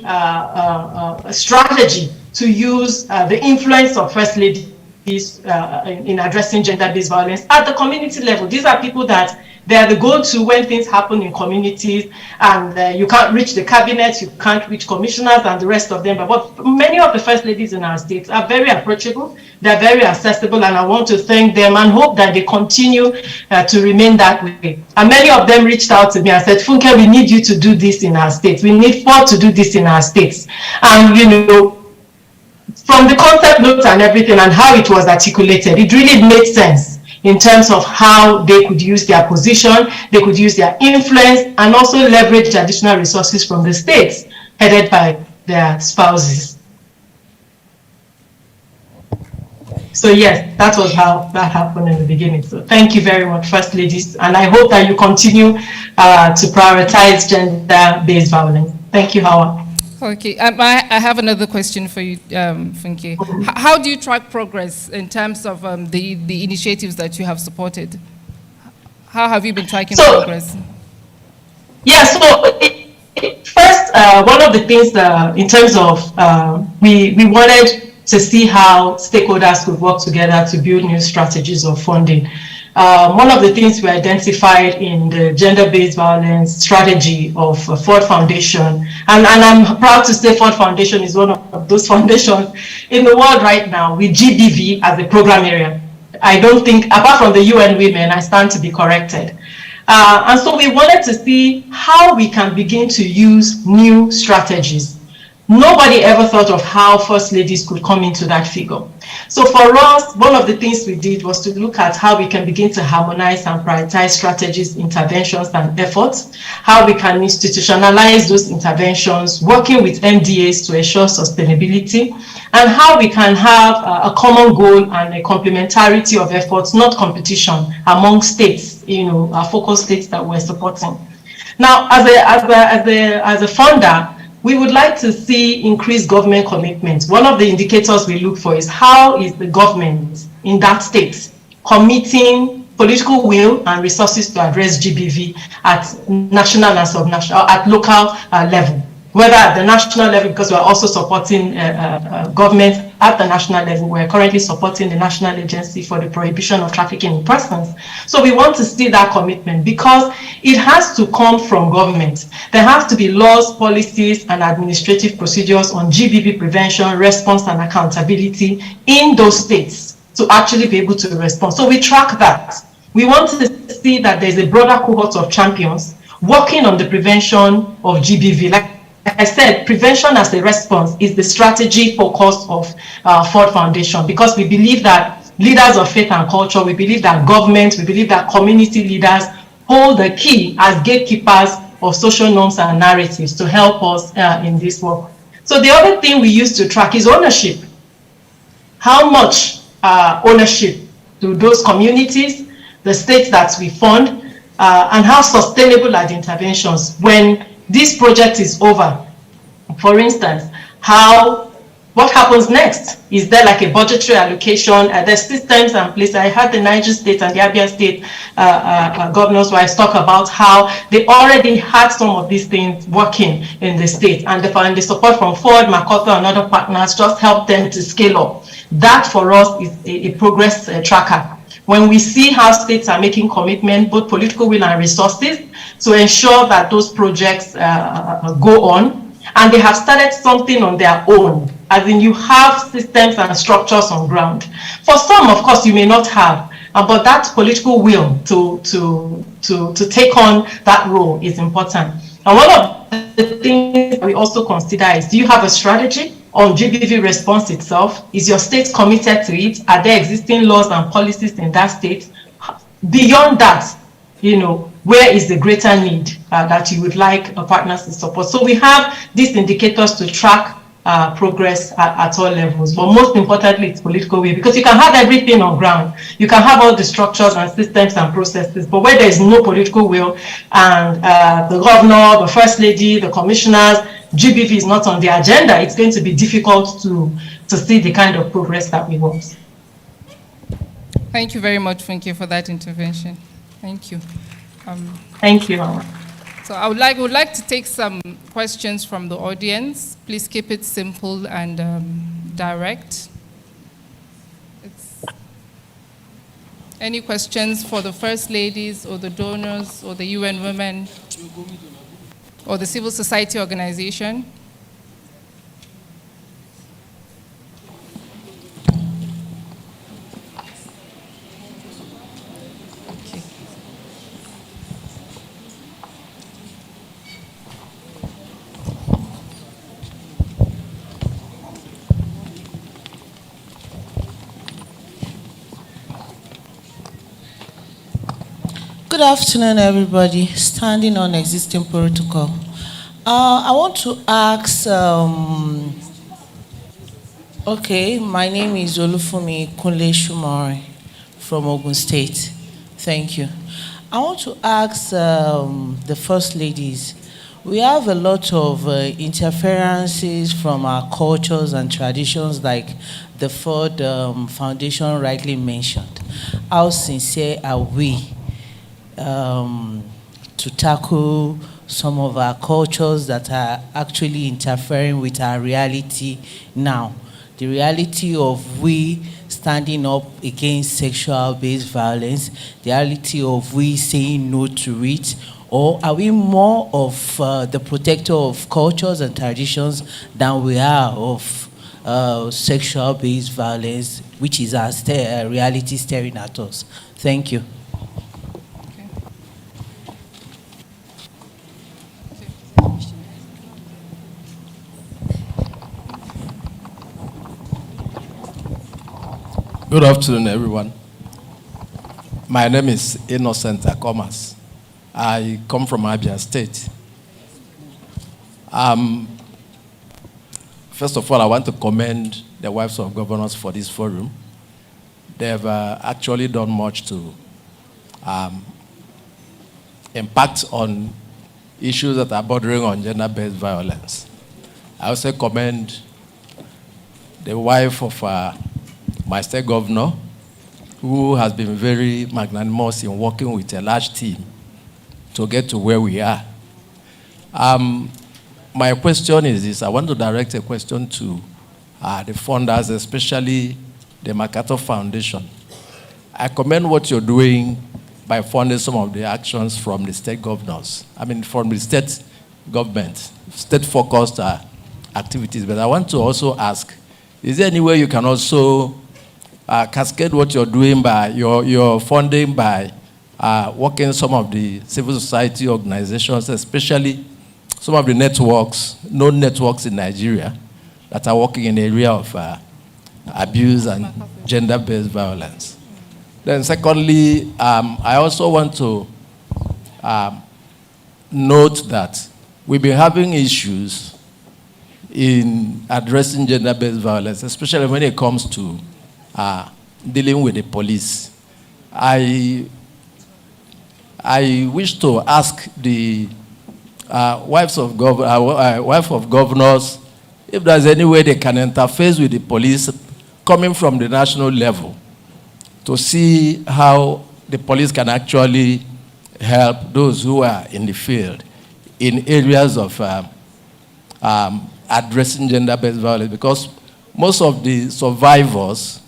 strategy to use the influence of First Ladies in addressing gender-based violence at the community level. These are people that they are the go-to when things happen in communities, and you can't reach the cabinet, you can't reach commissioners and the rest of them. But many of the First Ladies in our states are very approachable, they're very accessible, and I want to thank them and hope that they continue to remain that way. And many of them reached out to me and said, Funke, we need you to do this in our states. We need Ford to do this in our states. And from the concept notes and everything and how it was articulated, it really made sense in terms of how they could use their position, they could use their influence, and also leverage additional resources from the states headed by their spouses. So yes, that was how that happened in the beginning. So thank you very much, First Ladies, and I hope that you continue to prioritize gender-based violence. Thank you, Howard. Okay, I have another question for you, Funke. How do you track progress in terms of the initiatives that you have supported? How have you been tracking progress? Yeah, so first, one of the things in terms of, we wanted to see how stakeholders could work together to build new strategies of funding. One of the things we identified in the gender-based violence strategy of Ford Foundation, and I'm proud to say Ford Foundation is one of those foundations in the world right now with GBV as a program area. I don't think, apart from the UN Women, I stand to be corrected. And so we wanted to see how we can begin to use new strategies. Nobody ever thought of how First Ladies could come into that figure. So for us, one of the things we did was to look at how we can begin to harmonize and prioritize strategies, interventions, and efforts, how we can institutionalize those interventions, working with MDAs to ensure sustainability, and how we can have a common goal and a complementarity of efforts, not competition among states, our focus states that we're supporting. Now, as a funder, we would like to see increased government commitment. One of the indicators we look for is how is the government in that state committing political will and resources to address GBV at national and subnational, at local level, whether at the national level, because we're also supporting government at the national level. We're currently supporting the National Agency for the Prohibition of Trafficking in Persons. So we want to see that commitment because it has to come from government. There have to be laws, policies, and administrative procedures on GBV prevention, response, and accountability in those states to actually be able to respond. So we track that. We want to see that there's a broader cohort of champions working on the prevention of GBV. Like I said, prevention as a response is the strategy focus of Ford Foundation, because we believe that leaders of faith and culture, we believe that government, we believe that community leaders hold the key as gatekeepers of social norms and narratives to help us in this work. So the other thing we use to track is ownership. How much ownership do those communities, the states that we fund, and how sustainable are the interventions when this project is over? For instance, what happens next? Is there like a budgetary allocation? There's systems in place. I had the Niger State and the Abia State governors' wives talk about how they already had some of these things working in the state, and the support from Ford, MacArthur, and other partners just helped them to scale up. That for us is a progress tracker. When we see how states are making commitment, both political will and resources, to ensure that those projects go on, and they have started something on their own, as in you have systems and structures on ground. For some, of course, you may not have, but that political will to take on that role is important. And one of the things we also consider is, do you have a strategy on GBV response itself? Is your state committed to it? Are there existing laws and policies in that state? Beyond that, where is the greater need that you would like partners to support? So we have these indicators to track progress at all levels, but most importantly, it's political will, because you can have everything on ground. You can have all the structures and systems and processes, but where there is no political will and the governor, the first lady, the commissioners, GBV is not on the agenda, it's going to be difficult to see the kind of progress that we want. Thank you very much, Funke, for that intervention. Thank you. Thank you. So I would like to take some questions from the audience. Please keep it simple and direct. Any questions for the First Ladies or the donors or the UN Women or the civil society organization? Good afternoon, everybody. Standing on existing protocol. I want to ask, my name is Olufumi Kunle Shumari from Ogun State. Thank you. I want to ask the First Ladies, we have a lot of interferences from our cultures and traditions, like the Ford Foundation rightly mentioned. How sincere are we to tackle some of our cultures that are actually interfering with our reality now? The reality of we standing up against sexual-based violence, the reality of we saying no to it, or are we more of the protector of cultures and traditions than we are of sexual-based violence, which is our reality staring at us? Thank you. Good afternoon, everyone. My name is Innocent Akomas. I come from Abia State. First of all, I want to commend the wives of governors for this forum. They've actually done much to impact on issues that are bordering on gender-based violence. I also commend the wife of my state governor, who has been very magnanimous in working with a large team to get to where we are. My question is this. I want to direct a question to the funders, especially the Makato Foundation. I commend what you're doing by funding some of the actions from the state governors. I mean, from the state government, state-focused activities. But I want to also ask, is there any way you can also cascade what you're doing by your funding by working some of the civil society organizations, especially some of the networks, known networks in Nigeria that are working in the area of abuse and gender-based violence? Then secondly, I also want to note that we've been having issues in addressing gender-based violence, especially when it comes to dealing with the police. I wish to ask the wife of governors if there's any way they can interface with the police coming from the national level to see how the police can actually help those who are in the field in areas of addressing gender-based violence, because most of the survivors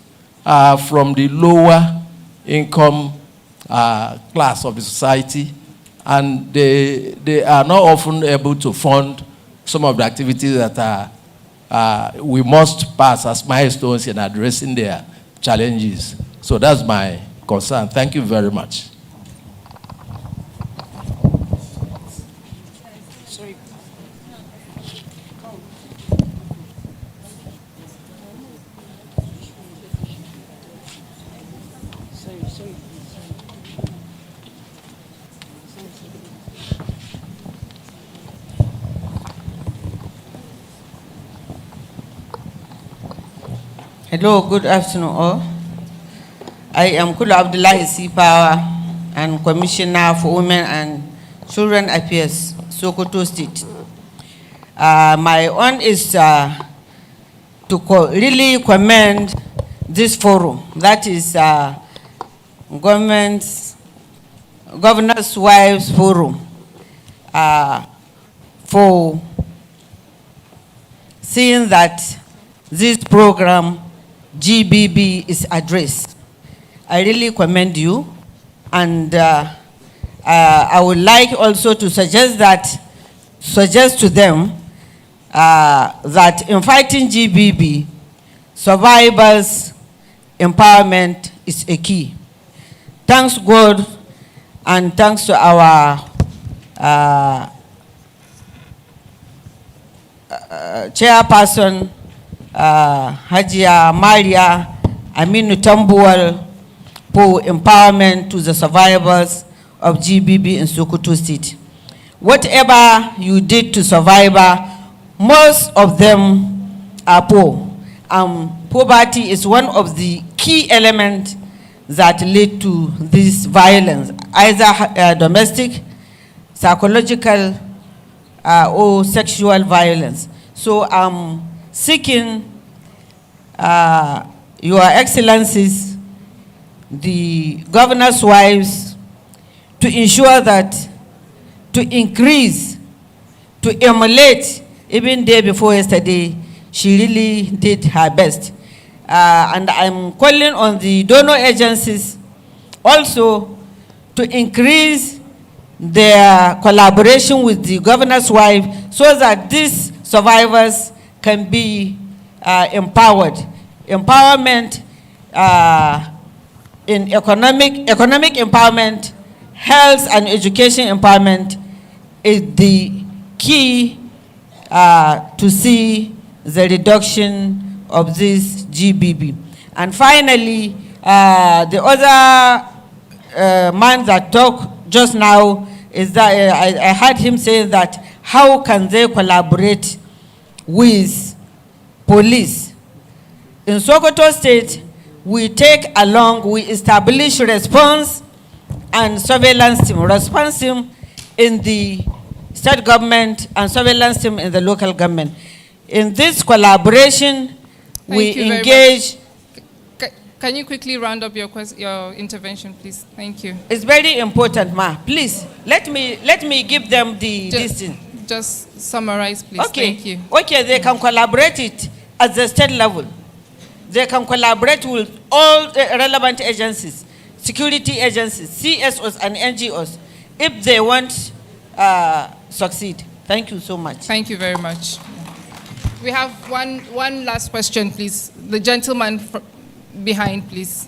are from the lower income class of the society, and they are not often able to fund some of the activities that we must pass as milestones in addressing their challenges. So that's my concern. Thank you very much. Hello, good afternoon all. I am Kulu Abdullahi Sipawa and Commissioner for Women and Children Affairs, Sokoto State. My own is to really commend this forum, that is Governors' Wives Forum, for seeing that this program GBB is addressed. I really commend you, and I would like also to suggest to them that in fighting GBB, survivors' empowerment is a key. Thanks God, and thanks to our chairperson, Hajia Maria Aminu Tambuwal, for empowerment to the survivors of GBB in Sokoto State. Whatever you did to survivor, most of them are poor. Poverty is one of the key elements that lead to this violence, either domestic, psychological, or sexual violence. So I'm seeking Your Excellencies, the Governor's wives, to ensure that, to increase, to emulate, even day before yesterday, she really did her best. And I'm calling on the donor agencies also to increase their collaboration with the Governor's wife so that these survivors can be empowered. Empowerment in economic empowerment, health and education empowerment is the key to see the reduction of this GBB. And finally, the other man that talked just now is that I heard him say that how can they collaborate with police? In Sokoto State, we establish response and surveillance team. Response team in the state government and surveillance team in the local government. In this collaboration, we engage. Can you quickly round up your intervention, please? Thank you. It's very important, ma. Please, let me give them the this thing. Just summarize, please. Okay. Thank you. Okay, they can collaborate it at the state level. They can collaborate with all the relevant agencies, security agencies, CSOs and NGOs, if they want succeed. Thank you so much. Thank you very much. We have one last question, please. The gentleman behind, please.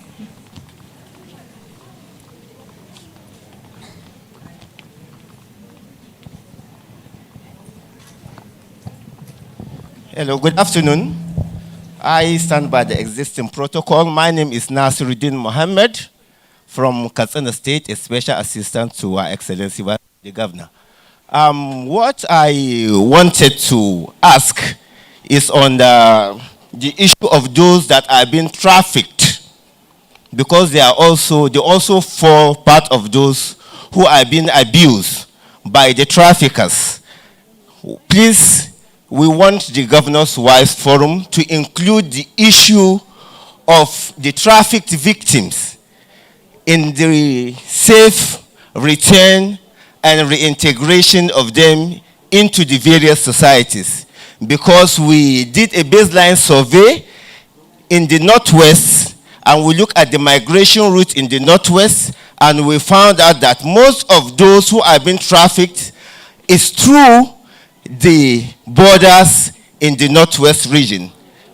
Hello, good afternoon. I stand by the existing protocol. My name is Nasiruddin Mohammed from Katsina State, a special assistant to Her Excellency the Governor. What I wanted to ask is on the issue of those that are being trafficked, because they also fall part of those who are being abused by the traffickers. Please, we want the Governor's Wives Forum to include the issue of the trafficked victims in the safe return and reintegration of them into the various societies. Because we did a baseline survey in the Northwest, and we look at the migration route in the Northwest, and we found out that most of those who are being trafficked is through the borders in the Northwest region.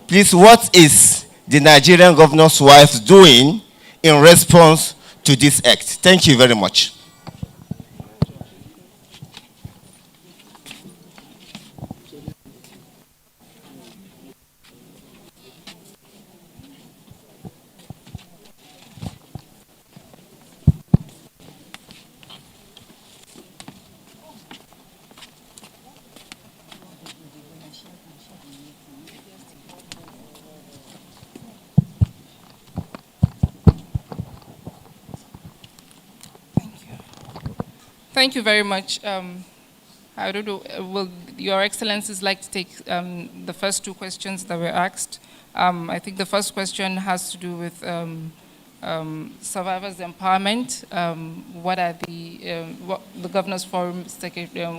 Please, what is the Nigerian Governor's Wives doing in response to this act? Thank you very much. Thank you very much. I don't know, will Your Excellencies like to take the first two questions that were asked? I think the first question has to do with survivors' empowerment. What are what the Governor's Forum,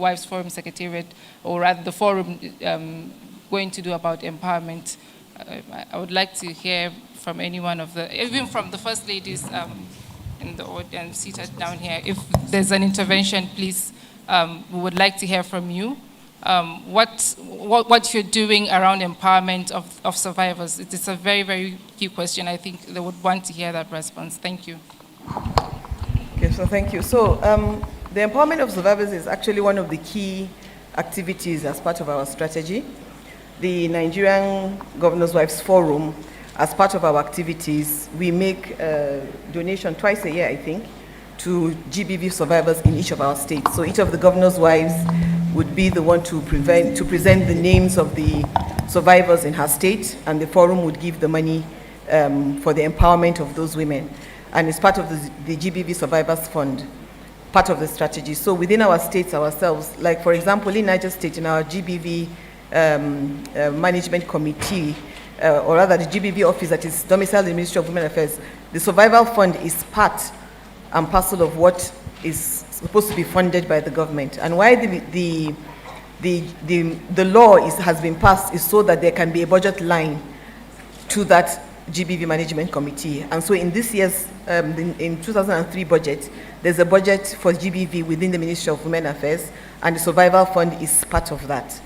Wives Forum Secretariat, or rather the forum going to do about empowerment? I would like to hear from any one of even from the First Ladies in the audience seated down here. If there's an intervention, please, we would like to hear from you. What you're doing around empowerment of survivors. It is a very, very key question. I think they would want to hear that response. Thank you. Okay, so thank you. So the empowerment of survivors is actually one of the key activities as part of our strategy. The Nigerian Governor's Wives Forum, as part of our activities, we make a donation twice a year, I think, to GBV survivors in each of our states. So each of the governor's wives would be the one to present the names of the survivors in her state, and the forum would give the money for the empowerment of those women. And it's part of the GBV Survivors Fund, part of the strategy. So within our states ourselves, like for example, in Niger State, in our GBV Management Committee, or rather the GBV office that is domiciled in the Ministry of Women Affairs, the Survival Fund is part and parcel of what is supposed to be funded by the government. And why the law has been passed is so that there can be a budget line to that GBV Management Committee. And so in this year's, in 2003 budget, there's a budget for GBV within the Ministry of Women Affairs, and the Survival Fund is part of that.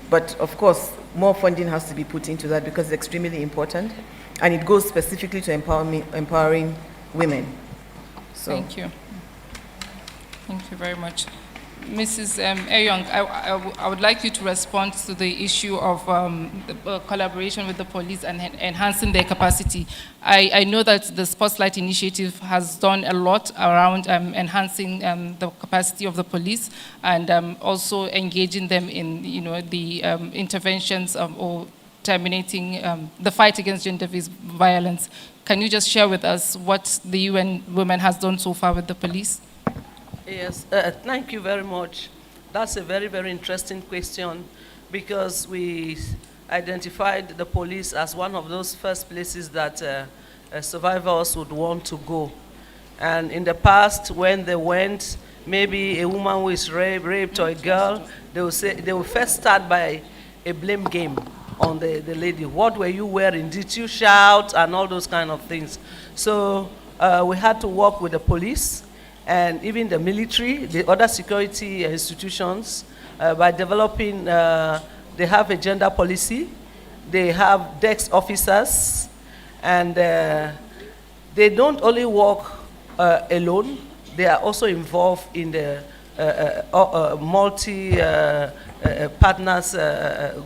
But of course, more funding has to be put into that because it's extremely important, and it goes specifically to empowering women. So. Thank you. Thank you very much. Mrs. Eyong, I would like you to respond to the issue of the collaboration with the police and enhancing their capacity. I know that the Spotlight Initiative has done a lot around enhancing the capacity of the police and also engaging them in the interventions or terminating the fight against gender-based violence. Can you just share with us what the UN Women has done so far with the police? Yes, thank you very much. That's a very, very interesting question because we identified the police as one of those first places that survivors would want to go. And in the past, when they went, maybe a woman who is raped or a girl, they will first start by a blame game. on the lady. What were you wearing? Did you shout? And all those kind of things. So we had to work with the police and even the military, the other security institutions, by developing, they have a gender policy, they have desk officers, and they don't only work alone, they are also involved in the multi-partners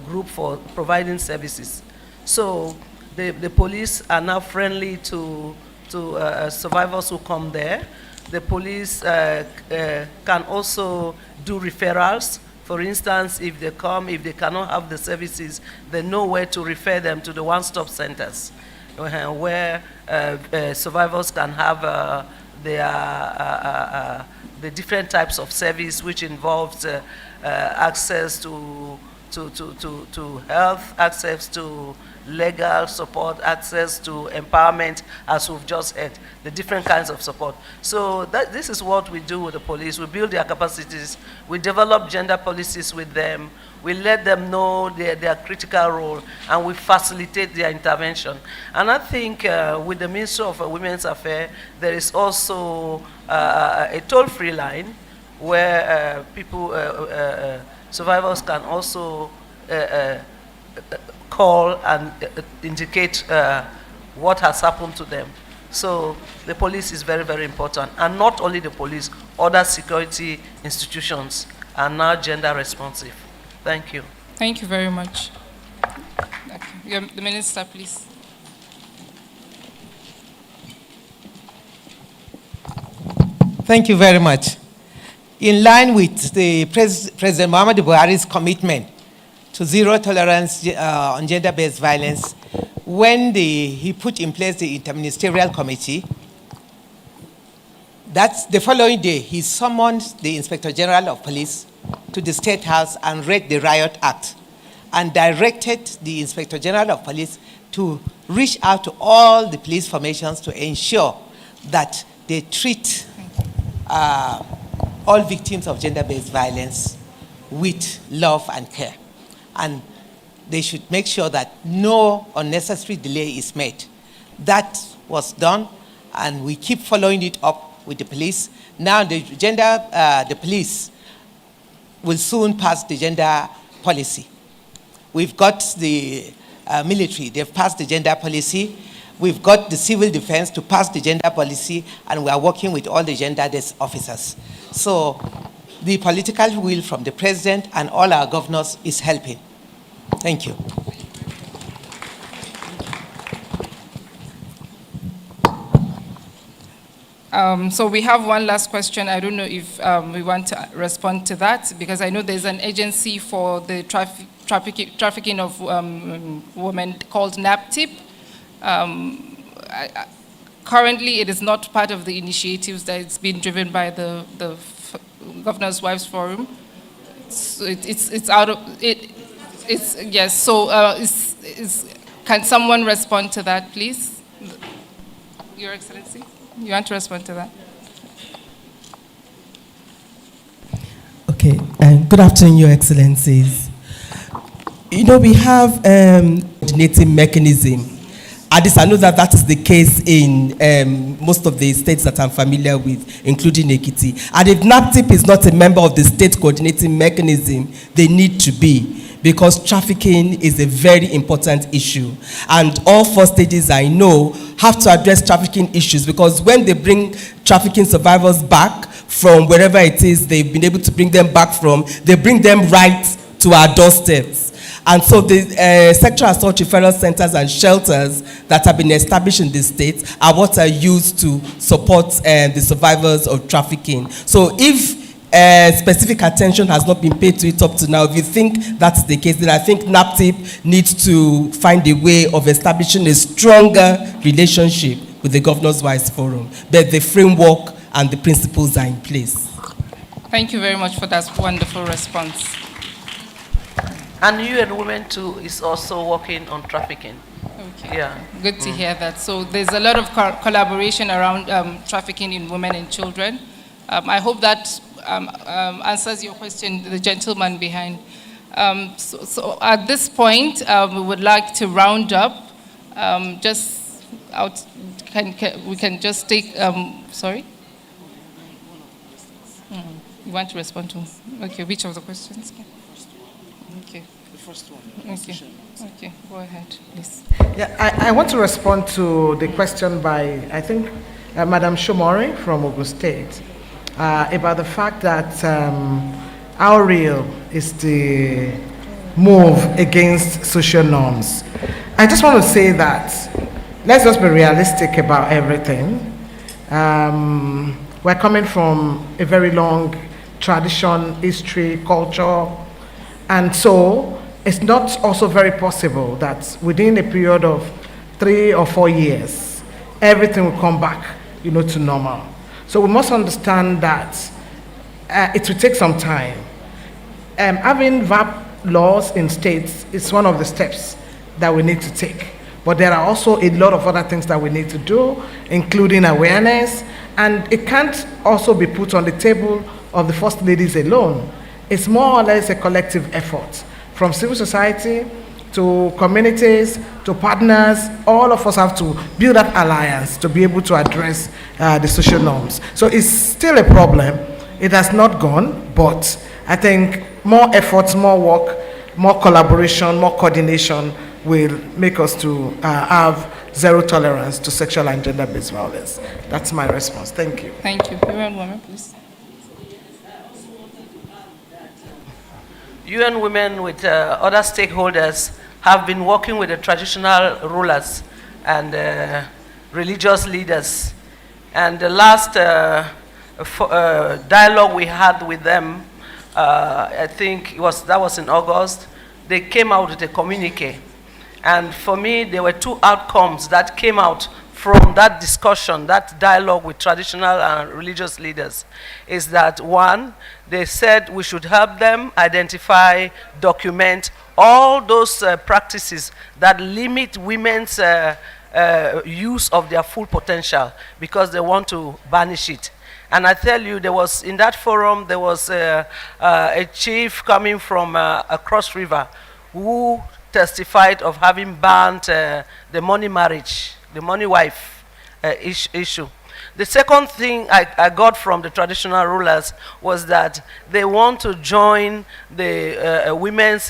group for providing services. So the police are now friendly to survivors who come there. The police can also do referrals. For instance, if they come, if they cannot have the services, they know where to refer them to the one-stop centers, where survivors can have the different types of service, which involves access to health, access to legal support, access to empowerment, as we've just heard, the different kinds of support. So this is what we do with the police. We build their capacities, we develop gender policies with them, we let them know their critical role, and we facilitate their intervention. And I think with the Ministry of Women's Affairs, there is also a toll-free line where survivors can also call and indicate what has happened to them. So the police is very, very important. And not only the police, other security institutions are now gender responsive. Thank you. Thank you very much. The Minister, please. Thank you very much. In line with the President Muhammadu Buhari's commitment to zero tolerance on gender-based violence, when he put in place the interministerial committee, that's the following day, he summoned the Inspector General of Police to the State House and read the Riot Act and directed the Inspector General of Police to reach out to all the police formations to ensure that they treat all victims of gender-based violence with love and care. And they should make sure that no unnecessary delay is made. That was done, and we keep following it up with the police. Now the police will soon pass the gender policy. We've got the military, they've passed the gender policy. We've got the civil defense to pass the gender policy, and we are working with all the gender-based officers. So the political will from the president and all our governors is helping. Thank you. So we have one last question. I don't know if we want to respond to that, because I know there's an agency for the trafficking of women called NAPTIP. Currently, it is not part of the initiatives that it's been driven by the Governor's Wives Forum. So it's out of it. Yes. So can someone respond to that, please? Your Excellency, you want to respond to that? Okay. Good afternoon, Your Excellencies. You know, we have coordinating mechanism. At least I know that is the case in most of the states that I'm familiar with, including Ekiti. And if NAPTIP is not a member of the state coordinating mechanism, they need to be, because trafficking is a very important issue. And all 4 states I know have to address trafficking issues, because when they bring trafficking survivors back from wherever it is they've been able to bring them back from, they bring them right to our doorsteps. And so the sexual assault referral centers and shelters that have been established in the state are what are used to support the survivors of trafficking. So if specific attention has not been paid to it up to now, if you think that's the case, then I think NAPTIP needs to find a way of establishing a stronger relationship with the Governor's Wives Forum. But the framework and the principles are in place. Thank you very much for that wonderful response. And UN Women too is also working on trafficking. Okay. Yeah. Good to hear that. So there's a lot of collaboration around trafficking in women and children. I hope that answers your question, the gentleman behind. So at this point, we would like to round up. Just out, we can just take, sorry? You want to respond to? Okay, which of the questions? Okay. The first one. Okay. Okay, go ahead, please. Yeah, I want to respond to the question by, I think, Madam Shomori from Ogun State about the fact that how real is the move against social norms. I just want to say that let's just be realistic about everything. We're coming from a very long tradition, history, culture, and so it's not also very possible that within a period of 3 or 4 years, everything will come back, to normal. So we must understand that it will take some time. Having VAP laws in states is one of the steps that we need to take. But there are also a lot of other things that we need to do, including awareness, and it can't also be put on the table of the First Ladies alone. It's more or less a collective effort. From civil society to communities to partners, all of us have to build that alliance to be able to address the social norms. So it's still a problem. It has not gone, but I think more efforts, more work, more collaboration, more coordination will make us to have zero tolerance to sexual and gender-based violence. That's my response. Thank you. Thank you. UN Women, please. UN Women with other stakeholders have been working with the traditional rulers and religious leaders. And the last dialogue we had with them, I think that was in August, they came out with a communique. And for me, there were 2 outcomes that came out from that discussion, that dialogue with traditional and religious leaders, is that 1, they said we should help them identify, document all those practices that limit women's use of their full potential because they want to banish it. And I tell you, there was, in that forum, there was a chief coming from across river who testified of having banned the money marriage, the money wife issue. The second thing I got from the traditional rulers was that they want to join the women's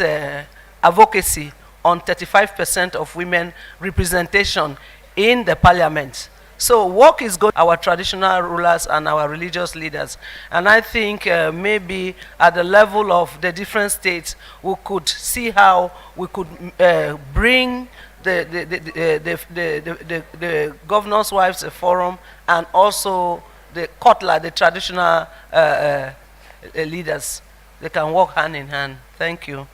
advocacy on 35% of women representation in the parliament. So work is going our traditional rulers and our religious leaders. And I think maybe at the level of the different states, we could see how we could bring the Governor's Wives Forum and also the Kotla, the traditional leaders. They can work hand in hand. Thank you.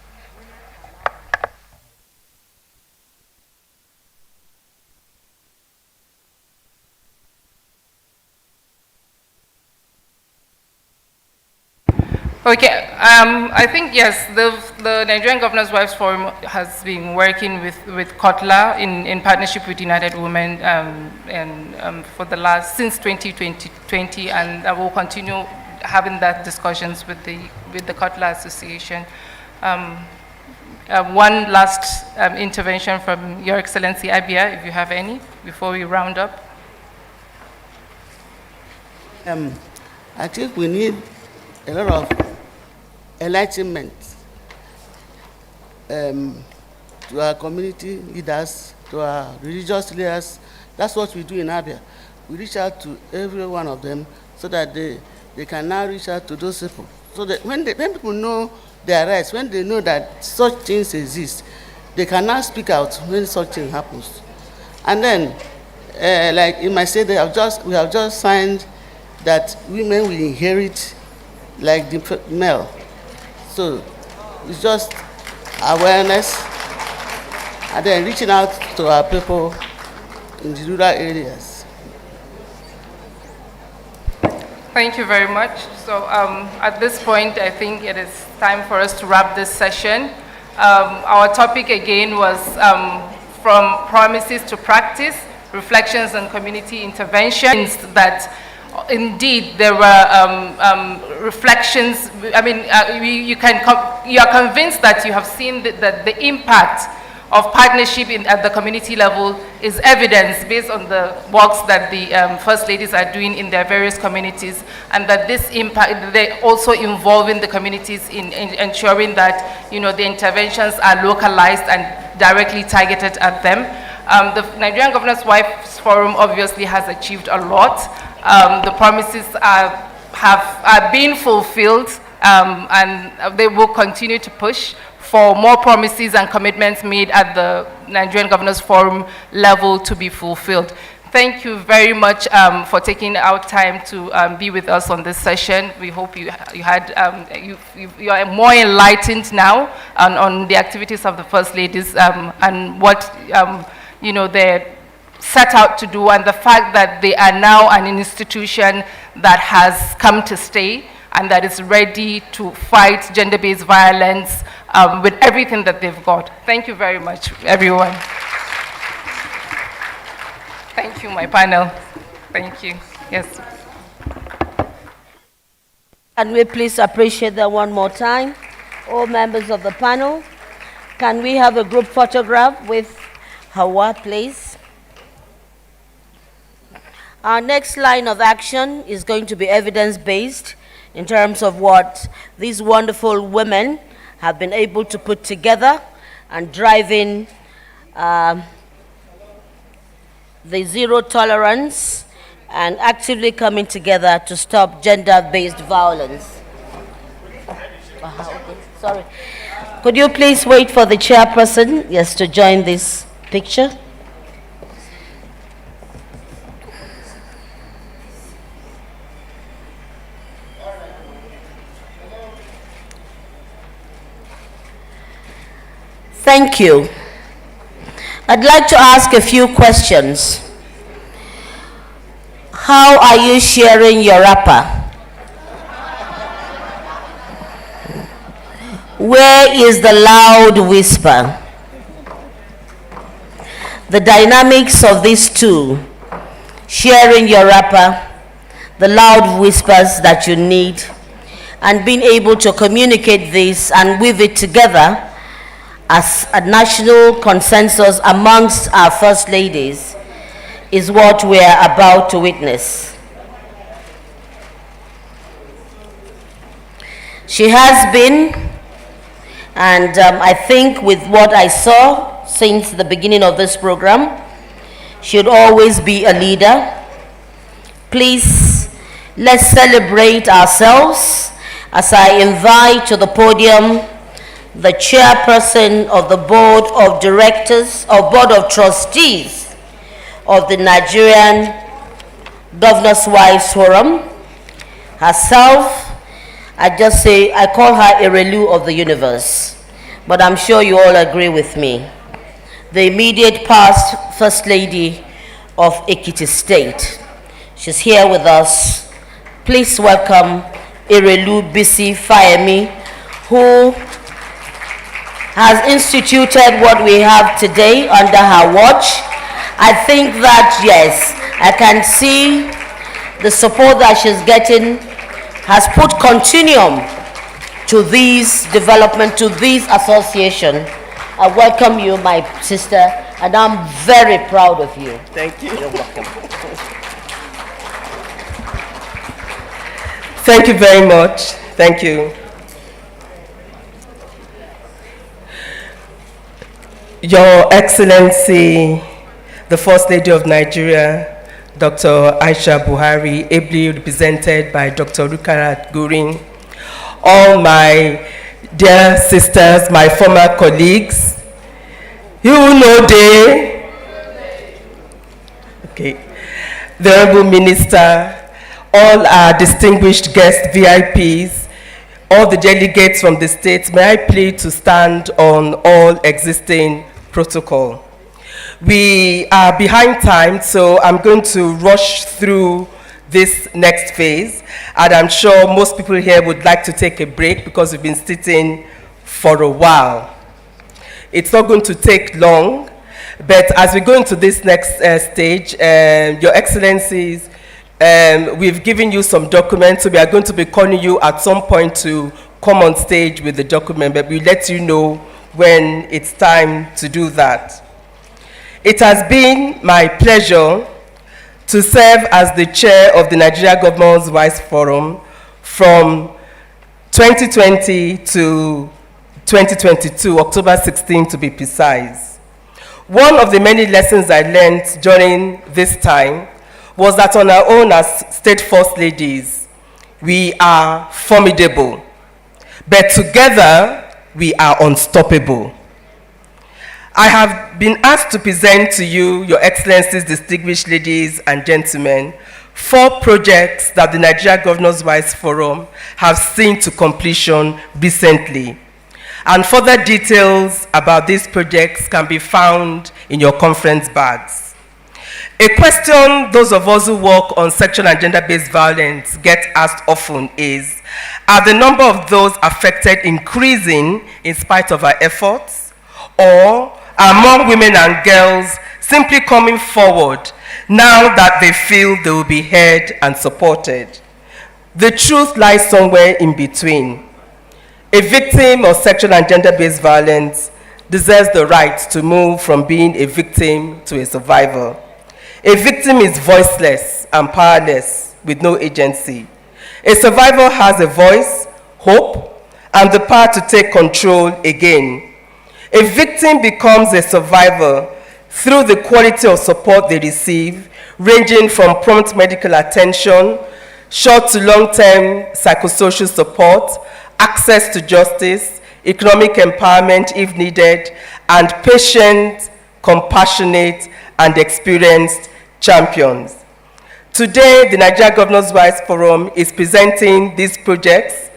Okay, I think, yes, the Nigerian Governors' Wives Forum has been working with Kotla in partnership with United Women for the since 2020, and I will continue having that discussions with the Kotla Association. One last intervention from Your Excellency Abia, if you have any, before we round up. I think we need a lot of enlightenment to our community leaders, to our religious leaders. That's what we do in Abia. We reach out to every one of them so that they can now reach out to those people. So that when people know their rights, when they know that such things exist, they can now speak out when such thing happens. And then, like in my state, we have just signed that women will inherit like the male. So it's just awareness and then reaching out to our people in the rural areas. Thank you very much. So at this point, I think it is time for us to wrap this session. Our topic again was from promises to practice, reflections on community interventions that indeed there were reflections. I mean, you are convinced that you have seen that the impact of partnership at the community level is evidence based on the works that the First Ladies are doing in their various communities, and that this impact, they're also involving the communities in ensuring that, you know, the interventions are localized and directly targeted at them. The Nigerian Governors' Wives Forum obviously has achieved a lot. The promises are being fulfilled, and they will continue to push for more promises and commitments made at the Nigerian Governors Forum level to be fulfilled. Thank you very much for taking out time to be with us on this session. We hope you are more enlightened now on the activities of the First Ladies and what you know, they're set out to do, and the fact that they are now an institution that has come to stay and that is ready to fight gender-based violence with everything that they've got. Thank you very much, everyone. Thank you, my panel. Thank you. Yes. Can we please appreciate that one more time? All members of the panel, can we have a group photograph with Hawa, please? Our next line of action is going to be evidence-based in terms of what these wonderful women have been able to put together and driving the zero tolerance and actively coming together to stop gender-based violence. Okay. Sorry. Could you please wait for the chairperson, yes, to join this picture? Thank you. I'd like to ask a few questions. How are you sharing your wrapper? Where is the loud whisper? The dynamics of these two, sharing your wrapper, the loud whispers that you need, and being able to communicate this and weave it together as a national consensus amongst our First Ladies is what we are about to witness. She has been, and I think with what I saw since the beginning of this program, should always be a leader. Please, let's celebrate ourselves as I invite to the podium the chairperson of the board of directors, or board of trustees of the Nigerian Governors' Wives Forum, herself. I just say, I call her Erelu of the universe, but I'm sure you all agree with me. The immediate past First Lady of Ekiti State. She's here with us. Please welcome Erelu Bisi Fayemi, who has instituted what we have today under her watch. I think that, yes, I can see the support that she's getting has put continuum to this development, to this association. I welcome you, my sister, and I'm very proud of you. Thank you. You're welcome. Thank you very much. Thank you. Your Excellency, the First Lady of Nigeria, Dr. Aisha Buhari, ably represented by Dr. Rukayat Gureen, all my dear sisters, my former colleagues, you know they, okay, the Honorable Minister, all our distinguished guest VIPs, all the delegates from the states, may I plead to stand on all existing protocol. We are behind time, so I'm going to rush through this next phase, and I'm sure most people here would like to take a break because we've been sitting for a while. It's not going to take long, but as we go into this next stage, Your Excellencies, We've given you some documents, so we are going to be calling you at some point to come on stage with the document, but we'll let you know when it's time to do that. It has been my pleasure to serve as the chair of the Nigeria Governors' Wives Forum from 2020 to 2022, October 16 to be precise. One of the many lessons I learned during this time was that on our own as State First Ladies, we are formidable, but together we are unstoppable. I have been asked to present to you, Your Excellencies, distinguished ladies and gentlemen, 4 projects that the Nigeria Governors' Wives Forum have seen to completion recently. And further details about these projects can be found in your conference bags. A question those of us who work on sexual and gender-based violence get asked often is, are the number of those affected increasing in spite of our efforts? Or are more women and girls simply coming forward now that they feel they will be heard and supported? The truth lies somewhere in between. A victim of sexual and gender-based violence deserves the right to move from being a victim to a survivor. A victim is voiceless and powerless with no agency. A survivor has a voice, hope, and the power to take control again. A victim becomes a survivor through the quality of support they receive, ranging from prompt medical attention, short to long-term psychosocial support, access to justice, economic empowerment if needed, and patient, compassionate, and experienced champions. Today, the Nigeria Governors' Wives Forum is presenting these projects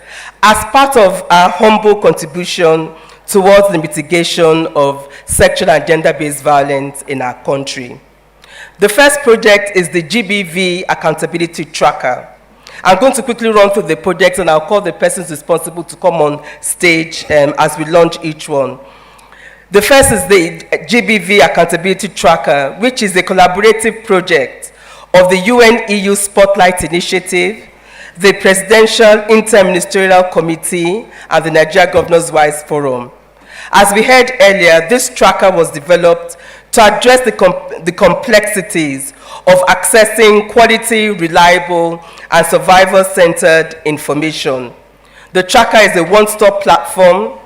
as part of our humble contribution towards the mitigation of sexual and gender-based violence in our country. The first project is the GBV Accountability Tracker. I'm going to quickly run through the projects and I'll call the persons responsible to come on stage as we launch each one. The first is the GBV Accountability Tracker, which is a collaborative project of the UN-EU Spotlight Initiative, the Presidential Inter-Ministerial Committee, and the Nigeria Governors' Wives Forum. As we heard earlier, this tracker was developed to address the complexities of accessing quality, reliable, and survivor-centered information. The tracker is a one-stop platform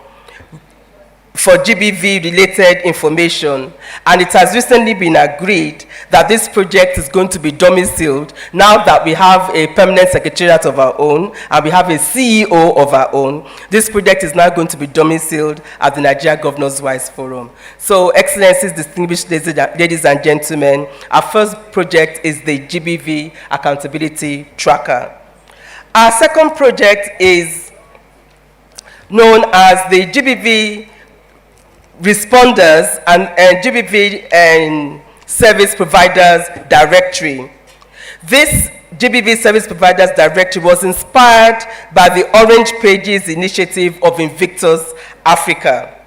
for GBV-related information, and it has recently been agreed that this project is going to be domiciled now that we have a permanent secretariat of our own and we have a CEO of our own. This project is now going to be domiciled at the Nigeria Governors' Wives Forum. So, Excellencies, distinguished ladies and gentlemen, our first project is the GBV Accountability Tracker. Our second project is known as the GBV Responders and GBV and Service Providers Directory. This GBV Service Providers Directory was inspired by the Orange Pages initiative of Invictus Africa.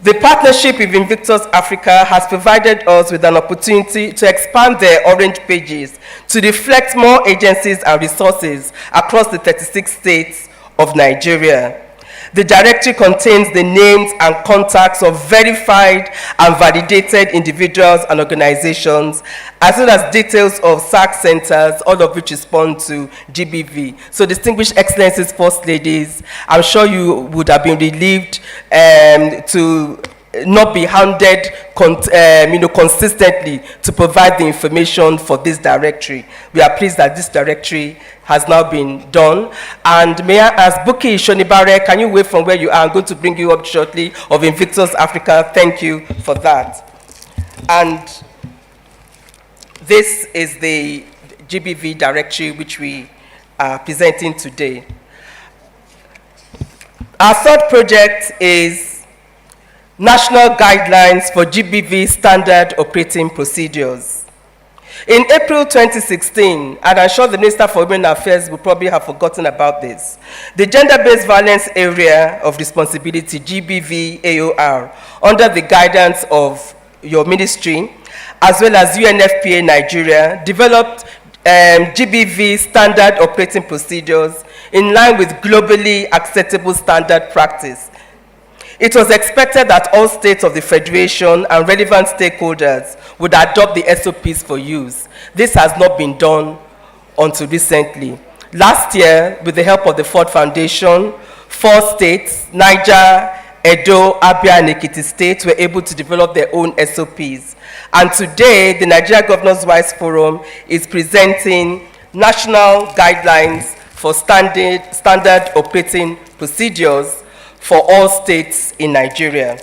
The partnership with Invictus Africa has provided us with an opportunity to expand their Orange Pages to reflect more agencies and resources across the 36 states of Nigeria. The directory contains the names and contacts of verified and validated individuals and organizations, as well as details of SAC centers, all of which respond to GBV. So, distinguished Excellencies, First Ladies, I'm sure you would have been relieved to not be hounded consistently to provide the information for this directory. We are pleased that this directory has now been done. And may I ask Buki Shonibare, can you wait from where you are? I'm going to bring you up shortly, of Invictus Africa. Thank you for that. And this is the GBV directory which we are presenting today. Our third project is National Guidelines for GBV Standard Operating Procedures. In April 2016, and I'm sure the Minister for Women Affairs will probably have forgotten about this, the Gender-Based Violence Area of Responsibility, GBV AOR, under the guidance of your ministry, as well as UNFPA Nigeria, developed GBV standard operating procedures in line with globally acceptable standard practice. It was expected that all states of the Federation and relevant stakeholders would adopt the SOPs for use. This has not been done until recently. Last year, with the help of the Ford Foundation, 4 states, Niger, Edo, Abia, and Ekiti states, were able to develop their own SOPs. And today, the Nigeria Governors Wives Forum is presenting national guidelines for standard operating procedures for all states in Nigeria.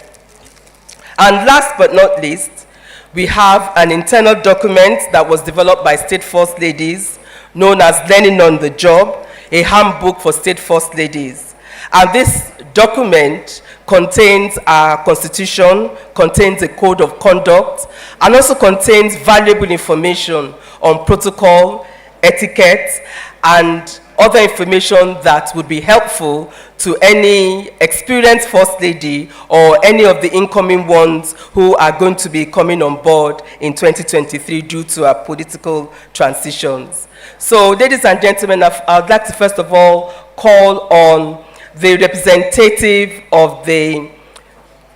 And last but not least, we have an internal document that was developed by State First Ladies, known as Learning on the Job, a handbook for State First Ladies. And this document contains our constitution, contains a code of conduct, and also contains valuable information on protocol, etiquette, and other information that would be helpful to any experienced First Lady or any of the incoming ones who are going to be coming on board in 2023 due to our political transitions. So, ladies and gentlemen, I'd like to first of all call on the representative of the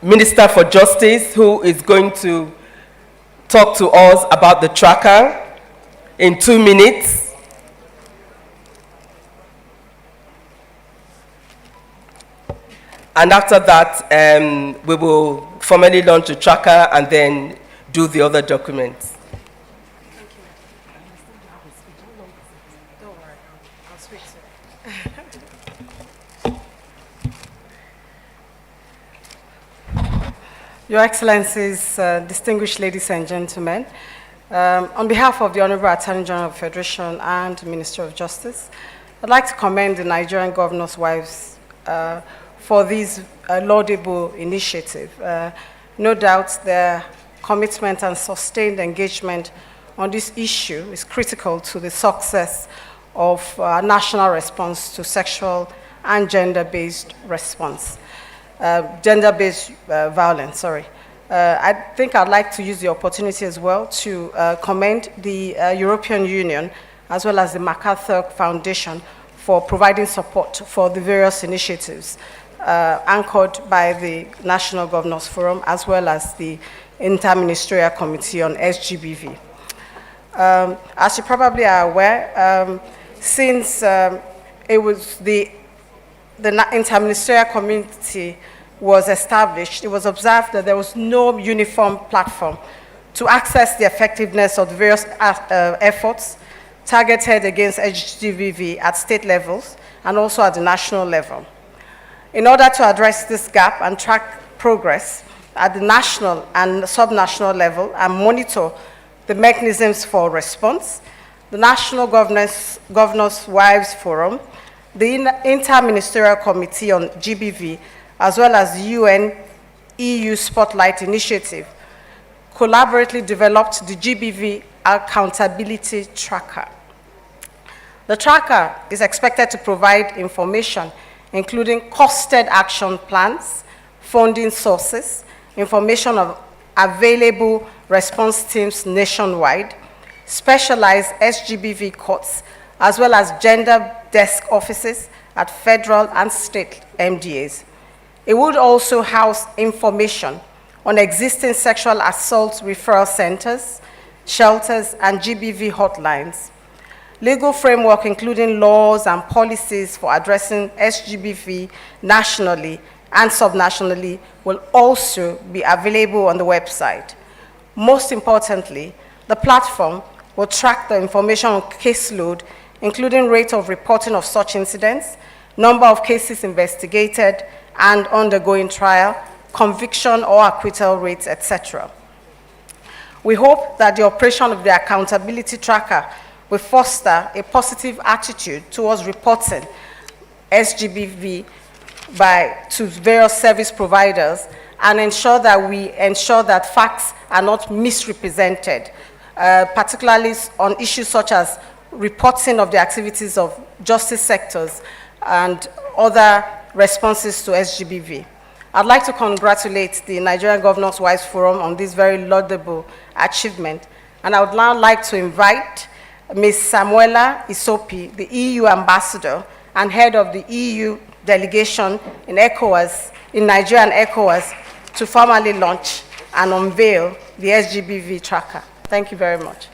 Minister for Justice, who is going to talk to us about the tracker in 2 minutes. And after that, we will formally launch the tracker and then do the other documents. Your Excellencies, distinguished ladies and gentlemen, on behalf of the Honorable Attorney General of the Federation and Ministry of Justice, I'd like to commend the Nigerian Governors' Wives for this laudable initiative. No doubt their commitment and sustained engagement on this issue is critical to the success of our national response to sexual and gender-based violence, I think I'd like to use the opportunity as well to commend the European Union as well as the MacArthur Foundation for providing support for the various initiatives anchored by the National Governors Forum as well as the Interministerial Committee on SGBV. As you probably are aware, since it was the Interministerial Committee was established, it was observed that there was no uniform platform to access the effectiveness of the various efforts targeted against HGBV at state levels and also at the national level. In order to address this gap and track progress at the national and subnational level and monitor the mechanisms for response, the National Governors Wives Forum, the Interministerial Committee on GBV, as well as the UN-EU Spotlight Initiative, collaboratively developed the GBV Accountability Tracker. The tracker is expected to provide information including costed action plans, funding sources, information of available response teams nationwide, specialized SGBV courts, as well as gender desk offices at federal and state MDAs. It would also house information on existing sexual assault referral centers, shelters, and GBV hotlines. Legal framework, including laws and policies for addressing SGBV nationally and subnationally, will also be available on the website. Most importantly, the platform will track the information on caseload, including rate of reporting of such incidents, number of cases investigated and undergoing trial, conviction or acquittal rates, etc. We hope that the operation of the accountability tracker will foster a positive attitude towards reporting SGBV to various service providers and ensure that facts are not misrepresented, particularly on issues such as reporting of the activities of justice sectors and other responses to SGBV. I'd like to congratulate the Nigerian Governors Wives Forum on this very laudable achievement, and I would now like to invite Ms. Samuela Isopi, the EU ambassador and head of the EU delegation in ECOWAS, in Nigeria and ECOWAS, to formally launch and unveil the SGBV tracker. Thank you very much.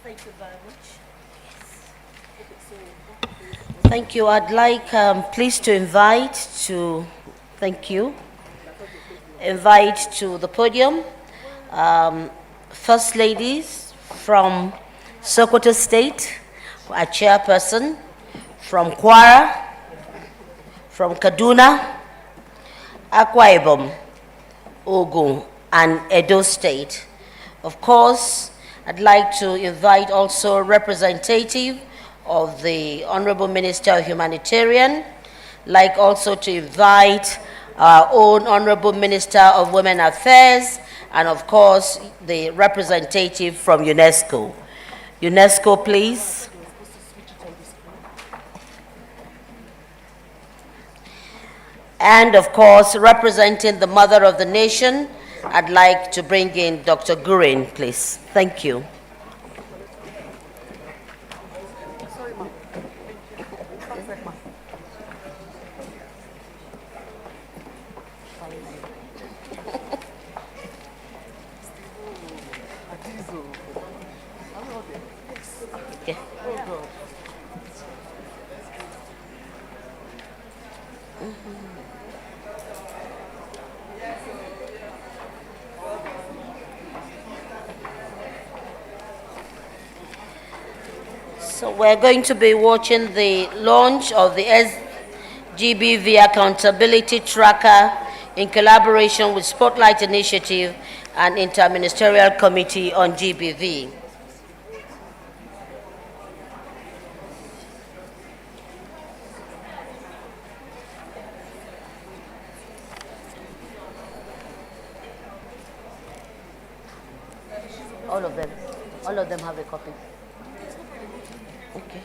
Thank you very much. Thank you. I'd like, please, to invite to, thank you, invite to the podium First Ladies from Sokoto State, our chairperson, from Kwara, from Kaduna, Akwa Ibom, Ogun, and Edo State. Of course, I'd like to invite also a representative of the Honorable Minister of Humanitarian, like also to invite our own Honorable Minister of Women Affairs, and of course, the representative from UNESCO. UNESCO, please. And of course, representing the mother of the nation, I'd like to bring in Dr. Gurin, please. Thank you. Okay. So we're going to be watching the launch of the SGBV Accountability Tracker in collaboration with Spotlight Initiative and Interministerial Committee on GBV. All of them have a copy. Okay.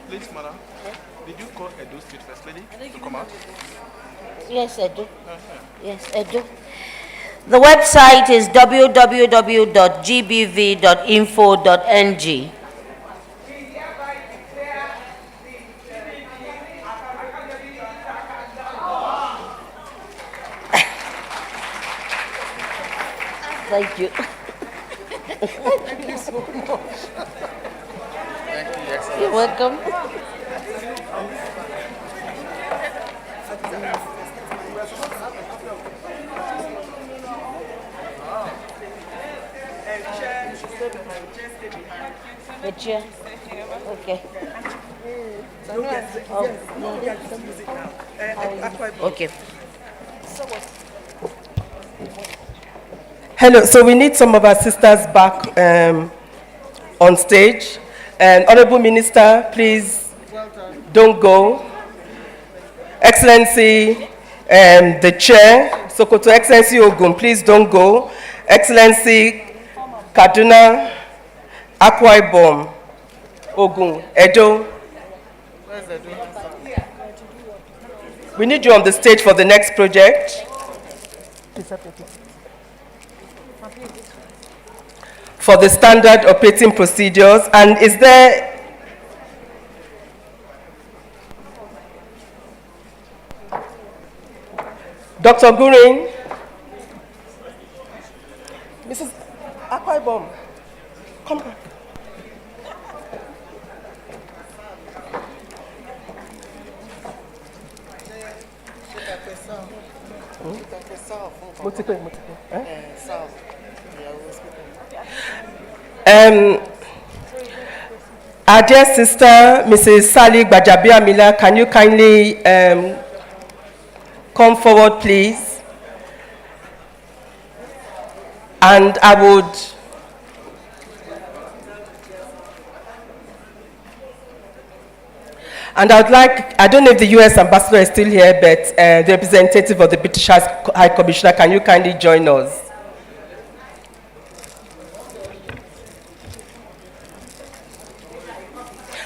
Please, madam, did you call Edo State First Lady to come out? Yes, I do. Yes, I do. The website is www.gbv.info.ng. Thank you. Thank you so much. Thank you, Excellency. You're welcome. The chair. Okay. Okay. Hello, so we need some of our sisters back on stage. And Honorable Minister, please don't go. Excellency, the Chair, Sokoto Excellency Ogun, please don't go. Excellency Kaduna, Akwa Ibom, Ogun, Edo. Where's Edo? We need you on the stage for the next project. For the standard operating procedures, and is there Dr. Gurin? Mrs. Akwa Ibom, come back. Our dear sister, Mrs. Sally Gbajabiamila, can you kindly come forward, please. And I would like, I don't know if the US ambassador is still here, but the representative of the British High Commissioner, can you kindly join us?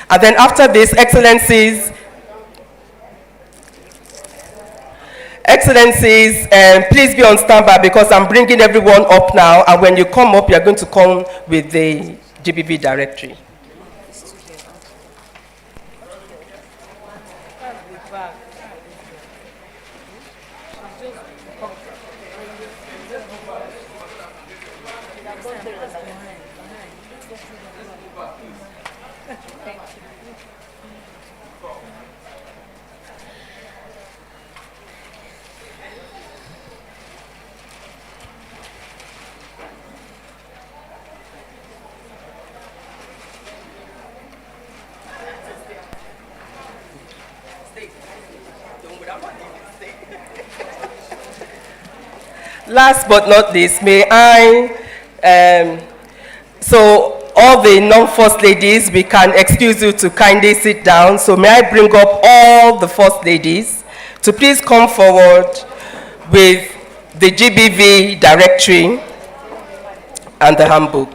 And then after this, Excellencies, please be on standby because I'm bringing everyone up now, and when you come up, you're going to come with the GBV directory. Last but not least, may I, so all the non-first ladies, we can excuse you to kindly sit down. So may I bring up all the first ladies to please come forward with the GBV directory and the handbook.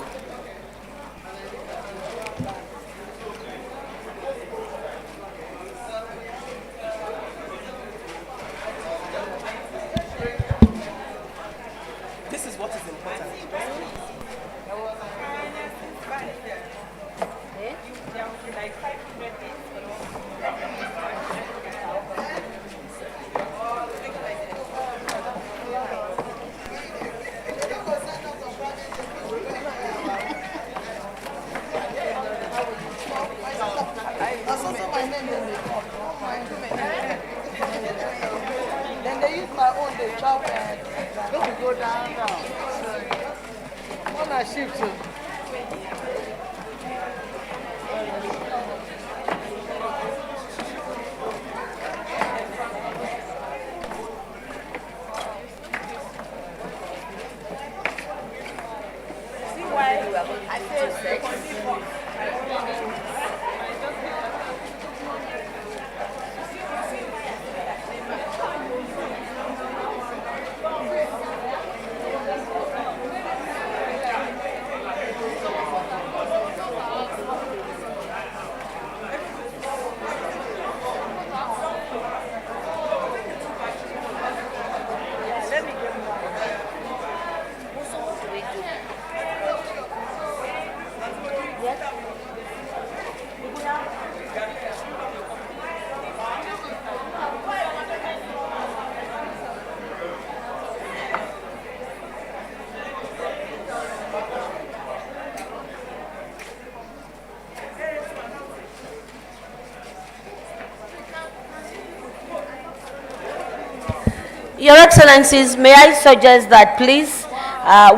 Your Excellencies, may I suggest that please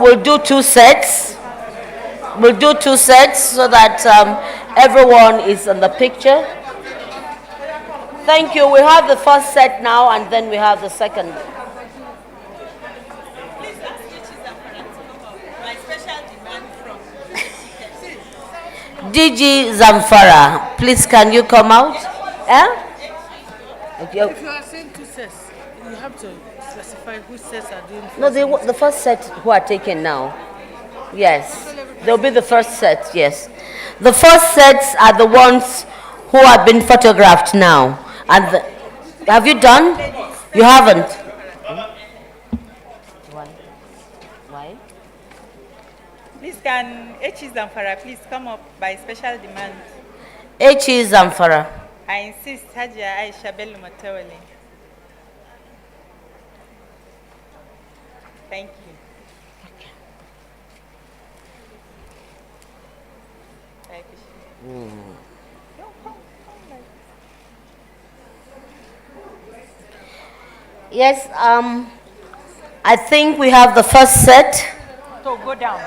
we'll do two sets. We'll do two sets so that everyone is in the picture. Thank you. We have the first set now and then we have the second. DG Zamfara, please can you come out? If you are saying two sets, you have to specify which sets are doing first. No, the first set who are taken now. Yes, they'll be the first set, yes. The first sets are the ones who have been photographed now. And have you done? You haven't? Why? Please can H.E. Zamfara please come up by special demand? H.E. Zamfara. I insist, Hajia Aisha Bello Matawale. Thank you. Yes, I think we have the first set. So go down.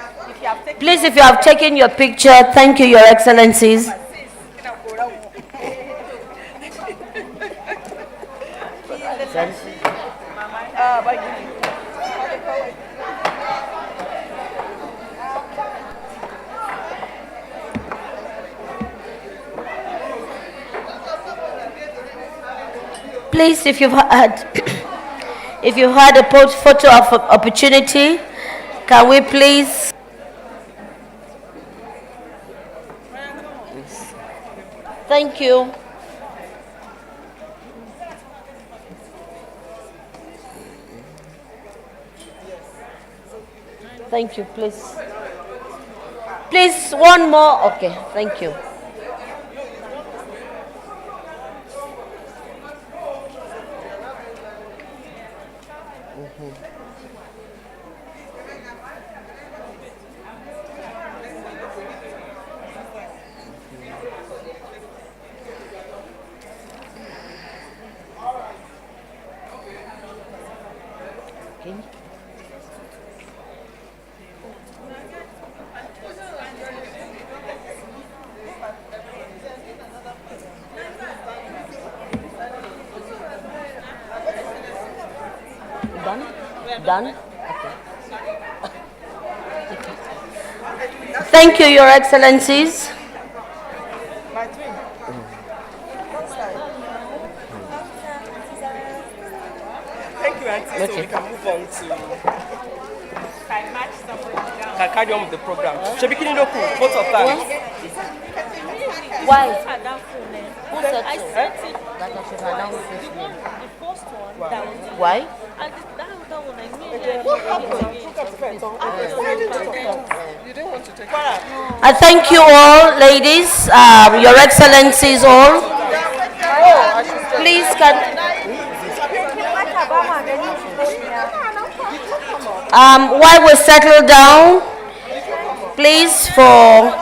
Please, if you have taken your picture, thank you, Your Excellencies. Please, if you've had, if you've had a photo of opportunity, can we please? Thank you. Thank you, please. Please, one more. Okay, thank you. Done? Okay. Thank you, Your Excellencies. Thank you, Auntie. So we can move on to can carry on with the program. Shebikini Doku, vote of thanks. Why? Who said I so? said it. That I should announce this name. The first one, that was it. Why? And that one, I mean, What happened? You didn't want to take it. I thank you all, ladies, Your Excellencies all. Please can. While we settle down, please for.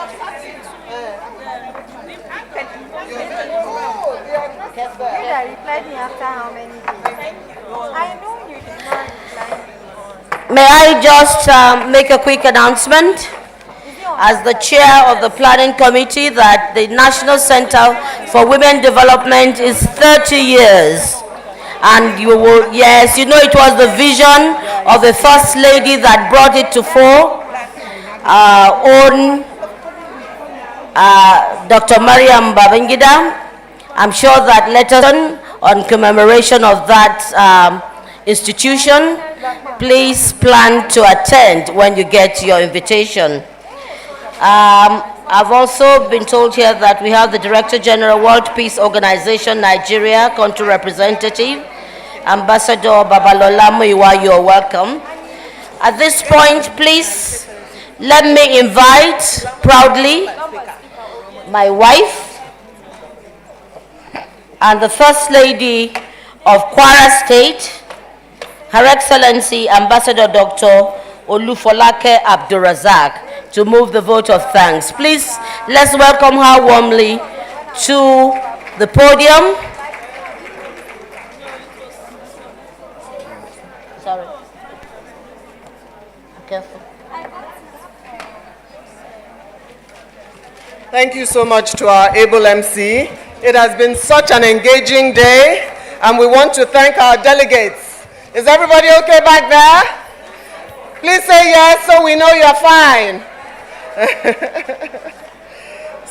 May I just make a quick announcement as the chair of the planning committee that the National Center for Women Development is 30 years. And you will, yes, you know it was the vision of the First Lady that brought it to fore, Dr. Mariam Babangida. I'm sure that letter on commemoration of that institution, please plan to attend when you get your invitation. I've also been told here that we have the Director General, World Peace Organization, Nigeria, country representative, Ambassador Babalola Muyiwa, you're welcome. At this point, please, let me invite proudly my wife and the First Lady of Kwara State, Her Excellency Ambassador Dr. Olufolake Abdurazak, to move the vote of thanks. Please, let's welcome her warmly to the podium. Sorry. Careful. Thank you so much to our able MC. It has been such an engaging day, and we want to thank our delegates. Is everybody okay back there? Please say yes so we know you're fine.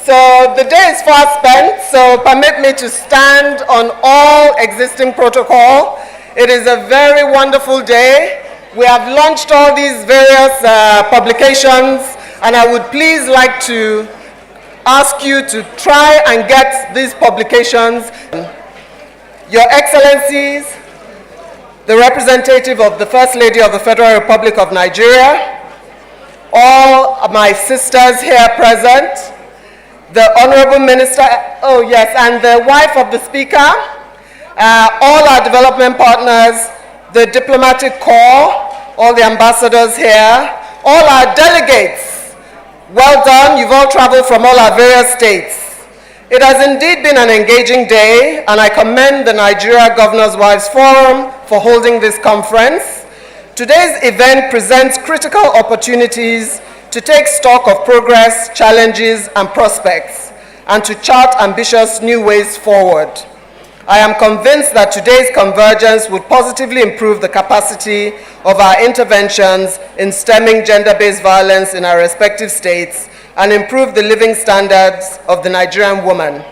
So the day is far spent, so permit me to stand on all existing protocol. It is a very wonderful day. We have launched all these various publications, and I would please like to ask you to try and get these publications. Your Excellencies, the representative of the First Lady of the Federal Republic of Nigeria, all my sisters here present, the Honorable Minister, oh yes, and the wife of the Speaker, all our development partners, the diplomatic corps, all the ambassadors here, all our delegates. Well done, you've all traveled from all our various states. It has indeed been an engaging day, and I commend the Nigeria Governors' Wives Forum for holding this conference. Today's event presents critical opportunities to take stock of progress, challenges, and prospects, and to chart ambitious new ways forward. I am convinced that today's convergence would positively improve the capacity of our interventions in stemming gender-based violence in our respective states and improve the living standards of the Nigerian woman.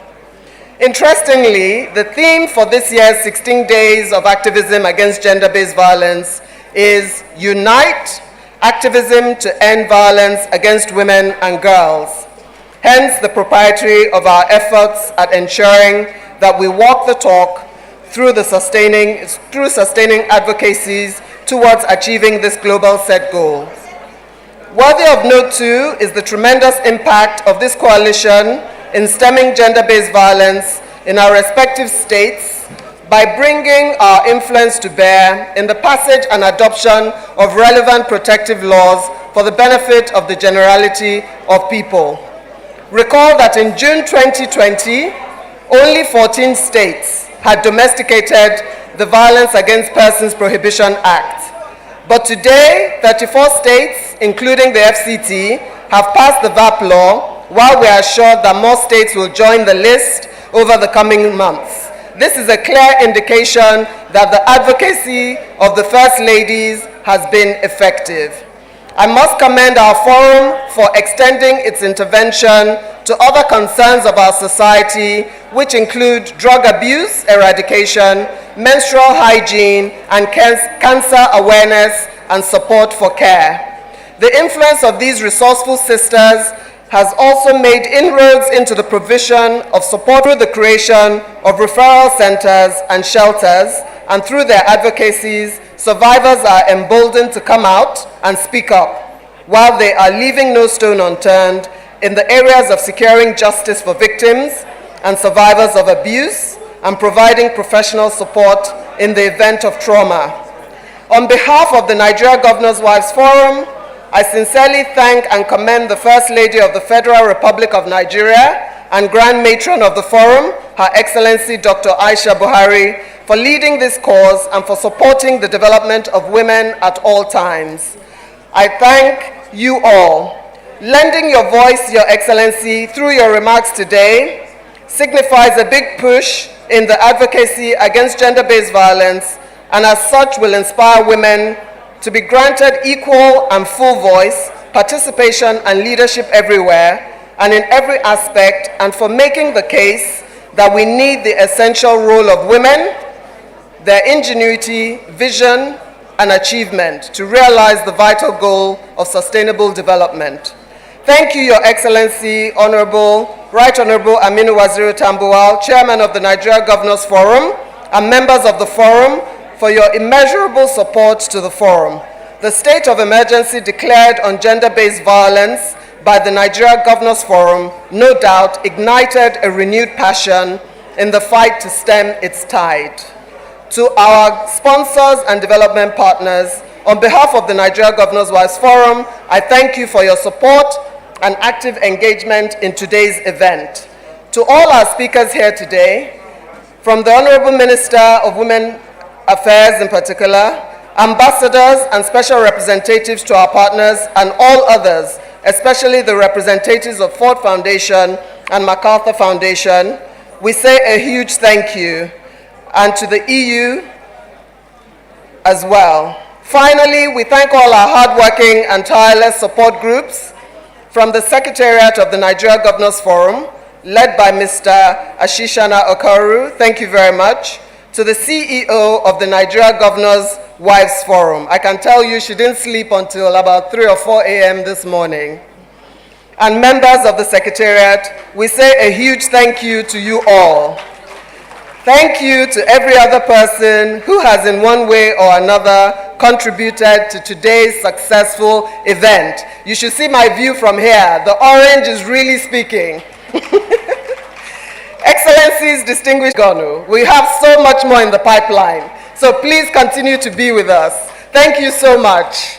Interestingly, the theme for this year's 16 Days of Activism Against Gender-Based Violence is Unite, Activism to End Violence Against Women and Girls. Hence, the propriety of our efforts at ensuring that we walk the talk through sustaining advocacies towards achieving this global set goal. Worthy of note too is the tremendous impact of this coalition in stemming gender-based violence in our respective states by bringing our influence to bear in the passage and adoption of relevant protective laws for the benefit of the generality of people. Recall that in June 2020, only 14 states had domesticated the Violence Against Persons Prohibition Act. But today, 34 states, including the FCT, have passed the VAP law, while we are assured that more states will join the list over the coming months. This is a clear indication that the advocacy of the First Ladies has been effective. I must commend our forum for extending its intervention to other concerns of our society, which include drug abuse eradication, menstrual hygiene, and cancer awareness and support for care. The influence of these resourceful sisters has also made inroads into the provision of support through the creation of referral centers and shelters, and through their advocacies, survivors are emboldened to come out and speak up, while they are leaving no stone unturned in the areas of securing justice for victims and survivors of abuse and providing professional support in the event of trauma. On behalf of the Nigeria Governors' Wives Forum, I sincerely thank and commend the First Lady of the Federal Republic of Nigeria and Grand Matron of the Forum, Her Excellency Dr. Aisha Buhari, for leading this cause and for supporting the development of women at all times. I thank you all. Lending your voice, Your Excellency, through your remarks today signifies a big push in the advocacy against gender-based violence, and as such will inspire women to be granted equal and full voice, participation, and leadership everywhere and in every aspect, and for making the case that we need the essential role of women, their ingenuity, vision, and achievement to realize the vital goal of sustainable development. Thank you, Your Excellency, Right Honorable Aminu Waziri Tambuwal, Chairman of the Nigeria Governors Forum, and members of the Forum, for your immeasurable support to the Forum. The state of emergency declared on gender-based violence by the Nigeria Governors Forum no doubt ignited a renewed passion in the fight to stem its tide. To our sponsors and development partners, on behalf of the Nigeria Governors' Wives Forum, I thank you for your support and active engagement in today's event. To all our speakers here today, from the Honorable Minister of Women Affairs in particular, ambassadors and special representatives to our partners, and all others, especially the representatives of Ford Foundation and MacArthur Foundation, we say a huge thank you, and to the EU as well. Finally, we thank all our hardworking and tireless support groups from the Secretariat of the Nigeria Governors Forum, led by Mr. Ashishana Okaru, thank you very much, to the CEO of the Nigeria Governors' Wives Forum. I can tell you she didn't sleep until about 3 or 4 a.m. this morning. And members of the Secretariat, we say a huge thank you to you all. Thank you to every other person who has in one way or another contributed to today's successful event. You should see my view from here. The orange is really speaking. Excellencies, distinguished Gonu, we have so much more in the pipeline, so please continue to be with us. Thank you so much.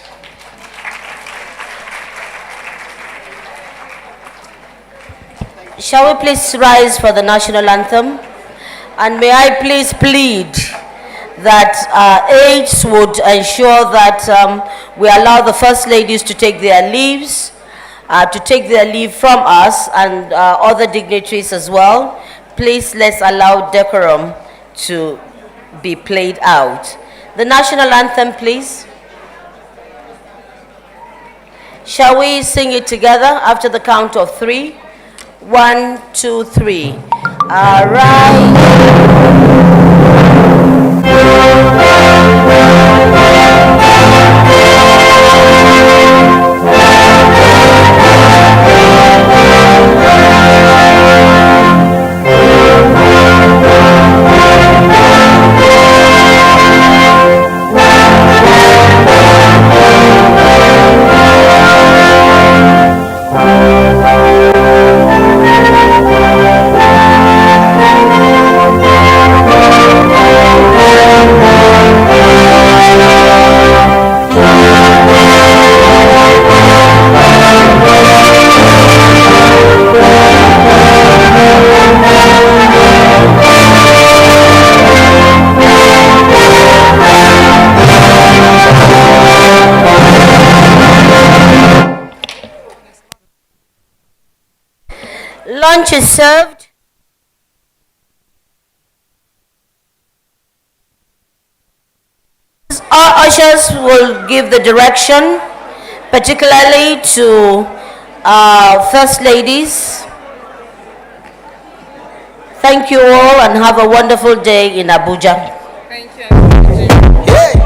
Shall we please rise for the national anthem? And may I please plead that aides would ensure that we allow the First Ladies to take their leaves, from us and other dignitaries as well. Please let's allow decorum to be played out. The national anthem, please. Shall we sing it together after the count of 3? 1, 2, 3. Lunch is served. Our ushers will give the direction, particularly to First Ladies. Thank you all and have a wonderful day in Abuja. Thank you. It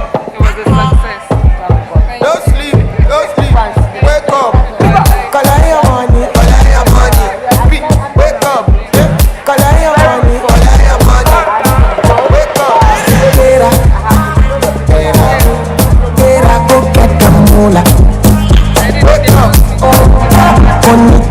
was a success. Don't sleep, wake up. Collect your money, wake up. Collect your money, wake up. Go get the moolah. Wake up.